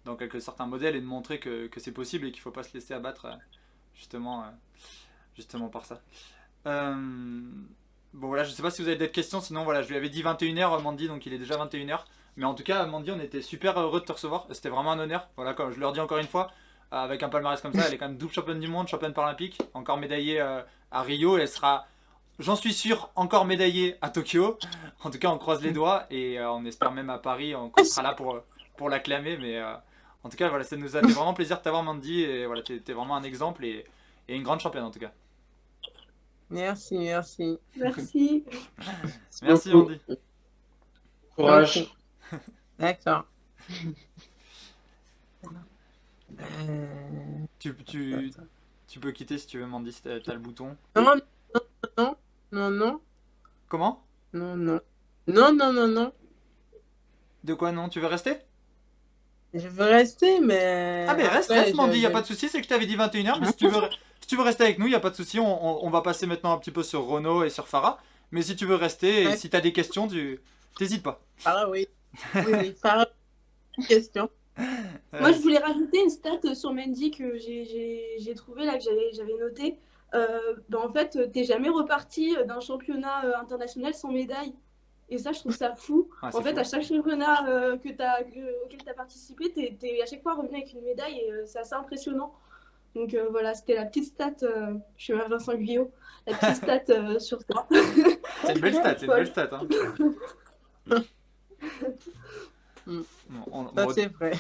dans quelque sorte un modèle et de montrer que c'est possible et qu'il ne faut pas se laisser abattre, justement, justement par ça. Bon, voilà, je sais pas si vous avez d'autres questions, sinon, voilà, je lui avais dit 21h, Mandy, donc il est déjà 21h. Mais en tout cas, Mandy, on était super heureux de te recevoir, c'était vraiment un honneur. Voilà, comme je leur dis encore une fois, avec un palmarès comme ça, elle est quand même double championne du monde, championne paralympique, encore médaillée à Rio, et elle sera. J'en suis sûr, encore médaillé à Tokyo. En tout cas, on croise les doigts et on espère même à Paris, on sera là pour l'acclamer. Mais en tout cas, voilà, ça nous a fait vraiment plaisir de t'avoir, Mandy. Et voilà, t'es vraiment un exemple et une grande championne en tout cas. Merci, merci. Merci. Merci, beaucoup. Mandy. Courage. D'accord. Tu peux quitter si tu veux, Mandy, si t'as le bouton. Non, non, non, non, Comment? non, non. Non, non, non, non. De quoi non? Tu veux rester? Je veux rester, mais. Ah, mais reste, après, Mandy, y a pas de souci. C'est que je t'avais dit 21h, mais si tu veux rester avec nous, y a pas de souci. On va passer maintenant un petit peu sur Renaud et sur Farah. Mais si tu veux rester et Ouais. si t'as des questions, t'hésites pas. Farah, oui. Oui, oui. Farah, question. Moi, je voulais rajouter une stat sur Mendy que j'ai trouvé là, que j'avais noté. En fait, t'es jamais reparti d'un championnat international sans médaille. Et ça, je trouve ça fou. Ah, c'est En fait, fou. à chaque championnat auquel tu as participé, t'es à chaque fois revenu avec une médaille et c'est assez impressionnant. Donc voilà, c'était la petite stat. Je suis à Vincent Guyot. La petite stat sur toi. C'est une belle stat, c'est une belle stat. Hein. Bon, Ça, bon, c'est vrai.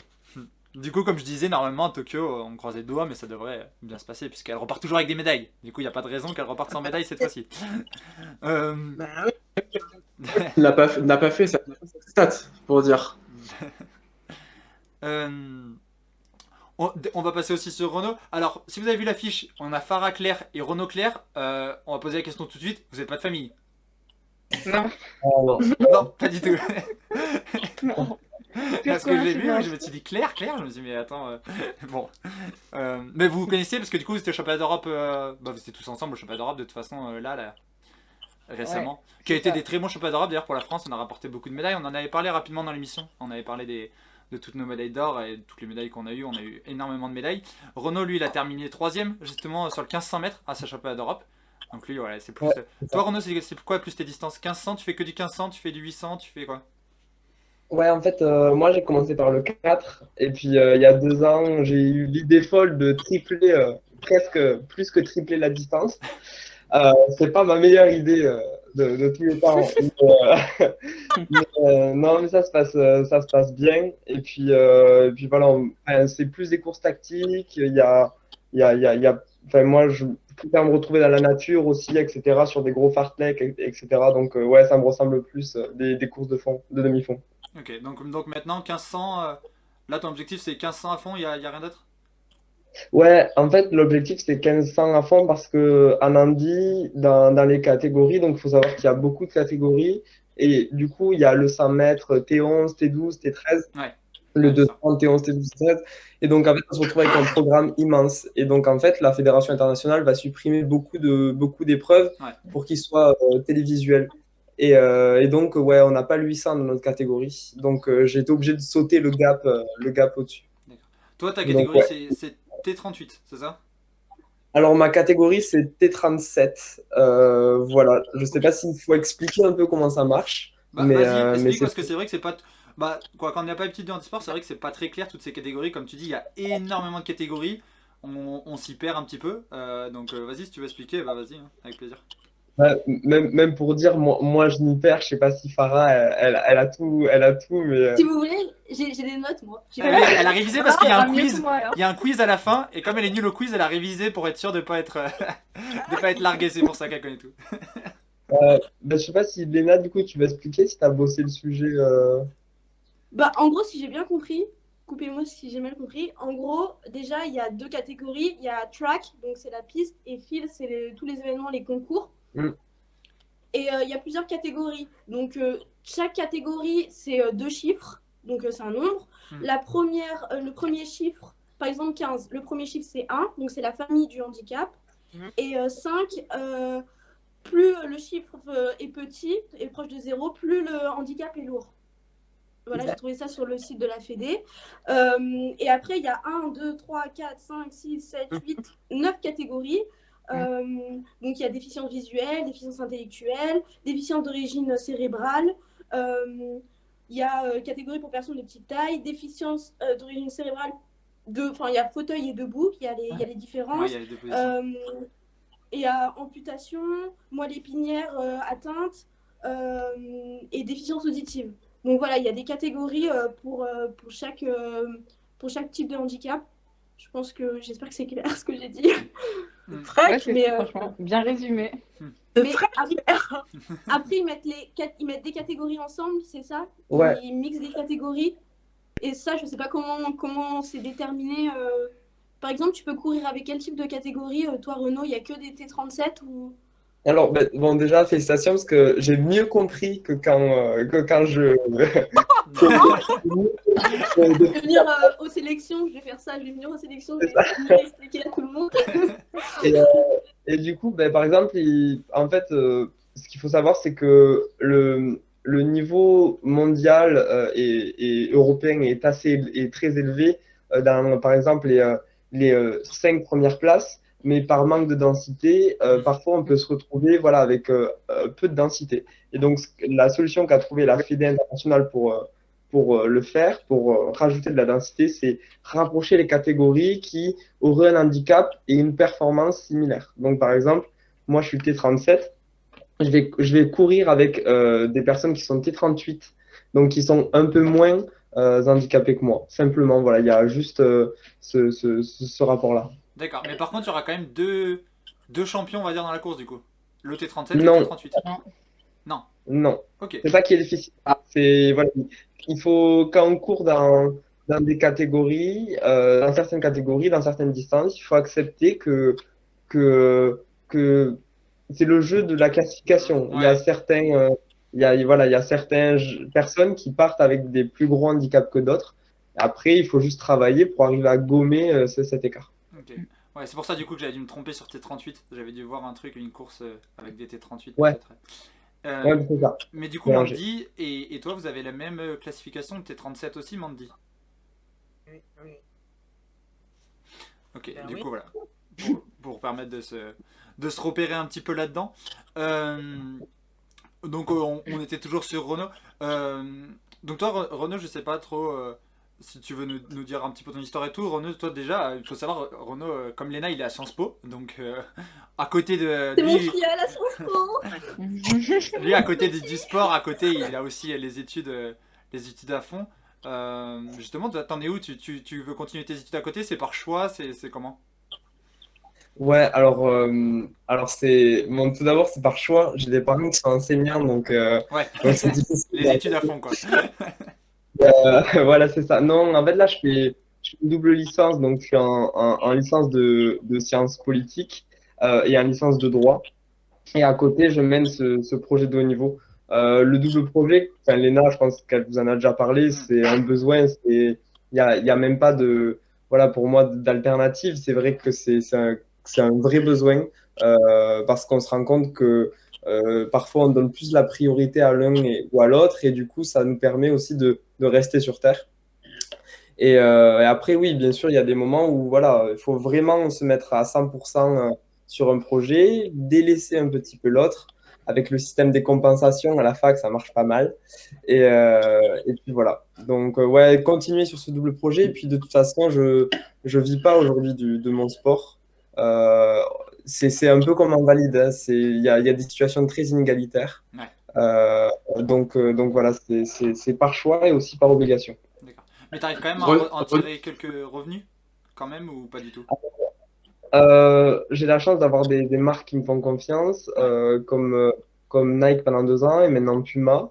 du coup, comme je disais, normalement à Tokyo, on croise les doigts, mais ça devrait bien se passer puisqu'elle repart toujours avec des médailles. Du coup, il n'y a pas de raison qu'elle reparte sans médaille cette fois-ci. Bah oui. Il n'a pas fait cette stat, pour dire. On va passer aussi sur Renaud. Alors, si vous avez vu l'affiche, on a Farah Claire et Renaud Claire. On va poser la question tout de suite. Vous n'êtes pas de famille? Non. Non, pas du tout. Non. Parce que je l'ai vu, je me suis dit Claire, je me suis dit mais attends, bon. Mais vous vous connaissez parce que du coup vous étiez au championnat d'Europe, vous étiez tous ensemble au championnat d'Europe de toute façon là, récemment. Ouais, Qui a c'est été ça. des très bons championnats d'Europe d'ailleurs pour la France, on a rapporté beaucoup de médailles, on en avait parlé rapidement dans l'émission, on avait parlé de toutes nos médailles d'or et de toutes les médailles qu'on a eues, on a eu énormément de médailles. Renaud lui il a terminé 3ème justement sur le 1500 mètres à ce championnat d'Europe. Donc lui voilà c'est plus... Toi Renaud c'est quoi plus tes distances? 1500, tu fais que du 1500, tu fais du 800, tu fais quoi? Ouais, en fait, moi j'ai commencé par le 4 et puis il y a 2 ans, j'ai eu l'idée folle de tripler, presque plus que tripler la distance. C'est pas ma meilleure idée de tous les temps. Non, mais ça se passe bien. Et puis voilà, enfin, c'est plus des courses tactiques. Enfin, moi, je préfère me retrouver dans la nature aussi, etc., sur des gros fartleks, etc. Donc, ouais, ça me ressemble plus des courses de fond, de demi-fond. Ok, donc maintenant 1500, là ton objectif c'est 1500 à fond, y a rien d'autre? Ouais, en fait, l'objectif c'est 1500 à fond parce que en handi, dans les catégories, donc il faut savoir qu'il y a beaucoup de catégories et du coup, il y a le 100 mètres, T11, T12, T13, Ouais. le Ouais, 200, ça. T11, T12, T13. Et donc, en fait, on se retrouve avec un programme immense. Et donc, en fait, la Fédération internationale va supprimer beaucoup d'épreuves Ouais. pour qu'ils soient télévisuels. Et donc, ouais, on n'a pas le 800 dans notre catégorie. Donc, j'ai été obligé de sauter le gap au-dessus. Toi ta Donc, catégorie ouais. c'est T38, c'est ça? Alors, ma catégorie, c'est T37. Voilà. Je sais pas s'il faut expliquer un peu comment ça marche. Bah Mais, vas-y, mais explique c'est parce que c'est vrai que c'est pas... Bah quoi, quand on n'a pas l'habitude de handisport, c'est vrai que c'est pas très clair toutes ces catégories. Comme tu dis, il y a énormément de catégories. On s'y perd un petit peu. Donc vas-y, si tu veux expliquer, bah vas-y, hein, avec plaisir. ouais, même pour dire, moi je n'y perds. Je sais pas si Farah, elle a tout, mais. Si vous voulez, j'ai des notes, moi. Elle a révisé parce qu'il y a un mieux que quiz. moi, alors. Il y a un quiz à la fin, et comme elle est nulle au quiz, elle a révisé pour être sûre de pas être, de pas être larguée. C'est pour ça qu'elle connaît tout. Je sais pas si Léna, du coup, tu vas expliquer si tu as bossé le sujet. Bah, en gros, si j'ai bien compris, coupez-moi si j'ai mal compris. En gros, déjà, il y a 2 catégories. Il y a track, donc c'est la piste, et field, c'est tous les événements, les concours. Mm. Et il y a plusieurs catégories. Donc, chaque catégorie, c'est 2 chiffres, donc c'est un nombre. Le premier chiffre, par exemple 15, le premier chiffre, c'est 1, donc c'est la famille du handicap. Et 5, plus le chiffre est petit et proche de 0, plus le handicap est lourd. Voilà, j'ai trouvé ça sur le site de la Fédé. Et après, il y a 1, 2, 3, 4, 5, 6, 7, 8, 9 catégories. Donc, il y a déficience visuelle, déficience intellectuelle, déficience d'origine cérébrale. Il y a catégorie pour personnes de petite taille, déficience d'origine cérébrale. Enfin, il y a fauteuil et debout, il y a les différences. Ouais, il y a les deux positions. Il y a amputation, moelle épinière atteinte et déficience auditive. Donc voilà, il y a des catégories pour chaque type de handicap. J'espère que c'est clair ce que j'ai dit. Ouais, c'est franchement bien résumé. Mais après, ils mettent des catégories ensemble, c'est ça? Ouais. Ils mixent des catégories. Et ça, je ne sais pas comment c'est déterminé. Par exemple, tu peux courir avec quel type de catégorie? Toi, Renaud, il n'y a que des T37 ou... Alors, bon, déjà, félicitations parce que j'ai mieux compris que quand je. Je vais venir aux sélections, je vais faire ça, je vais venir aux sélections, je vais expliquer à tout le monde. Et du coup, par exemple, en fait, ce qu'il faut savoir, c'est que le niveau mondial et européen est très élevé dans, par exemple, les 5 premières places. Mais par manque de densité, parfois on peut se retrouver avec peu de densité. Et donc la solution qu'a trouvée la Fédé internationale pour le faire, pour rajouter de la densité, c'est rapprocher les catégories qui auraient un handicap et une performance similaire. Donc par exemple, moi je suis T37, je vais courir avec des personnes qui sont T38, donc qui sont un peu moins handicapées que moi. Simplement, voilà, il y a juste ce rapport-là. D'accord, mais par contre, il y aura quand même deux champions, on va dire, dans la course, du coup. Le T37 et le Non. T38. Non. Non. Ok. C'est ça qui est difficile. Voilà, il faut, quand on court dans des catégories, dans certaines catégories, dans certaines distances, il faut accepter que c'est le jeu de la classification. Il y a certains, il y a certaines personnes qui partent avec des plus gros handicaps que d'autres. Après, il faut juste travailler pour arriver à gommer cet écart. Ok. Ouais, c'est pour ça du coup que j'avais dû me tromper sur T38. J'avais dû voir un truc, une course avec des T38 Ouais. peut-être. Ouais, c'est ça. Mais du coup, Mélangé. Mandy et toi, vous avez la même classification de T37 aussi, Mandy? Oui. Ok, Ben du oui. coup, voilà. Pour permettre de se repérer un petit peu là-dedans. Donc, on était toujours sur Renaud. Donc, toi, Renaud, je sais pas trop si tu veux nous dire un petit peu ton histoire et tout. Renaud, toi, déjà, il faut savoir, Renaud, comme Léna, il est à Sciences Po. Donc, à côté de. C'est mon Lui, filleul à Sciences Po. lui, à côté du sport, à côté, il a aussi les études à fond. Justement, t'en es où? Tu veux continuer tes études à côté? C'est par choix? C'est comment? Ouais, alors tout d'abord, c'est par choix. J'ai des parents qui sont enseignants, donc c'est difficile. Les études à fond, quoi. Voilà, c'est ça. Non, en fait, là, je fais une double licence, donc je suis en licence de sciences politiques et en licence de droit. Et à côté, je mène ce projet de haut niveau. Le double projet, Léna, je pense qu'elle vous en a déjà parlé, c'est un besoin, il y a même pas voilà, pour moi, d'alternative. C'est vrai que c'est un vrai besoin parce qu'on se rend compte que parfois on donne plus la priorité à l'un ou à l'autre et du coup ça nous permet aussi de rester sur Terre. Et après oui, bien sûr, il y a des moments où voilà, il faut vraiment se mettre à 100% sur un projet, délaisser un petit peu l'autre. Avec le système des compensations à la fac, ça marche pas mal. Et puis voilà. Donc ouais, continuer sur ce double projet. Et puis de toute façon, je vis pas aujourd'hui de mon sport. C'est un peu comme en valide, hein. Il y a des situations très inégalitaires. Ouais. Donc voilà, c'est par choix et aussi par obligation. D'accord. Mais t'arrives quand même à en tirer quelques revenus, quand même, ou pas du tout? J'ai la chance d'avoir des marques qui me font confiance, comme Nike pendant 2 ans et maintenant Puma,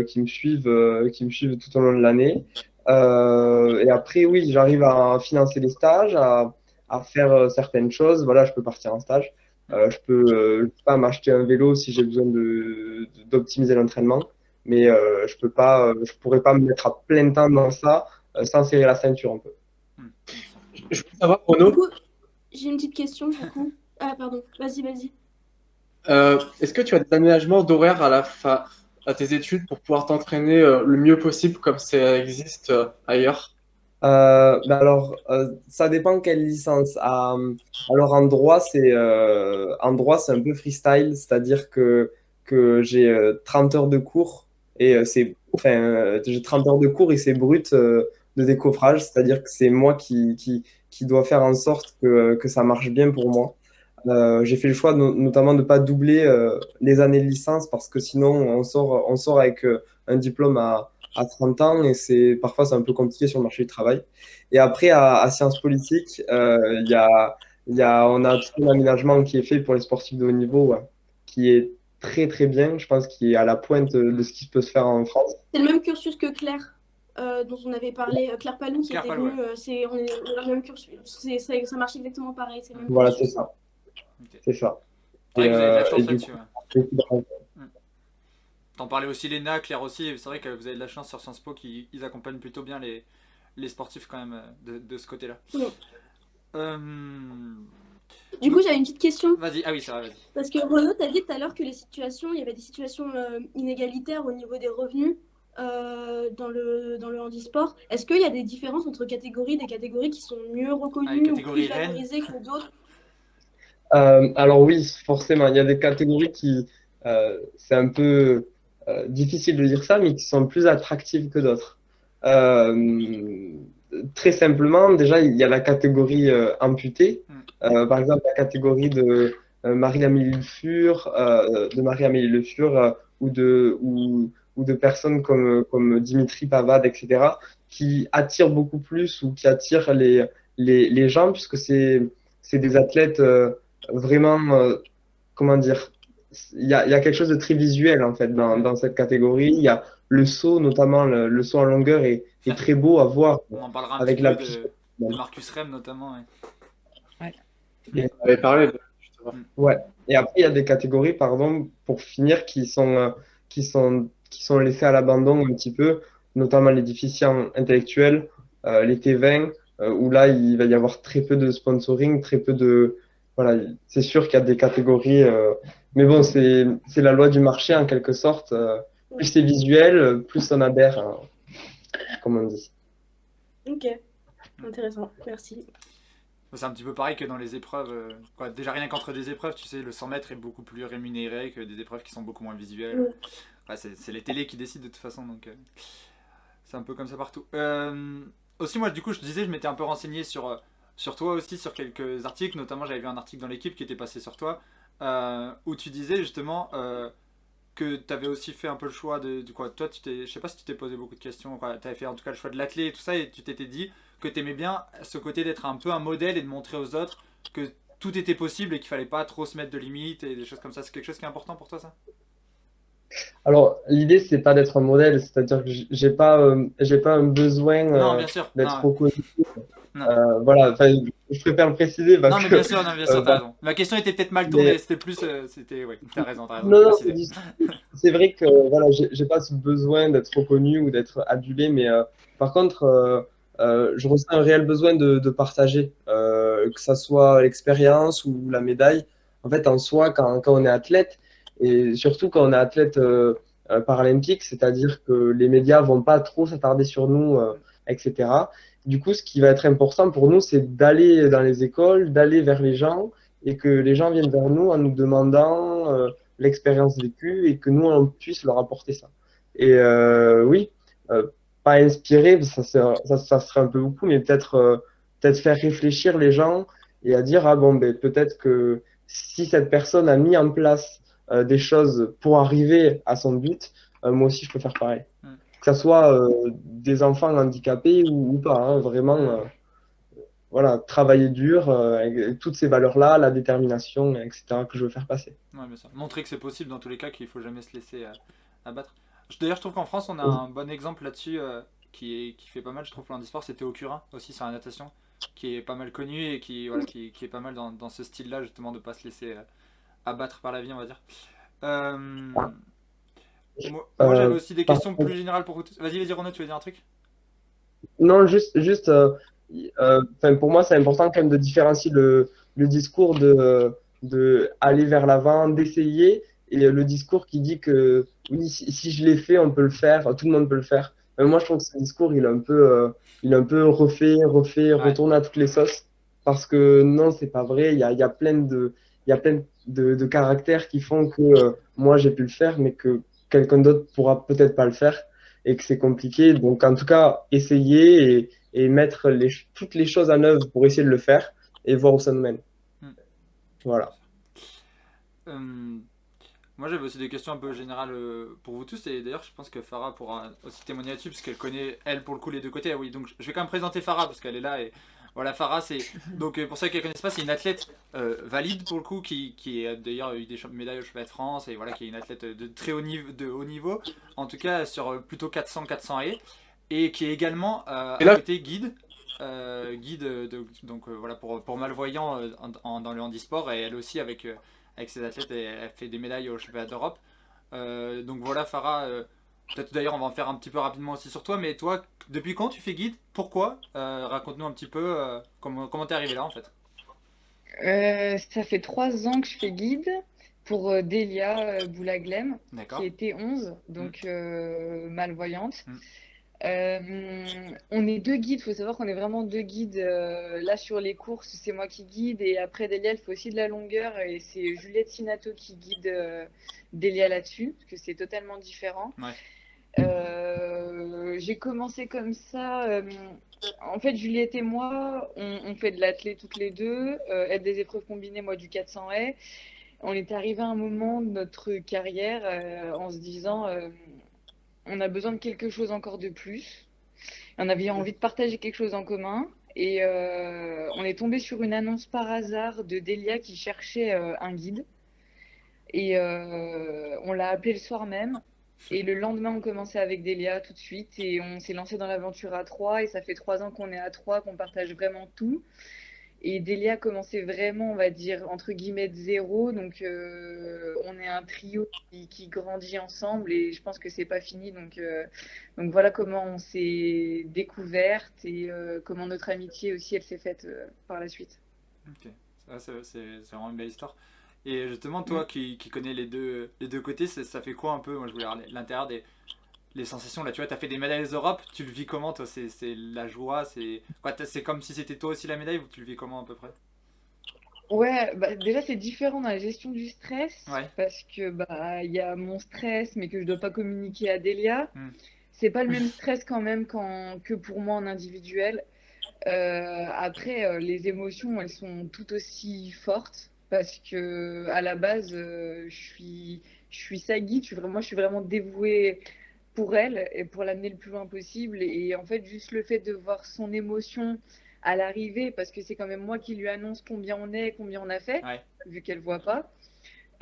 qui me suivent tout au long de l'année. Et après, oui, j'arrive à financer les stages, à faire certaines choses. Voilà, je peux partir en stage. Je peux pas m'acheter un vélo si j'ai besoin d'optimiser l'entraînement, mais je pourrais pas me mettre à plein temps dans ça sans serrer la ceinture un peu. Je veux savoir, Renaud. Du coup, j'ai une petite question, du coup. Ah, pardon. Vas-y. Est-ce que tu as des aménagements d'horaire à tes études pour pouvoir t'entraîner le mieux possible comme ça existe ailleurs? Alors, ça dépend quelle licence. Alors, en droit, c'est un peu freestyle, c'est-à-dire que j'ai 30 heures de cours et j'ai 30 heures de cours et c'est brut de décoffrage, c'est-à-dire que c'est moi qui dois faire en sorte que ça marche bien pour moi. J'ai fait le choix notamment de ne pas doubler les années de licence parce que sinon on sort avec un diplôme à 30 ans et parfois c'est un peu compliqué sur le marché du travail. Et après à Sciences Politiques, on a tout un aménagement qui est fait pour les sportifs de haut niveau, ouais, qui est très très bien, je pense, qui est à la pointe de ce qui peut se faire en France. C'est le même cursus que Claire, dont on avait parlé, Claire Palou qui était venue, on est dans le même cursus, ça marche exactement pareil. C'est le même Voilà, cursus. c'est ça. Okay. C'est ça. Ouais, vous avez de la chance là-dessus. T'en parlais aussi, Léna, Claire aussi, c'est vrai que vous avez de la chance sur Sciences Po qu'ils accompagnent plutôt bien les sportifs quand même de ce côté-là. Du coup, j'avais une petite question. Vas-y, ah oui, ça va, vas-y. Parce que Renaud, tu as dit tout à l'heure que il y avait des situations inégalitaires au niveau des revenus dans le handisport. Est-ce qu'il y a des différences entre des catégories qui sont mieux reconnues ou plus valorisées que d'autres? Alors oui, forcément, il y a des catégories c'est un peu difficile de dire ça, mais qui sont plus attractives que d'autres. Très simplement, déjà, il y a la catégorie amputée. Par exemple, la catégorie de Marie-Amélie Le Fur, ou de personnes comme Dimitri Pavade, etc., qui attirent beaucoup plus ou qui attirent les gens, puisque c'est des athlètes vraiment, comment dire, il y a quelque chose de très visuel en fait dans cette catégorie. Il y a le saut, notamment le saut en longueur est très beau à voir. On en parlera un avec petit peu de Marcus Rem notamment. Ouais. On avait parlé justement. Ouais. Et après il y a des catégories, pardon, pour finir, qui sont laissées à l'abandon un petit peu, notamment les déficients intellectuels, les T20, où là il va y avoir très peu de sponsoring, très peu de voilà, c'est sûr qu'il y a des catégories, mais bon, c'est la loi du marché en quelque sorte. Plus c'est visuel, plus on adhère, hein, comme on dit. Ok, intéressant, merci. C'est un petit peu pareil que dans les épreuves. Déjà rien qu'entre des épreuves, tu sais, le 100 mètres est beaucoup plus rémunéré que des épreuves qui sont beaucoup moins visuelles. C'est les télés qui décident de toute façon, donc c'est un peu comme ça partout. Aussi, moi, du coup, je disais, je m'étais un peu renseigné sur toi aussi, sur quelques articles, notamment j'avais vu un article dans l'équipe qui était passé sur toi, où tu disais justement que tu avais aussi fait un peu le choix de quoi. Toi, je sais pas si tu t'es posé beaucoup de questions, tu avais fait en tout cas le choix de l'athlé et tout ça, et tu t'étais dit que tu aimais bien ce côté d'être un peu un modèle et de montrer aux autres que tout était possible et qu'il fallait pas trop se mettre de limites et des choses comme ça. C'est quelque chose qui est important pour toi, ça? Alors, l'idée, c'est pas d'être un modèle, c'est-à-dire que j'ai pas un besoin d'être reconnu. Voilà, je préfère le préciser. Non, mais bien sûr, t'as raison. Ma question était peut-être mal tournée, c'était plus. Ouais, t'as raison. Non, c'est vrai que voilà, j'ai pas ce besoin d'être reconnu ou d'être adulé, mais par contre, je ressens un réel besoin de partager, que ça soit l'expérience ou la médaille. En fait, en soi, quand on est athlète, et surtout quand on est athlète paralympique, c'est-à-dire que les médias vont pas trop s'attarder sur nous, etc. Du coup, ce qui va être important pour nous, c'est d'aller dans les écoles, d'aller vers les gens et que les gens viennent vers nous en nous demandant l'expérience vécue et que nous, on puisse leur apporter ça. Et oui, pas inspirer, ça serait un peu beaucoup, mais peut-être faire réfléchir les gens et à dire, ah bon, ben, peut-être que si cette personne a mis en place des choses pour arriver à son but, moi aussi, je peux faire pareil. que ça soit des enfants handicapés ou pas, hein, vraiment, voilà, travailler dur, avec toutes ces valeurs-là, la détermination, etc., que je veux faire passer. Ouais, bien sûr. Montrer que c'est possible dans tous les cas, qu'il faut jamais se laisser abattre. D'ailleurs, je trouve qu'en France, on a un bon exemple là-dessus qui fait pas mal, je trouve, pour l'handisport. C'est Théo Curin aussi sur la natation, qui est pas mal connu et voilà, qui est pas mal dans ce style-là, justement, de pas se laisser abattre par la vie, on va dire. Moi, j'avais aussi des questions plus générales pour vous tous. Vas-y, Renaud, tu veux dire un truc? Non, juste pour moi, c'est important quand même de différencier le discours de aller vers l'avant, d'essayer, et le discours qui dit que oui, si je l'ai fait, on peut le faire, tout le monde peut le faire. Moi, je trouve que ce discours, il est un peu refait, retourné à toutes les sauces, parce que non, c'est pas vrai. Il y a plein de caractères qui font que moi, j'ai pu le faire, mais que quelqu'un d'autre pourra peut-être pas le faire, et que c'est compliqué. Donc, en tout cas, essayer et mettre toutes les choses en œuvre pour essayer de le faire et voir où ça nous mène. Voilà. Moi, j'avais aussi des questions un peu générales pour vous tous, et d'ailleurs, je pense que Farah pourra aussi témoigner là-dessus, parce qu'elle connaît, elle, pour le coup, les deux côtés. Ah oui, donc je vais quand même présenter Farah, parce qu'elle est là, et voilà, Farah, c'est, donc pour ceux qui ne connaissent pas, c'est une athlète valide, pour le coup, qui a d'ailleurs eu des médailles au championnat de France, et voilà, qui est une athlète de très haut niveau, en tout cas, sur plutôt 400 et qui est également à côté guide. Donc voilà, pour malvoyants dans le handisport, et elle aussi avec ses athlètes, elle fait des médailles au championnat d'Europe. Donc voilà, Farah, peut-être d'ailleurs on va en faire un petit peu rapidement aussi sur toi, mais toi, depuis quand tu fais guide? Pourquoi? Raconte-nous un petit peu comment t'es arrivé là en fait. Ça fait 3 ans que je fais guide pour Delia Boulaglem, qui était 11, donc malvoyante. On est 2 guides, il faut savoir qu'on est vraiment 2 guides. Là sur les courses, c'est moi qui guide, et après Delia, elle fait aussi de la longueur, et c'est Juliette Sinato qui guide Delia là-dessus, parce que c'est totalement différent. J'ai commencé comme ça. En fait, Juliette et moi, on fait de l'athlé toutes les deux, elle des épreuves combinées, moi du 400 haies. On est arrivé à un moment de notre carrière en se disant on a besoin de quelque chose encore de plus. On avait envie de partager quelque chose en commun. Et on est tombé sur une annonce par hasard de Delia qui cherchait un guide. Et on l'a appelé le soir même. Et le lendemain, on commençait avec Delia tout de suite. Et on s'est lancé dans l'aventure à 3. Et ça fait 3 ans qu'on est à 3, qu'on partage vraiment tout. Et Delia commençait vraiment, on va dire, entre guillemets, de zéro. Donc, on est un trio qui grandit ensemble, et je pense que c'est pas fini. Donc voilà comment on s'est découverte, et comment notre amitié aussi, elle s'est faite par la suite. Ok, c'est vraiment une belle histoire. Et justement, toi qui connais les deux côtés, ça fait quoi un peu? Moi, je voulais avoir l'intérieur les sensations. Là, tu vois, tu as fait des médailles d'Europe, tu le vis comment toi? C'est la joie, c'est comme si c'était toi aussi la médaille, ou tu le vis comment à peu près? Ouais, bah, déjà c'est différent dans la gestion du stress, parce que il y a mon stress, mais que je dois pas communiquer à Delia. C'est pas le même stress quand même que pour moi en individuel. Après, les émotions, elles sont tout aussi fortes, parce que à la base, je suis sa guide. Je suis vraiment dévouée pour elle et pour l'amener le plus loin possible. Et en fait, juste le fait de voir son émotion à l'arrivée, parce que c'est quand même moi qui lui annonce combien on est, combien on a fait, vu qu'elle voit pas.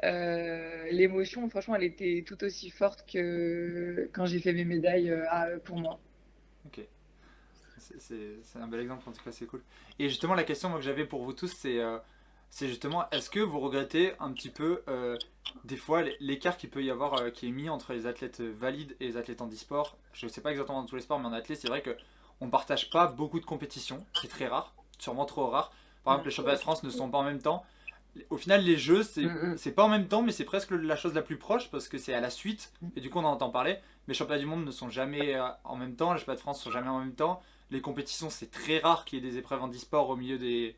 L'émotion, franchement, elle était tout aussi forte que quand j'ai fait mes médailles pour moi. Ok, c'est un bel exemple, en tout cas c'est cool. Et justement, la question moi, que j'avais pour vous tous, c'est justement, est-ce que vous regrettez un petit peu des fois l'écart qu'il peut y avoir, qui est mis entre les athlètes valides et les athlètes handisport? Je ne sais pas exactement dans tous les sports, mais en athlète, c'est vrai qu'on ne partage pas beaucoup de compétitions, c'est très rare, sûrement trop rare. Par exemple, les championnats de France ne sont pas en même temps. Au final, les jeux, c'est pas en même temps, mais c'est presque la chose la plus proche, parce que c'est à la suite, et du coup on en entend parler. Mais les championnats du monde ne sont jamais en même temps, les championnats de France ne sont jamais en même temps. Les compétitions, c'est très rare qu'il y ait des épreuves handisport au milieu des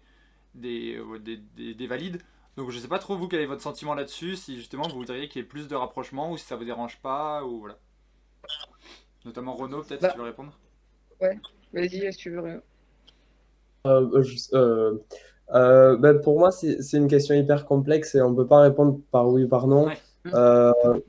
valides. Donc je sais pas trop vous quel est votre sentiment là-dessus, si justement vous voudriez qu'il y ait plus de rapprochement, ou si ça vous dérange pas, ou voilà. Notamment Renaud, peut-être, si tu veux répondre. Ouais, vas-y si tu veux, Renaud. Pour moi, c'est une question hyper complexe et on ne peut pas répondre par oui ou par non.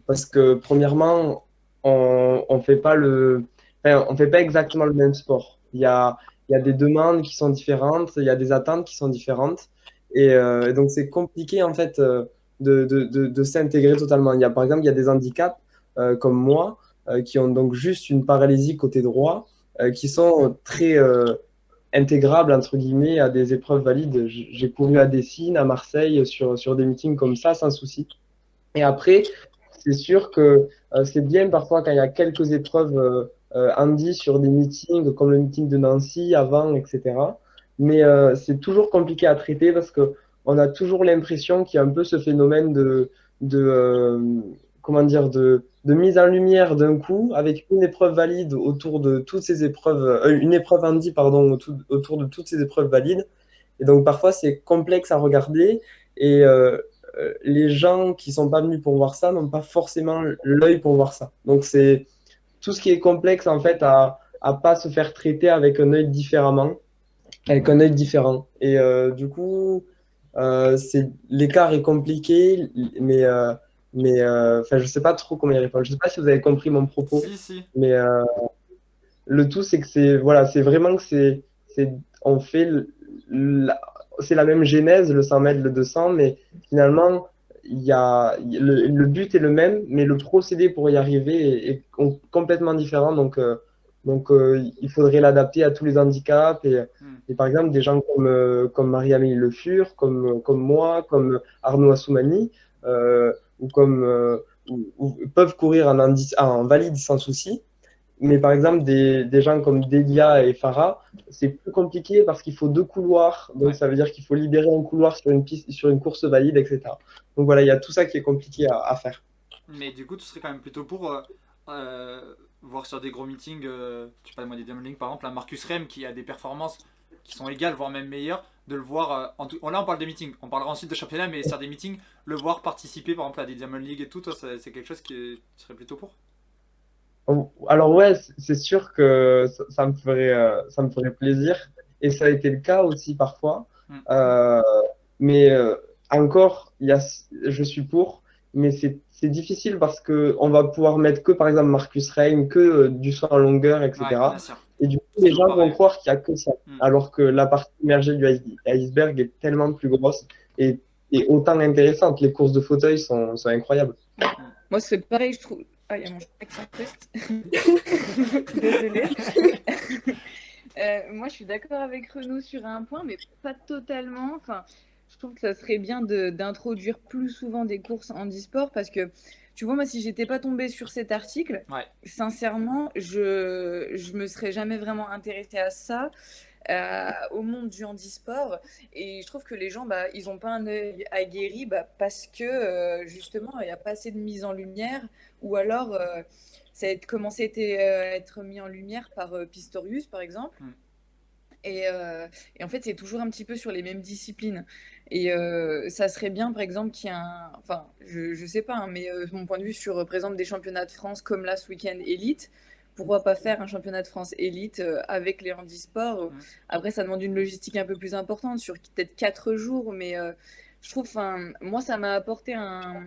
Parce que, premièrement, on fait pas on fait pas exactement le même sport. Il y a des demandes qui sont différentes, il y a des attentes qui sont différentes. Et donc, c'est compliqué, en fait, de s'intégrer totalement. Par exemple, il y a des handicaps, comme moi, qui ont donc juste une paralysie côté droit, qui sont très intégrables, entre guillemets, à des épreuves valides. J'ai couru à Dessines, à Marseille, sur des meetings comme ça, sans souci. Et après, c'est sûr que c'est bien parfois quand il y a quelques épreuves handi sur des meetings, comme le meeting de Nancy avant, etc. Mais c'est toujours compliqué à traiter parce que on a toujours l'impression qu'il y a un peu ce phénomène comment dire, de mise en lumière d'un coup, avec une épreuve valide autour de toutes ces épreuves, une épreuve handi, pardon, autour de toutes ces épreuves valides. Et donc parfois c'est complexe à regarder et les gens qui sont pas venus pour voir ça n'ont pas forcément l'œil pour voir ça. Donc c'est tout ce qui est complexe en fait à pas se faire traiter avec un œil différemment, avec un œil différent. Et du coup, l'écart est compliqué, mais enfin, je sais pas trop comment y répondre. Je sais pas si vous avez compris mon propos, Si. mais le tout c'est que c'est vraiment que on fait c'est la même genèse, le 100 mètres, le 200, mais finalement, le but est le même, mais le procédé pour y arriver est complètement différent. Donc, il faudrait l'adapter à tous les handicaps. Et par exemple, des gens comme Marie-Amélie Le Fur, comme moi, comme Arnaud Assoumani, ou peuvent courir en valide sans souci. Mais par exemple, des gens comme Delia et Farah, c'est plus compliqué parce qu'il faut 2 couloirs. Donc, ça veut dire qu'il faut libérer un couloir sur une piste, sur une course valide, etc. Donc voilà, il y a tout ça qui est compliqué à faire. Mais du coup, tu serais quand même plutôt pour voir sur des gros meetings, je sais pas moi, des Diamond League par exemple, un Marcus Rem qui a des performances qui sont égales, voire même meilleures, de le voir. Là, on parle de meetings. On parlera ensuite de championnat, mais sur des meetings, le voir participer par exemple à des Diamond League et tout, toi, c'est quelque chose qui tu serais plutôt pour? Alors ouais, c'est sûr que ça me ferait plaisir. Et ça a été le cas aussi parfois. Euh, mais encore, je suis pour. Mais c'est difficile parce que on va pouvoir mettre que par exemple Marcus Reim, que du saut en longueur, etc. Ouais, bien sûr. Et du coup, les gens vont croire qu'il n'y a que ça. Alors que la partie immergée du iceberg est tellement plus grosse et autant intéressante. Les courses de fauteuil sont incroyables. Moi, c'est pareil, je trouve. Ah, il y a mon chat qui s'incruste. Désolée. Moi, je suis d'accord avec Renaud sur un point, mais pas totalement. Enfin, je trouve que ça serait bien d'introduire plus souvent des courses handisport parce que, tu vois, moi, si j'étais pas tombée sur cet article, sincèrement, je me serais jamais vraiment intéressée à ça. Au monde du handisport, et je trouve que les gens ils n'ont pas un œil aguerri parce que justement il n'y a pas assez de mise en lumière, ou alors ça a commencé à être mis en lumière par Pistorius par exemple. Et en fait c'est toujours un petit peu sur les mêmes disciplines, et ça serait bien par exemple qu'il y ait enfin je sais pas, hein, mais mon point de vue sur par exemple des championnats de France comme là ce week-end élite. Pourquoi pas faire un championnat de France élite avec les handisports? Après, ça demande une logistique un peu plus importante, sur peut-être 4 jours, mais je trouve, moi, ça m'a apporté un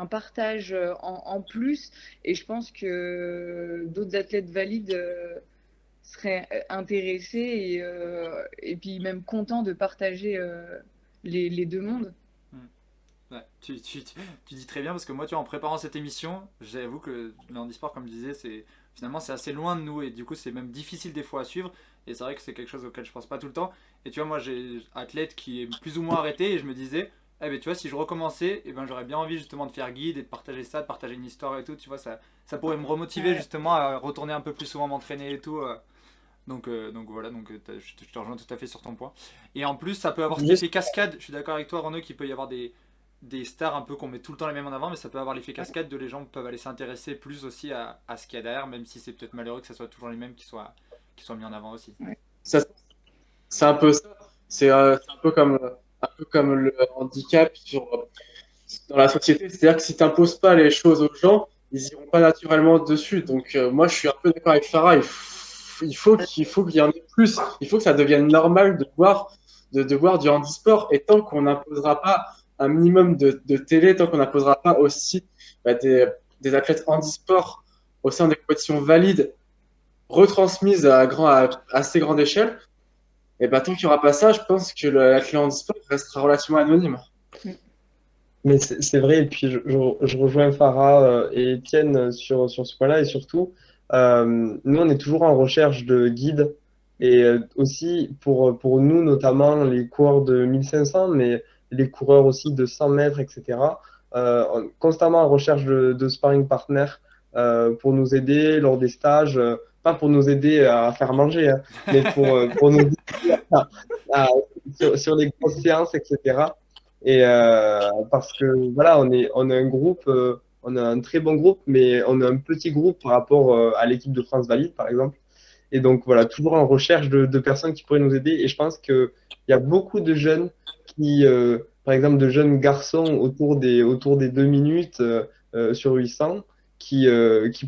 partage en plus, et je pense que d'autres athlètes valides seraient intéressés et puis même contents de partager les deux mondes. Ouais, tu dis très bien, parce que moi, tu vois, en préparant cette émission, j'avoue que le handisport, comme je disais, finalement c'est assez loin de nous, et du coup c'est même difficile des fois à suivre, et c'est vrai que c'est quelque chose auquel je pense pas tout le temps. Et tu vois, moi j'ai un athlète qui est plus ou moins arrêté, et je me disais, eh ben tu vois, si je recommençais, eh ben j'aurais bien envie justement de faire guide et de partager ça, de partager une histoire et tout, tu vois, ça pourrait me remotiver justement à retourner un peu plus souvent m'entraîner et tout. Donc voilà, je te rejoins tout à fait sur ton point. Et en plus, ça peut avoir cet effet cascade. Je suis d'accord avec toi, Renaud, qu'il peut y avoir des stars un peu qu'on met tout le temps les mêmes en avant, mais ça peut avoir l'effet cascade de les gens peuvent aller s'intéresser plus aussi à ce qu'il y a derrière, même si c'est peut-être malheureux que ce soit toujours les mêmes qui soient mis en avant aussi. C'est un peu ça. C'est un peu comme le handicap dans la société. C'est-à-dire que si tu n'imposes pas les choses aux gens, ils n'iront pas naturellement dessus. Donc moi, je suis un peu d'accord avec Farah. Il faut qu'il y en ait plus. Il faut que ça devienne normal de voir du handisport. Et tant qu'on n'imposera pas un minimum de télé, tant qu'on n'imposera pas aussi des des athlètes handisport au sein des compétitions valides, retransmises à assez grande échelle, et bah, tant qu'il n'y aura pas ça, je pense que l'athlète handisport restera relativement anonyme. Mais c'est vrai, et puis je rejoins Farah et Étienne sur ce point-là, et surtout, nous, on est toujours en recherche de guides, et aussi pour nous, notamment les coureurs de 1500, mais les coureurs aussi de 100 mètres, etc., constamment en recherche de sparring partners pour nous aider lors des stages, pas pour nous aider à faire manger, hein, mais pour nous aider sur les grosses séances, etc. Et parce que voilà, on a un groupe, on a un très bon groupe, mais on a un petit groupe par rapport à l'équipe de France Valide, par exemple. Et donc voilà, toujours en recherche de personnes qui pourraient nous aider. Et je pense qu'il y a beaucoup de jeunes qui, par exemple, de jeunes garçons autour des 2 minutes sur 800, qui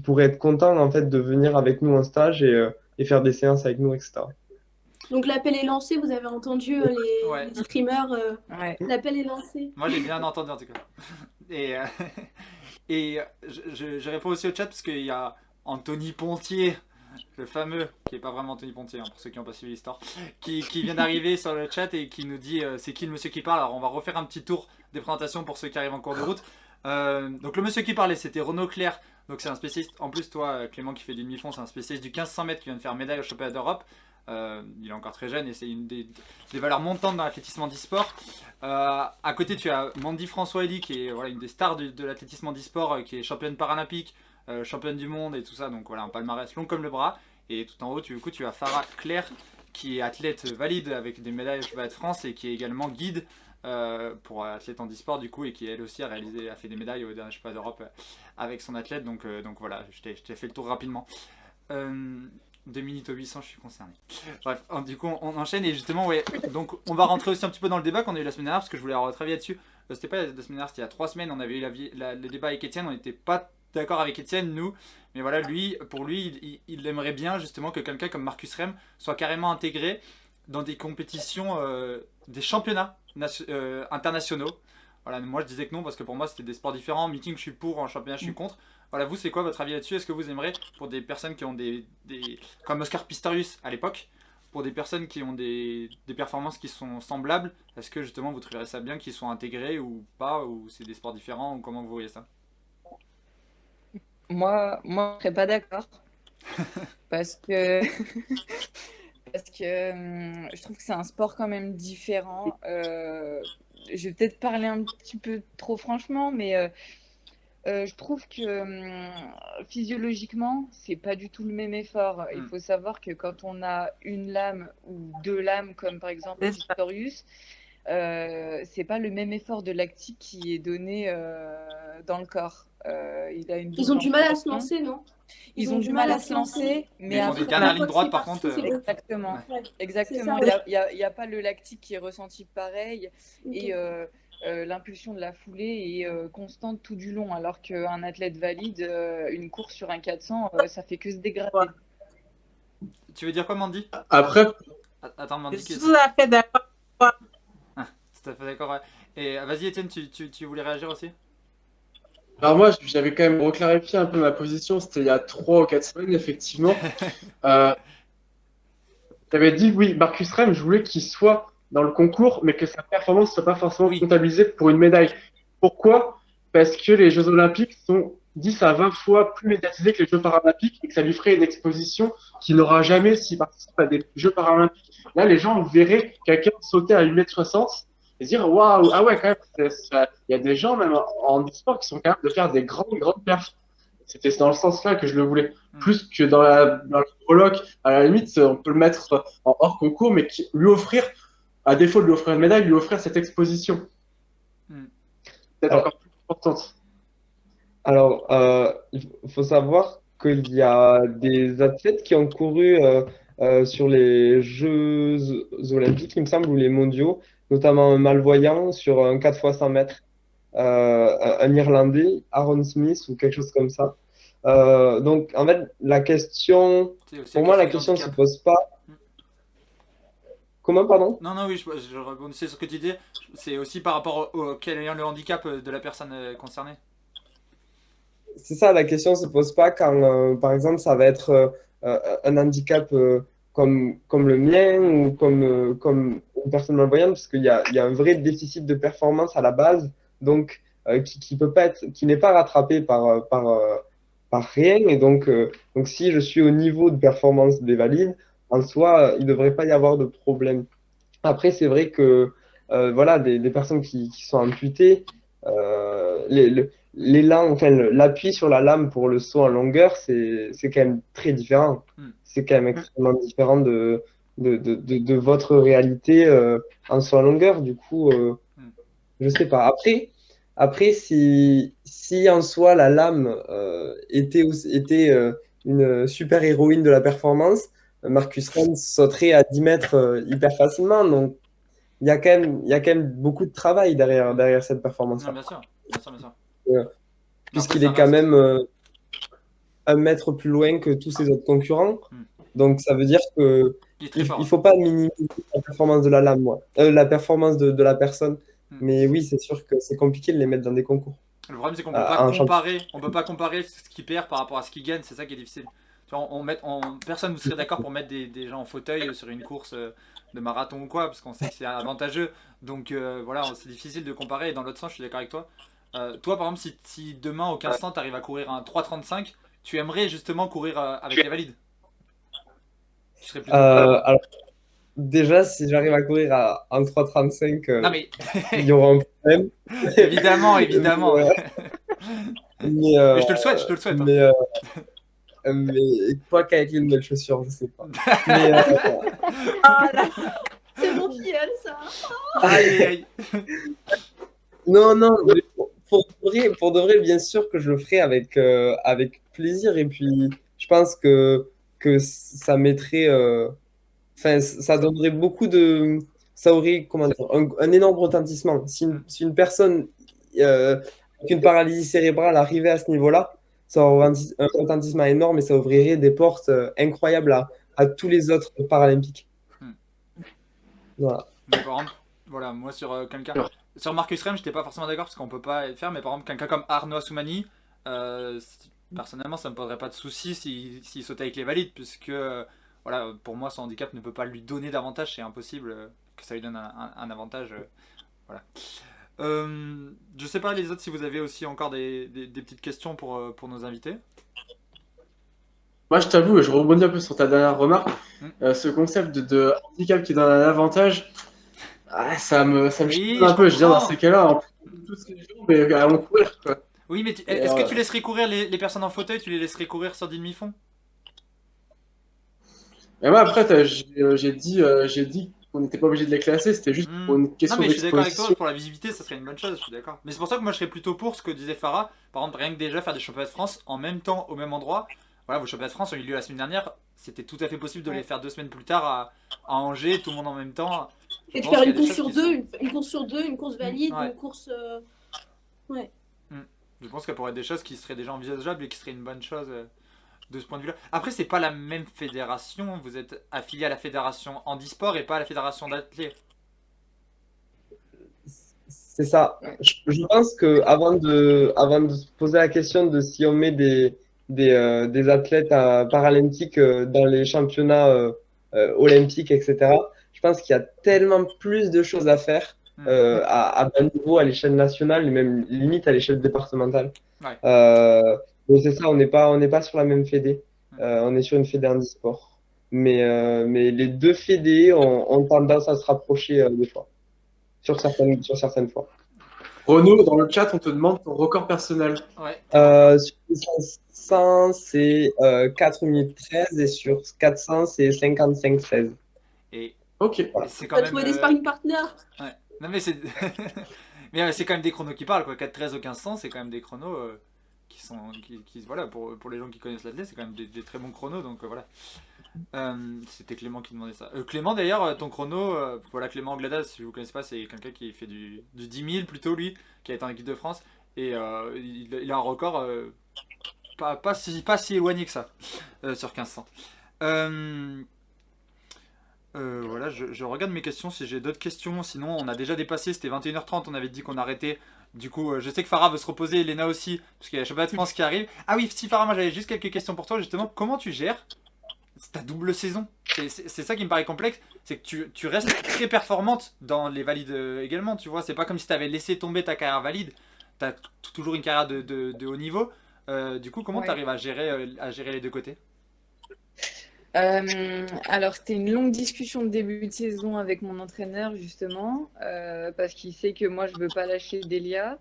pourraient être contents en fait de venir avec nous en stage et faire des séances avec nous, etc. Donc l'appel est lancé, vous avez entendu les streamers, l'appel est lancé. Moi j'ai bien entendu en tout cas. Et je réponds aussi au chat parce qu'il y a Anthony Pontier, le fameux, qui n'est pas vraiment Anthony Pontier, hein, pour ceux qui n'ont pas suivi l'histoire, qui vient d'arriver sur le chat et qui nous dit c'est qui le monsieur qui parle. Alors on va refaire un petit tour des présentations pour ceux qui arrivent en cours de route. Donc le monsieur qui parlait c'était Renaud Clerc, donc c'est un spécialiste, en plus toi Clément qui fait du demi-fond, c'est un spécialiste du 1500 mètres qui vient de faire médaille au championnat d'Europe. Il est encore très jeune et c'est une des valeurs montantes dans l'athlétisme handisport. À côté tu as Mandy François-Elie qui est voilà, une des stars de l'athlétisme handisport, qui est championne paralympique, championne du monde et tout ça, donc voilà un palmarès long comme le bras. Et tout en haut tu as Farah Claire qui est athlète valide avec des médailles au championnat de France et qui est également guide pour athlète handisport du coup, et qui elle aussi a fait des médailles au dernier championnat d'Europe avec son athlète, donc voilà, je t'ai fait le tour rapidement. 2 minutes au 800, je suis concerné. Bref, du coup, on enchaîne et justement, ouais. Donc, on va rentrer aussi un petit peu dans le débat qu'on a eu la semaine dernière parce que je voulais retravailler là-dessus. C'était pas la semaine dernière, c'était il y a 3 semaines. On avait eu le débat avec Étienne. On n'était pas d'accord avec Étienne, nous. Mais voilà, pour lui, il aimerait bien justement que quelqu'un comme Marcus Rem soit carrément intégré dans des compétitions, des championnats internationaux. Voilà, moi je disais que non parce que pour moi c'était des sports différents. En meeting, je suis pour, en championnat, je suis contre. Voilà, vous, c'est quoi votre avis là-dessus? Est-ce que vous aimeriez, pour des personnes qui ont comme Oscar Pistorius à l'époque, pour des personnes qui ont des performances qui sont semblables, est-ce que justement vous trouverez ça bien qu'ils soient intégrés ou pas, ou c'est des sports différents, ou comment vous voyez ça? Moi, je ne serais pas d'accord. parce que je trouve que c'est un sport quand même différent. Je vais peut-être parler un petit peu trop franchement, mais je trouve que physiologiquement, c'est pas du tout le même effort. Il faut savoir que quand on a une lame ou 2 lames, comme par exemple Pistorius, c'est pas le même effort de lactique qui est donné dans le corps. Ils ont du mal à se lancer, non? Ils ont du mal à se lancer, mais ils font des dernières lignes droites par contre. Exactement. Ouais. Exactement. Il n'y a pas le lactique qui est ressenti pareil. Et l'impulsion de la foulée est constante tout du long, alors qu'un athlète valide, une course sur un 400, ça fait que se dégrader. Tu veux dire quoi, Mandy? Après, Attends, Mandy. Je suis tout à fait d'accord. Tout à fait d'accord, ouais. Et vas-y, Étienne, tu voulais réagir aussi? alors moi, j'avais quand même reclarifié un peu ma position, c'était il y a 3 ou 4 semaines, effectivement. Tu avais dit, oui, Marcus Rem, je voulais qu'il soit dans le concours, mais que sa performance ne soit pas forcément comptabilisée pour une médaille. Pourquoi? Parce que les Jeux Olympiques sont 10 à 20 fois plus médiatisés que les Jeux Paralympiques et que ça lui ferait une exposition qu'il n'aura jamais s'il participe à des Jeux Paralympiques. Là, les gens verraient quelqu'un sauter à 1m60 et se dire waouh, ah ouais, quand même, il y a des gens, même en e-sport, qui sont capables de faire des grandes perfs. C'était dans le sens-là que je le voulais. Plus que dans le prologue, à la limite, on peut le mettre en hors concours, mais lui offrir, à défaut de lui offrir une médaille, lui offrir cette exposition. Peut-être encore plus importante. Alors, il faut savoir qu'il y a des athlètes qui ont couru sur les Jeux Olympiques, il me semble, ou les mondiaux, notamment un malvoyant sur un 4x100 mètres, un Irlandais, Aaron Smith ou quelque chose comme ça. Donc, en fait, la question, pour moi, la question ne se pose pas. Comment, pardon? Non, oui, je rebondissais sur ce que tu dis. C'est aussi par rapport quel est le handicap de la personne concernée. c'est ça, la question se pose pas quand, par exemple, ça va être un handicap comme le mien ou comme une personne malvoyante, parce qu'il y a un vrai déficit de performance à la base, donc qui peut pas être, qui n'est pas rattrapé par rien. Et donc, si je suis au niveau de performance des valides, en soi, il ne devrait pas y avoir de problème. Après, c'est vrai que voilà, des personnes qui sont amputées, l'élan, enfin, l'appui sur la lame pour le saut en longueur, c'est quand même très différent. C'est quand même extrêmement différent de votre réalité en saut en longueur. Du coup, je sais pas. Après si en soi la lame était une super héroïne de la performance, Marcus Rand sauterait à 10 mètres hyper facilement. Donc, il y a quand même beaucoup de travail derrière cette Non, performance-là. bien sûr, bien sûr, bien sûr. Euh, Mais après, Puisqu'il ça est quand reste. même 1 mètre plus loin que tous ses autres concurrents. Donc, ça veut dire que Il est très fort. il faut pas minimiser la performance de la lame, la performance de la personne. Mais oui, c'est sûr que c'est compliqué de les mettre dans des concours. Le problème, c'est qu'on Un champion. peut pas comparer ce qu'il perd par rapport à ce qu'il gagne, c'est ça qui est difficile. Tu vois, personne ne serait d'accord pour mettre des gens en fauteuil sur une course de marathon ou quoi, parce qu'on sait que c'est avantageux. Donc voilà, c'est difficile de comparer. Et dans l'autre sens, je suis d'accord avec toi. Toi, par exemple, si demain, au 1500, tu arrives à courir un 3,35, tu aimerais justement courir avec les valides? Tu serais plutôt pour. Alors, déjà, si j'arrive à courir en 3,35, Non, mais il y aura un problème. évidemment, évidemment. Mais, Mais je te le souhaite, je te le souhaite. mais quoi qu'avec les nouvelles chaussures, je sais pas. Mais, Ah là, c'est mon filleul, ça. Aïe, aïe. non, mais pour de vrai, bien sûr que je le ferai avec plaisir. Et puis, je pense que ça mettrait. Enfin, ça donnerait beaucoup de. Ça aurait, comment dire, un énorme retentissement. Si une personne avec une paralysie cérébrale arrivait à ce niveau-là, ça aurait un retentissement énorme et ça ouvrirait des portes incroyables à tous les autres Paralympiques. Voilà. Mais par exemple, voilà, moi sur quelqu'un. Sur Marcus Rem, j'étais pas forcément d'accord parce qu'on peut pas le faire, mais par exemple, quelqu'un comme Arnaud Assoumani, personnellement, ça me poserait pas de soucis s'il sautait avec les valides, puisque voilà, pour moi, son handicap ne peut pas lui donner d'avantage, c'est impossible que ça lui donne un avantage. Voilà. Je sais pas, les autres, si vous avez aussi encore des petites questions pour nos invités. Moi, je t'avoue, je rebondis un peu sur ta dernière remarque. Ce concept de handicap qui donne un avantage, ça me Oui, choque un je peu. Je veux dire, dans comprends. ces cas-là, on peut tous les jours, mais allons courir, quoi. Oui, mais Et, est-ce que tu laisserais courir les personnes en fauteuil, tu les laisserais courir sur des demi-fonds? et moi, après, j'ai dit qu'on n'était pas obligé de les classer, c'était juste pour une Non, question mais je suis d'accord avec toi, d'exposition. pour la visibilité, ça serait une bonne chose, je suis d'accord. Mais c'est pour ça que moi je serais plutôt pour ce que disait Farah. Par exemple, rien que déjà faire des championnats de France en même temps, au même endroit. Voilà, vos championnats de France ont eu lieu la semaine dernière. C'était tout à fait possible de les faire 2 semaines plus tard à Angers, tout le monde en même temps. Je Et de pense faire qu'il y a une des course choses sur qui deux, sont. une course sur deux, une course valide, Ouais. une course. Ouais. Je pense qu'il pourrait être des choses qui seraient déjà envisageables et qui seraient une bonne chose de ce point de vue-là. Après, c'est pas la même fédération. Vous êtes affilié à la fédération handisport et pas à la fédération d'athlètes. C'est ça. Je pense que avant de se poser la question de si on met des athlètes paralympiques dans les championnats olympiques, etc., je pense qu'il y a tellement plus de choses à faire à bas niveau, à l'échelle nationale et même limite à l'échelle départementale. Ouais. Donc c'est ça, on n'est pas sur la même fédé. On est sur une fédé handisport. Mais les deux fédés ont tendance à se rapprocher des fois. Sur certaines fois. Renaud, dans le chat, on te demande ton record personnel. Ouais. Sur 500, c'est 4 minutes 13 et sur 400, c'est 55-16. Et Ok. Voilà. c'est On quand va même. trouver des sparring partners. Ouais. Non mais c'est. Mais c'est quand même des chronos qui parlent quoi. 4-13 au 1500, c'est quand même des chronos qui sont. Voilà, pour les gens qui connaissent l'athlète, c'est quand même des très bons chronos donc voilà. C'était Clément qui demandait ça. Clément d'ailleurs, ton chrono, voilà Clément Anglada, si vous ne connaissez pas, c'est quelqu'un qui fait du 10 000 plutôt lui, qui a été en équipe de France et il a un record pas si éloigné que ça sur 1500. Voilà, je regarde mes questions si j'ai d'autres questions, sinon on a déjà dépassé, c'était 21h30, on avait dit qu'on arrêtait. Du coup, je sais que Farah veut se reposer, Léna aussi, parce qu'il y a le championnat de France qui arrive. Ah oui, si Farah, moi j'avais juste quelques questions pour toi, justement. Comment tu gères ta double saison? C'est ça qui me paraît complexe, c'est que tu restes très performante dans les valides également, tu vois. C'est pas comme si tu avais laissé tomber ta carrière valide. Tu as toujours une carrière de haut niveau. Du coup, comment tu arrives à gérer les deux côtés? Alors, c'était une longue discussion de début de saison avec mon entraîneur, justement, parce qu'il sait que moi, je veux pas lâcher Delia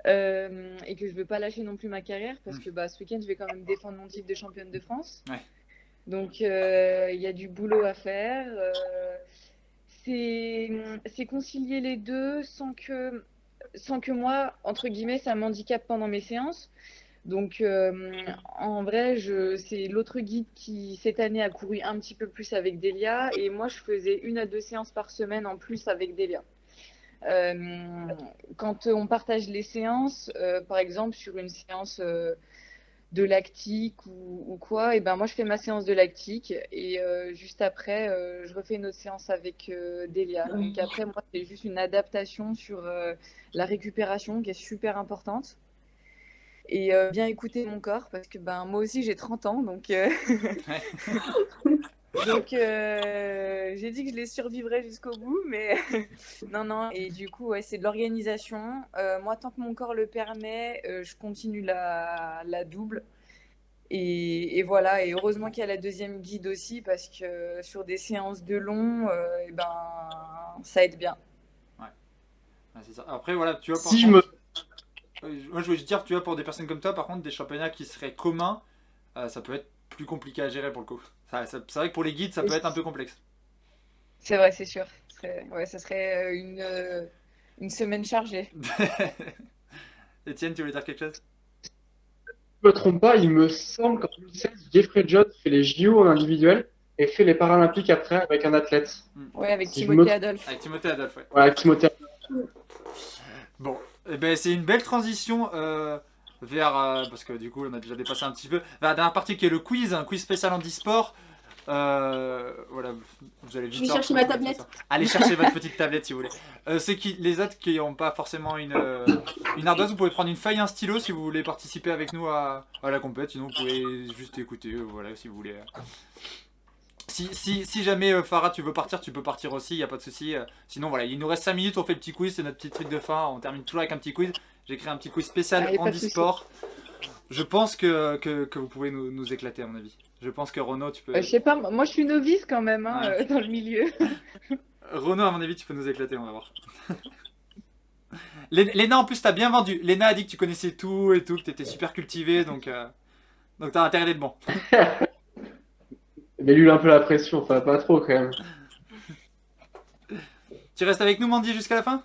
et que je veux pas lâcher non plus ma carrière, parce que ce week-end, je vais quand même défendre mon titre de championne de France. Ouais. Donc, il y a du boulot à faire. C'est concilier les deux sans que moi, entre guillemets, ça m'handicape pendant mes séances. Donc, en vrai, c'est l'autre guide qui, cette année, a couru un petit peu plus avec Delia. Et moi, je faisais 1 à 2 séances par semaine en plus avec Delia. Quand on partage les séances, par exemple, sur une séance de lactique ou quoi, et ben moi, je fais ma séance de lactique. Et juste après, je refais une autre séance avec Delia. Donc après, moi, c'est juste une adaptation sur la récupération qui est super importante. Et bien écouter mon corps, parce que moi aussi j'ai 30 ans, donc, donc j'ai dit que je les survivrais jusqu'au bout, mais non, et du coup c'est de l'organisation. Moi, tant que mon corps le permet, je continue la double. Et voilà, et heureusement qu'il y a la deuxième guide aussi, parce que sur des séances de long, ça aide bien. Ouais, c'est ça. Après, voilà, tu vois, moi, je voulais juste dire, tu vois, pour des personnes comme toi, par contre, des championnats qui seraient communs, ça peut être plus compliqué à gérer pour le coup. C'est vrai que pour les guides, ça peut être un peu complexe. C'est vrai, c'est sûr. Ouais, ça serait une semaine chargée. Étienne, tu voulais dire quelque chose? Je me trompe pas, il me semble qu'en 2016, Jeffrey Jones fait les JO en individuel et fait les Paralympiques après avec un athlète. Ouais, avec Timothée Adolphe. Avec Timothée Adolphe, ouais. Ouais, avec Timothée Adolphe. Bon, c'est une belle transition vers, parce que du coup on a déjà dépassé un petit peu, vers la dernière partie qui est le quiz, un quiz spécial handisport. Voilà, vous allez vite. Je vais chercher ma tablette. Allez chercher votre petite tablette si vous voulez. Les autres qui n'ont pas forcément une ardoise, vous pouvez prendre une feuille et un stylo si vous voulez participer avec nous à la compète, sinon vous pouvez juste écouter, voilà, si vous voulez. Si jamais Farah tu veux partir, tu peux partir aussi, il n'y a pas de souci. Sinon voilà, il nous reste 5 minutes, on fait le petit quiz, c'est notre petit truc de fin, on termine toujours avec un petit quiz. J'ai créé un petit quiz spécial handisport. Je pense que vous pouvez nous éclater à mon avis. Je pense que Renaud, tu peux... je sais pas, moi je suis novice quand même dans le milieu. Renaud, à mon avis, tu peux nous éclater, on va voir. Léna, en plus, t'as bien vendu. Léna a dit que tu connaissais tout et tout, que t'étais super cultivé, donc t'as intérêt d'être bon. Mais lui, un peu la pression, enfin pas trop quand même. Tu restes avec nous, Mandy, jusqu'à la fin?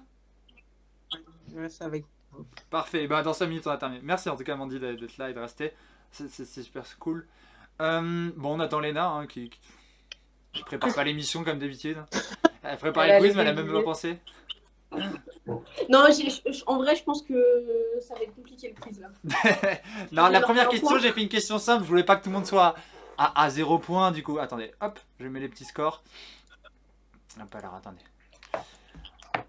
Je reste avec vous. Parfait, dans 5 minutes on a terminé. Merci en tout cas, Mandy, d'être là et de rester. C'est super cool. Bon, on attend Léna qui prépare pas l'émission comme d'habitude. Elle prépare le quiz, mais elle a même pas pensé. Non, en vrai, je pense que ça va être compliqué le quiz là. Non, la première question, j'ai fait une question simple. Je voulais pas que tout le monde soit à 0 points. Du coup, attendez, hop, je mets les petits scores. Hop, alors attendez.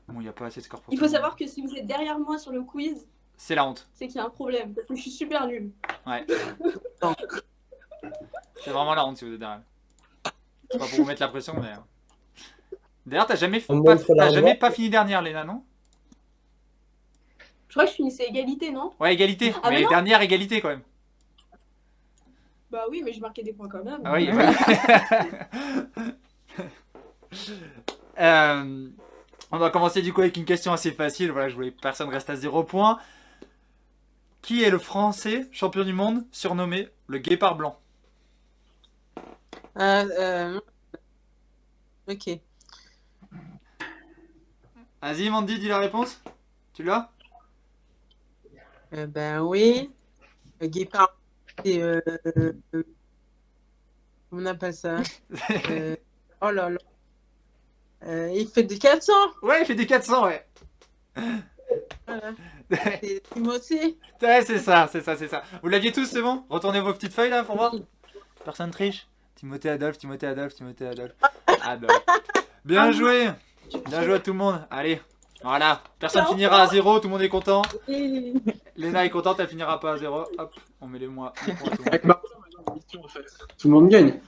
Bon, il n'y a pas assez de scores pour Il faut savoir que si vous êtes derrière moi sur le quiz, c'est la honte. C'est qu'il y a un problème, parce que je suis super nulle. Ouais. C'est vraiment la honte si vous êtes derrière. C'est pas pour vous mettre la pression, mais... D'ailleurs, t'as jamais pas fini dernière, Léna, non? Je crois que je finissais égalité, non? Ouais, égalité, mais dernière égalité quand même. Bah oui, mais je marquais des points quand même. Ah oui, on va commencer du coup avec une question assez facile. Voilà, je voulais que personne reste à 0 points. Qui est le Français champion du monde surnommé le Guépard Blanc? Ok. Vas-y, Mandy, dis la réponse. Tu l'as? Ben oui. Le Guépard. Comment on appelle ça? Oh là là. Il fait des 400. Ouais, il fait des 400, ouais. Voilà. C'est Timothée. Ouais, c'est ça. Vous l'aviez tous, c'est bon? Retournez vos petites feuilles là pour voir. Personne triche. Timothée Adolphe. Adolphe. Bien joué. Bien joué à tout le monde. Allez, Voilà, personne finira à 0, tout le monde est content. Léna est contente, elle finira pas à 0. Hop, on met les points à tout le monde. Avec Martin, on a une mission, en fait. Tout le monde gagne.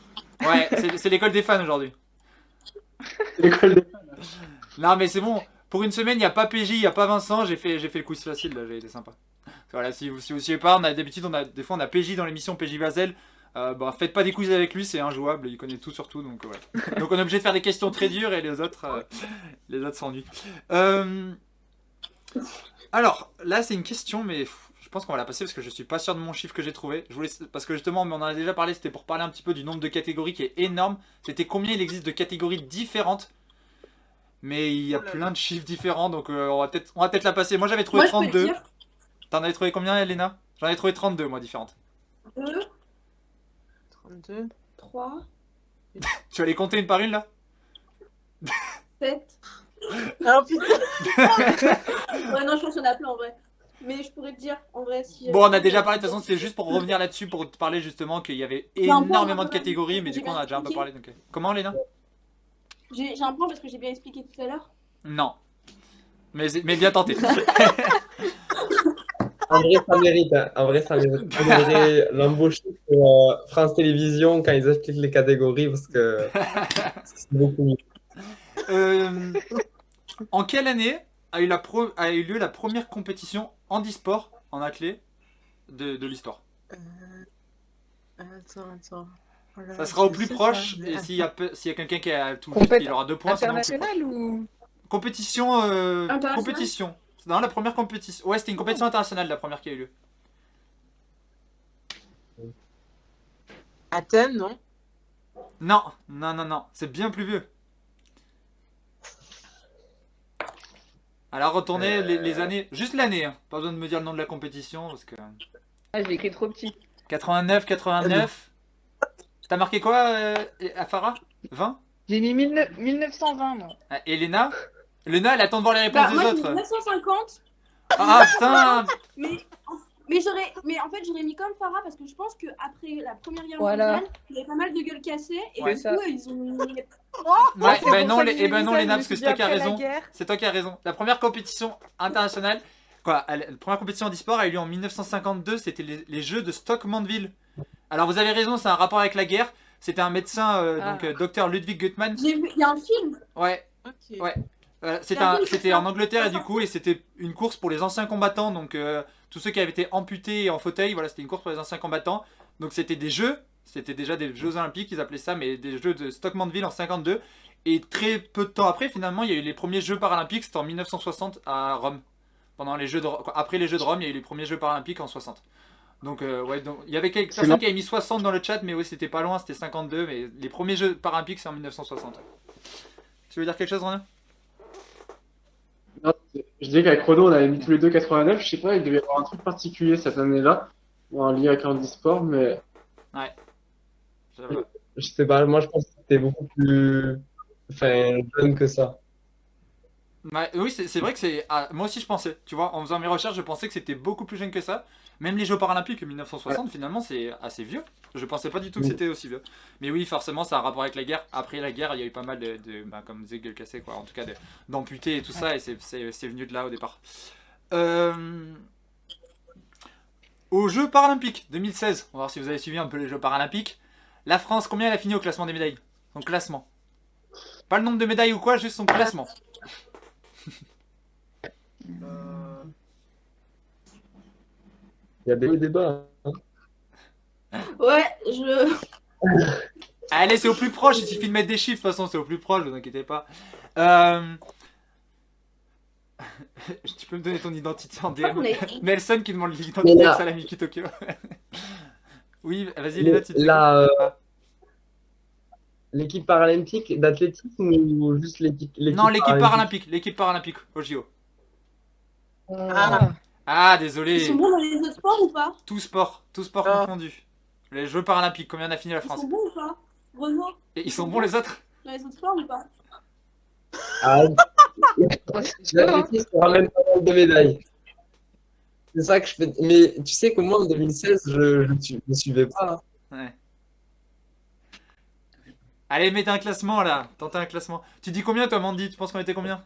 Ouais, c'est l'école des fans aujourd'hui. C'est l'école des fans. Non mais c'est bon, pour une semaine, il n'y a pas PJ, il n'y a pas Vincent, j'ai fait le quiz facile là, j'ai été sympa. Voilà, si vous suivez pas, d'habitude, des fois on a PJ dans l'émission, PJ Vazel. Bah, faites pas des quiz avec lui, c'est injouable, il connaît tout sur tout, donc ouais. Donc on est obligé de faire des questions très dures et les autres s'ennuient. Alors, là c'est une question, mais je pense qu'on va la passer parce que je suis pas sûr de mon chiffre que j'ai trouvé. Parce que justement, mais on en a déjà parlé, c'était pour parler un petit peu du nombre de catégories qui est énorme. C'était combien il existe de catégories différentes. Mais il y a plein de chiffres différents, donc on va peut-être la passer. Moi j'avais trouvé 32. T'en avais trouvé combien, Elena? J'en ai trouvé 32, moi, différentes. 2, 32. 3, Tu vas les compter une par une, là? 7. Ah putain. Ouais, non, je pense qu'il y en a plein en vrai. Mais je pourrais te dire, en vrai, si... Bon, on a déjà parlé, de toute façon, c'était juste pour revenir là-dessus, pour te parler justement qu'il y avait énormément de catégories, mais du coup, on a déjà un peu parlé. Donc... Comment, Elena? J'ai un point parce que j'ai bien expliqué tout à l'heure. Non. Mais bien tenté. En vrai, ça mérite. Hein. En vrai, ça mérite. On devrait l'embaucher pour France Télévisions quand ils expliquent les catégories parce que c'est beaucoup mieux. En quelle année a eu lieu la première compétition handisport en athlée de l'histoire? Attends. Voilà, ça sera au plus proche, ça, et s'il y a quelqu'un qui a tout juste, il aura 2 points. International ou compétition compétition. Non, la première compétition. Ouais, c'était une compétition internationale, la première qui a eu lieu. Athènes, non? Non. C'est bien plus vieux. Alors, retournez les années. Juste l'année, hein. Pas besoin de me dire le nom de la compétition, parce que... Ah, je l'ai écrit trop petit. 89. T'as marqué quoi, à Farah? 20? J'ai mis 1920, moi. Ah, et Léna, elle attend de voir les réponses des moi, autres. j'ai mis 950. Ah putain! Mais en fait, j'aurais mis comme Farah parce que je pense qu'après la Première Guerre Voilà. mondiale, il y avait pas mal de gueules cassées. Et Ouais. du coup, ils ont. Ouais, c'est ben pour non, ça que j'ai mis ça, les je nains, me parce que suis c'est toi dit qui as après la raison. guerre. C'est toi qui as raison. La première compétition internationale, la première compétition d'e-sport a eu lieu en 1952, c'était les Jeux de Stoke-Mandeville. Alors vous avez raison, c'est un rapport avec la guerre. C'était un médecin, docteur Ludwig Guttmann. Il y a un film. Ouais. Ok. Ouais. C'était en Angleterre et du coup, et c'était une course pour les anciens combattants, donc tous ceux qui avaient été amputés et en fauteuil, voilà, c'était une course pour les anciens combattants. Donc c'était des jeux, c'était déjà des Jeux Olympiques, ils appelaient ça, mais des Jeux de Stoke-Mandeville en 52. Et très peu de temps après, finalement, il y a eu les premiers Jeux Paralympiques, c'était en 1960 à Rome. Après les Jeux de Rome, il y a eu les premiers Jeux Paralympiques en 60. Donc, donc il y avait quelques personnes qui avaient mis 60 dans le chat, mais oui, c'était pas loin, c'était 52, mais les premiers Jeux Paralympiques, c'est en 1960. Tu veux dire quelque chose, Ronan? Non, je disais qu'avec Renaud, on avait mis tous les deux 89. Je sais pas, il devait y avoir un truc particulier cette année-là, en lien avec handisport, mais. Ouais. Je sais pas, moi je pense que c'était beaucoup plus jeune que ça. Ouais, oui, c'est vrai que c'est. Ah, moi aussi, je pensais. Tu vois, en faisant mes recherches, je pensais que c'était beaucoup plus jeune que ça. Même les Jeux Paralympiques 1960, finalement, c'est assez vieux. Je pensais pas du tout que c'était aussi vieux. Mais oui, forcément, ça a un rapport avec la guerre. Après la guerre, il y a eu pas mal comme disait gueule cassée, quoi. En tout cas, d'amputés et tout ça, et c'est venu de là au départ. Aux Jeux Paralympiques 2016, on va voir si vous avez suivi un peu les Jeux Paralympiques. La France, combien elle a fini au classement des médailles? Son classement. Pas le nombre de médailles ou quoi, juste son classement. Il y a des débats. Hein. Ouais, Allez, c'est au plus proche, il suffit de mettre des chiffres, de toute façon, c'est au plus proche, ne vous inquiétez pas. Tu peux me donner ton identité en DM? Nelson qui demande l'identité de Salami Tokyo. Oui, vas-y, Léna, tu te L'équipe paralympique d'athlétisme ou juste l'équipe Non, l'équipe paralympique au JO. Ah, désolé. Ils sont bons dans les autres sports ou pas? Tout sport confondu. Les Jeux Paralympiques, combien on a fini la France? Ils sont bons ou pas? Renaud? Et ils sont bons les autres? Dans les autres sports ou pas? L'athlétisme ramène pas mal de médailles. C'est ça que je fais. Mais tu sais que moi en 2016, je ne suivais pas. Hein. Ouais. Allez, mettez un classement là. Tentez un classement. Tu dis combien toi, Mandy? Tu penses qu'on était combien?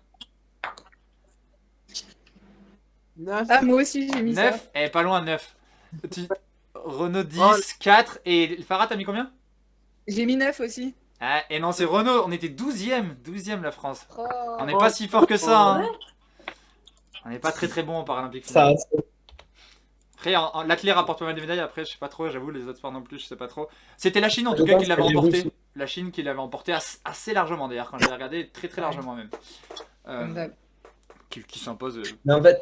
9. Ah, moi aussi, j'ai mis 9. ça. Eh, pas loin, 9. Renaud 10, Oh. 4. Et Farah, t'as mis combien? J'ai mis 9 aussi. Ah, et non, c'est Renaud. On était 12e. 12e, la France. Oh. On n'est pas si fort que ça. Hein. Ouais. On n'est pas très très bon en Paralympique. Ça, Après, l'athlète rapporte pas mal de médailles. Après, je sais pas trop, j'avoue, les autres sports non plus, je sais pas trop. C'était la Chine en tout Je cas pense qui l'avait que les emporté. Russes- La Chine qui l'avait emporté assez largement d'ailleurs, quand j'ai regardé, très très largement même. Comme d'hab. Qui s'impose. Mais en fait,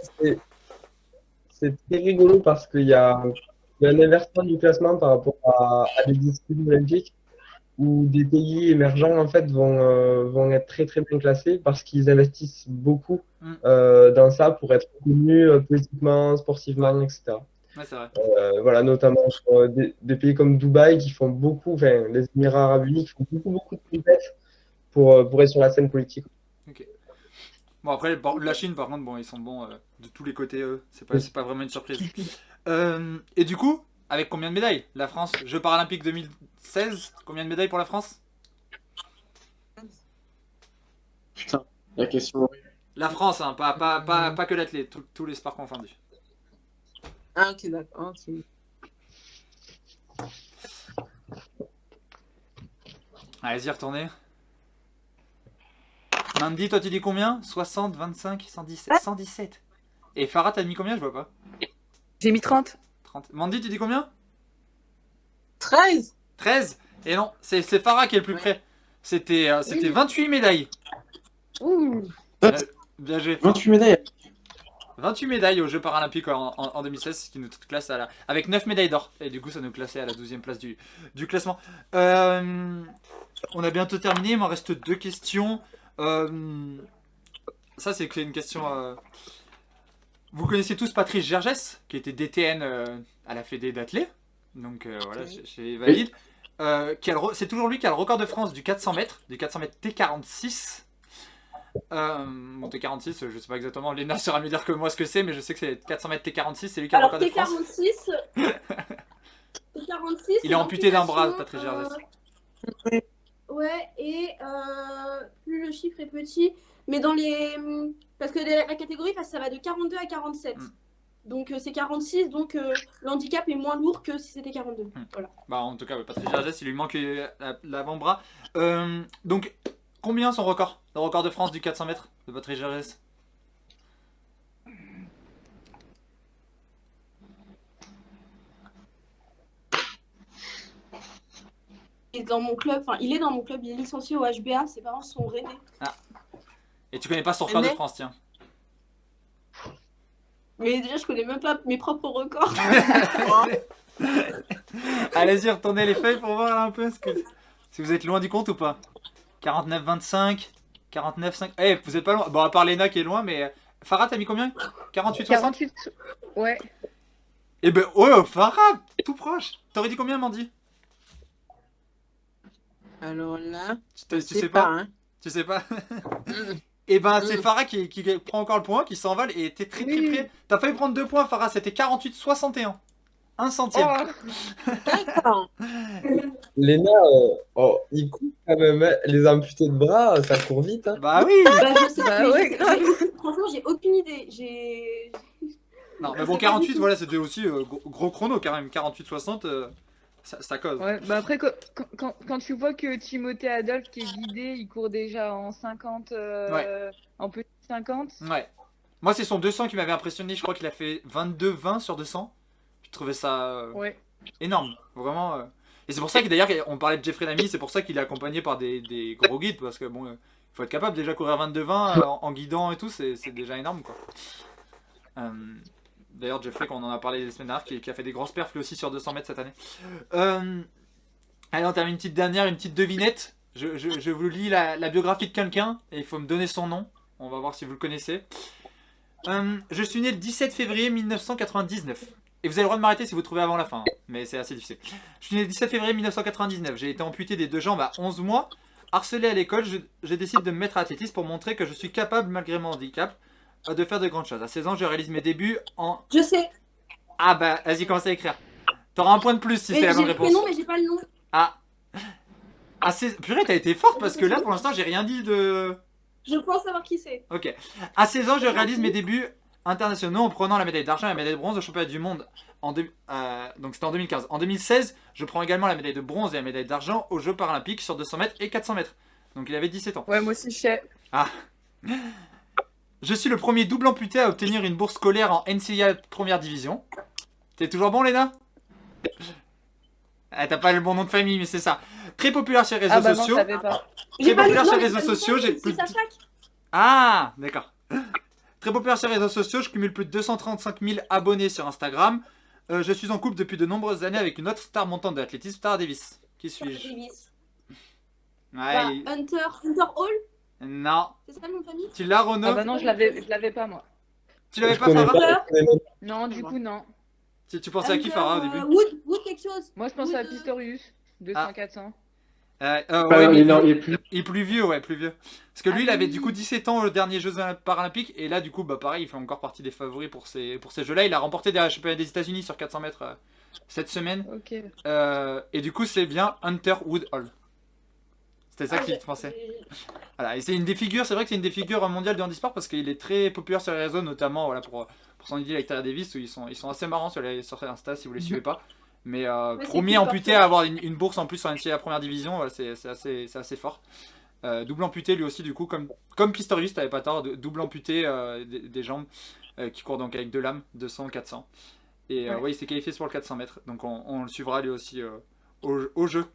c'est très rigolo parce qu'il y a un inversement du classement par rapport à des disciplines olympiques où des pays émergents en fait vont être très très bien classés parce qu'ils investissent beaucoup dans ça pour être connus politiquement, sportivement, etc. Ouais, c'est vrai. Voilà, notamment des pays comme Dubaï qui font beaucoup, enfin les Émirats Arabes Unis qui font beaucoup de compétitions pour être sur la scène politique. Ok. Bon, après, la Chine par contre, bon, ils sont bons de tous les côtés, eux. C'est pas vraiment une surprise. Et du coup, avec combien de médailles? La France, Jeux paralympiques 2016, combien de médailles pour la France? Putain, la question. La France, hein, pas que l'athlète, tous les sports confondus. Ah, ok, d'accord. Ok. Allez-y, retournez. Mandy, toi tu dis combien? 60, 25, 117. 117. Et Farah, t'as mis combien? Je vois pas. J'ai mis 30. 30. Mandy, tu dis combien? 13. 13. Et non, c'est Farah qui est le plus près. C'était 28 médailles. Ouh. Bien joué. 28 médailles. 28 médailles aux Jeux paralympiques en 2016, ce qui nous classe avec 9 médailles d'or. Et du coup, ça nous classait à la 12e place du classement. On a bientôt terminé, il m'en reste 2 questions. Ça, c'est une question... Vous connaissez tous Patrice Gergès, qui était DTN à la Fédé d'athlé. Donc voilà, chez Valide. C'est toujours lui qui a le record de France du 400 mètres, T46. Bon, T46, je sais pas exactement, Léna saura mieux dire que moi ce que c'est, mais je sais que c'est 400 mètres T46, c'est lui qui a le Alors, record de France. T46, Il est amputé d'un bras, Patrice Gergès. Ouais, et plus le chiffre est petit, mais dans les... Parce que la catégorie, ça va de 42 à 47. Donc c'est 46, donc le handicap est moins lourd que si c'était 42. Voilà. Bah en tout cas, Patrice Gergès, il lui manque l'avant-bras. Donc, combien son record? Le record de France du 400 mètres de Patrice Gergès? Il est dans mon club, il est licencié au HBA, ses parents sont rennais. Ah. Et tu connais pas son record de France, tiens. Mais déjà, je connais même pas mes propres records. Allez-y, retournez les feuilles pour voir un peu si vous êtes loin du compte ou pas. 49-25, 49-5. Eh, vous êtes pas loin. Bon, à part Léna qui est loin, mais Farah, t'as mis combien? 48-60? 48. Ouais. Eh ben, oh, Farah, tout proche. T'aurais dit combien, Mandy? Alors là, tu sais pas, hein. Tu sais pas. Et ben, c'est Farah qui prend encore le point, qui s'envole et t'es très près. T'as failli prendre 2 points, Farah, c'était 48-61. 1 centième. D'accord. Léna, il court quand même, hein. Les amputés de bras, ça court vite. Hein. Bah oui. Bah, je sais, Bah mais ouais, grave. franchement, j'ai aucune idée. Non, mais bon, 48, voilà, c'était aussi gros chrono quand même. 48-60, ça cause. Ouais, bah après, quand tu vois que Timothée Adolphe, qui est guidé, il court déjà en 50, en petit 50. Ouais. Moi, c'est son 200 qui m'avait impressionné. Je crois qu'il a fait 22-20 sur 200. Je trouvais ça énorme. Vraiment. Et c'est pour ça que d'ailleurs, on parlait de Jeffrey Lamy, c'est pour ça qu'il est accompagné par des gros guides. Parce que bon, il faut être capable déjà courir 22-20 en guidant et tout, c'est déjà énorme quoi. D'ailleurs, Jeffrey, qu'on en a parlé les semaines dernières, qui a fait des grosses perfs lui aussi sur 200 mètres cette année. Allez, on termine une petite dernière, une petite devinette. Je vous lis la biographie de quelqu'un et il faut me donner son nom. On va voir si vous le connaissez. Je suis né le 17 février 1999. Et vous avez le droit de m'arrêter si vous trouvez avant la fin, hein, mais c'est assez difficile. Je suis né le 17 février 1999. J'ai été amputé des 2 jambes à 11 mois. Harcelé à l'école, je décide de me mettre à l'athlétisme pour montrer que je suis capable, malgré mon handicap, de faire de grandes choses. À 16 ans, je réalise mes débuts en... Je sais. Ah bah, vas-y, commence à écrire. T'auras un point de plus si c'est la bonne réponse. J'ai le prénom, mais j'ai pas le nom. Ah. Purée, t'as été forte parce que là, pour l'instant, j'ai rien dit de... Je pense savoir qui c'est. Ok. À 16 ans, je réalise mes débuts internationaux en prenant la médaille d'argent et la médaille de bronze au championnat du monde. Donc c'était en 2015. En 2016, je prends également la médaille de bronze et la médaille d'argent aux Jeux paralympiques sur 200 mètres et 400 mètres. Donc il avait 17 ans. Ouais, moi aussi, je sais. Ah. Je suis le premier double amputé à obtenir une bourse scolaire en NCAA première division. T'es toujours bon, Léna? Ah, t'as pas le bon nom de famille, mais c'est ça. Très populaire sur les réseaux Ah bah non, je sociaux. savais pas. Très populaire sur les réseaux Non, sociaux, j'ai c'est plus de... sa fac. Ah, d'accord. Très populaire sur les réseaux sociaux, je cumule plus de 235 000 abonnés sur Instagram. Je suis en couple depuis de nombreuses années avec une autre star montante de l'athlétisme, Tara Davis. Qui suis-je? Davis. Ouais, Bah, Hunter Hall, non. c'est ça le nom de famille? Tu l'as, Renaud? Ah bah non, je l'avais pas, moi. Tu l'avais Je pas, connais Farah? pas, je connais pas. Non, du coup, non. Tu pensais à qui, Farah, au début? Wood quelque chose. Moi, je pensais à Pistorius. 200-400. Ouais, il mais est plus. il est plus vieux, ouais, plus vieux. Parce que lui, il avait du coup 17 ans aux derniers Jeux paralympiques. Et là, du coup, bah pareil, il fait encore partie des favoris pour ces jeux-là. Il a remporté des championnats des États-Unis sur 400 mètres cette semaine. Ok. Et du coup, c'est bien Hunter Woodhall. C'était ça que tu pensais. Voilà, et c'est une des figures, c'est vrai que c'est une des figures mondiales de handisport parce qu'il est très populaire sur les réseaux, notamment voilà, pour son idylle avec Tara Davis, où ils sont assez marrants sur Insta si vous les suivez pas. Mais premier amputé à avoir une bourse en plus en NCAA première division, c'est assez fort. Double amputé lui aussi, du coup, comme Pistorius, t'avais pas tort, double amputé des jambes qui court donc avec 2 lames, 200, 400. Et ouais, il s'est qualifié pour le 400 mètres, donc on le suivra lui aussi au jeu.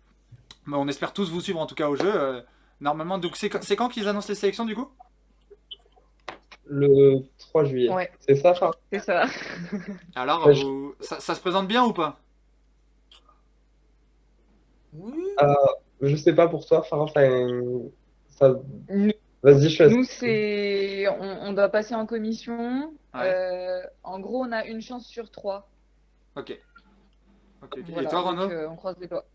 Mais on espère tous vous suivre en tout cas au jeu. Normalement, donc c'est quand qu'ils annoncent les sélections du coup? Le 3 juillet. Ouais. C'est ça, Farah? C'est ça. Alors, Ouais, ça se présente bien ou pas? Je sais pas pour toi, Farah. Ça... Vas-y, je Nous, c'est... On doit passer en commission. Ouais. En gros, on a une chance sur 3. Ok. Voilà, Et toi, Renaud? donc, on croise les doigts.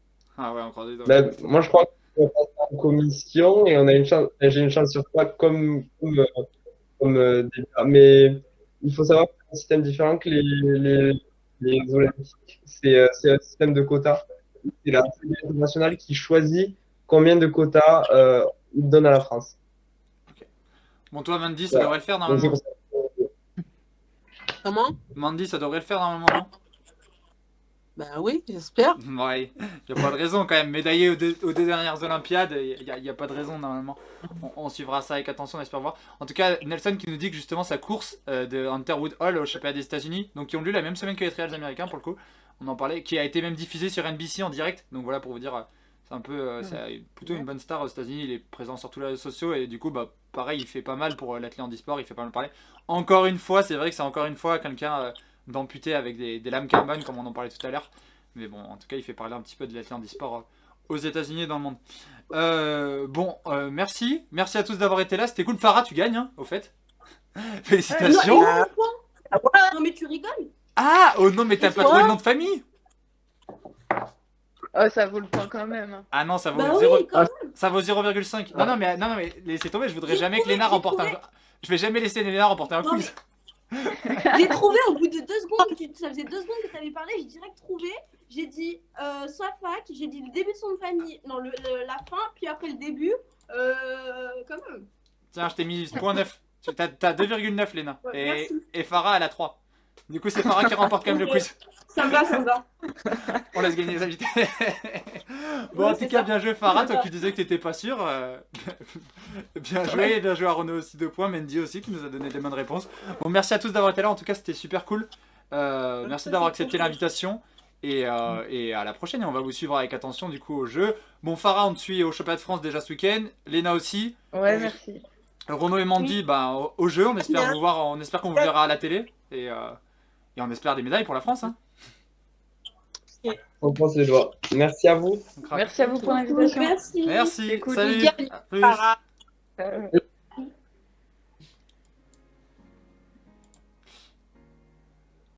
Ah ouais, on croise les doigts. Ben, moi, je crois qu'on passe en commission et on a une chance. J'ai une chance sur 3 comme mais il faut savoir que c'est un système différent que les Olympiques. C'est un système de quotas. C'est la Fédération nationale qui choisit combien de quotas il donne à la France. Bon, toi, Mandy, ça devrait le faire Donc, c'est normalement. pour ça. Comment? Mandy, ça devrait le faire normalement, non? Ben oui, j'espère. Ouais, il n'y a pas de raison quand même. Médaillé aux deux dernières Olympiades, il n'y a pas de raison normalement. On suivra ça avec attention, on espère voir. En tout cas, Nelson qui nous dit que justement sa course de Hunter Woodhall au championnat des États-Unis, donc qui ont lieu la même semaine que les trials américains pour le coup, on en parlait, qui a été même diffusé sur NBC en direct. Donc voilà pour vous dire, c'est un peu, c'est plutôt une bonne star aux États-Unis. Il est présent sur tous les réseaux sociaux et du coup, bah pareil, il fait pas mal pour l'athlète handisport, il fait pas mal parler. Encore une fois, c'est vrai que c'est encore une fois quelqu'un d'amputé avec des lames carbone comme on en parlait tout à l'heure. Mais bon, en tout cas, il fait parler un petit peu de l'athlète handisport aux États-Unis et dans le monde. Merci. Merci à tous d'avoir été là. C'était cool. Farah, tu gagnes, hein, au fait. Félicitations. Non, mais tu rigoles. Ah, oh non, mais t'as pas trouvé le nom de famille? Oh, ça vaut le point quand même. Ah non, ça vaut Bah 0, oui, quand même. ça vaut 0,5. Non, mais laissez tomber. Je voudrais jamais que Léna remporte un. Je vais jamais laisser Léna remporter un Non, quiz. J'ai trouvé au bout de 2 secondes, ça faisait 2 secondes que tu avais parlé, j'ai direct trouvé. J'ai dit sa fac, j'ai dit le début de son famille, non, la fin, puis après le début, quand même. Tiens, je t'ai mis 0,9. T'as 2,9, Léna. Ouais, Et Farah, elle a 3. Du coup, c'est Farah qui remporte quand même le quiz. Ça me va, ça me va. On laisse gagner les invités. Bon, en tout cas, bien joué Farah, toi qui disais que t'étais pas sûr. Bien joué à Renaud aussi 2 points, Mandy aussi qui nous a donné des bonnes réponses. Bon, merci à tous d'avoir été là, en tout cas c'était super cool. Merci d'avoir accepté l'invitation. Et à la prochaine, et on va vous suivre avec attention du coup au jeu. Bon, Farah, on te suit au championnat de France déjà ce week-end. Léna aussi. Ouais, merci. Renaud et Mandy, bah, au jeu, on espère vous voir, on espère qu'on vous verra à la télé. Et on espère des médailles pour la France. Hein. On pense les doigts. Merci à vous. Merci à vous pour l'invitation. Merci. Merci. C'est cool. Salut. À plus.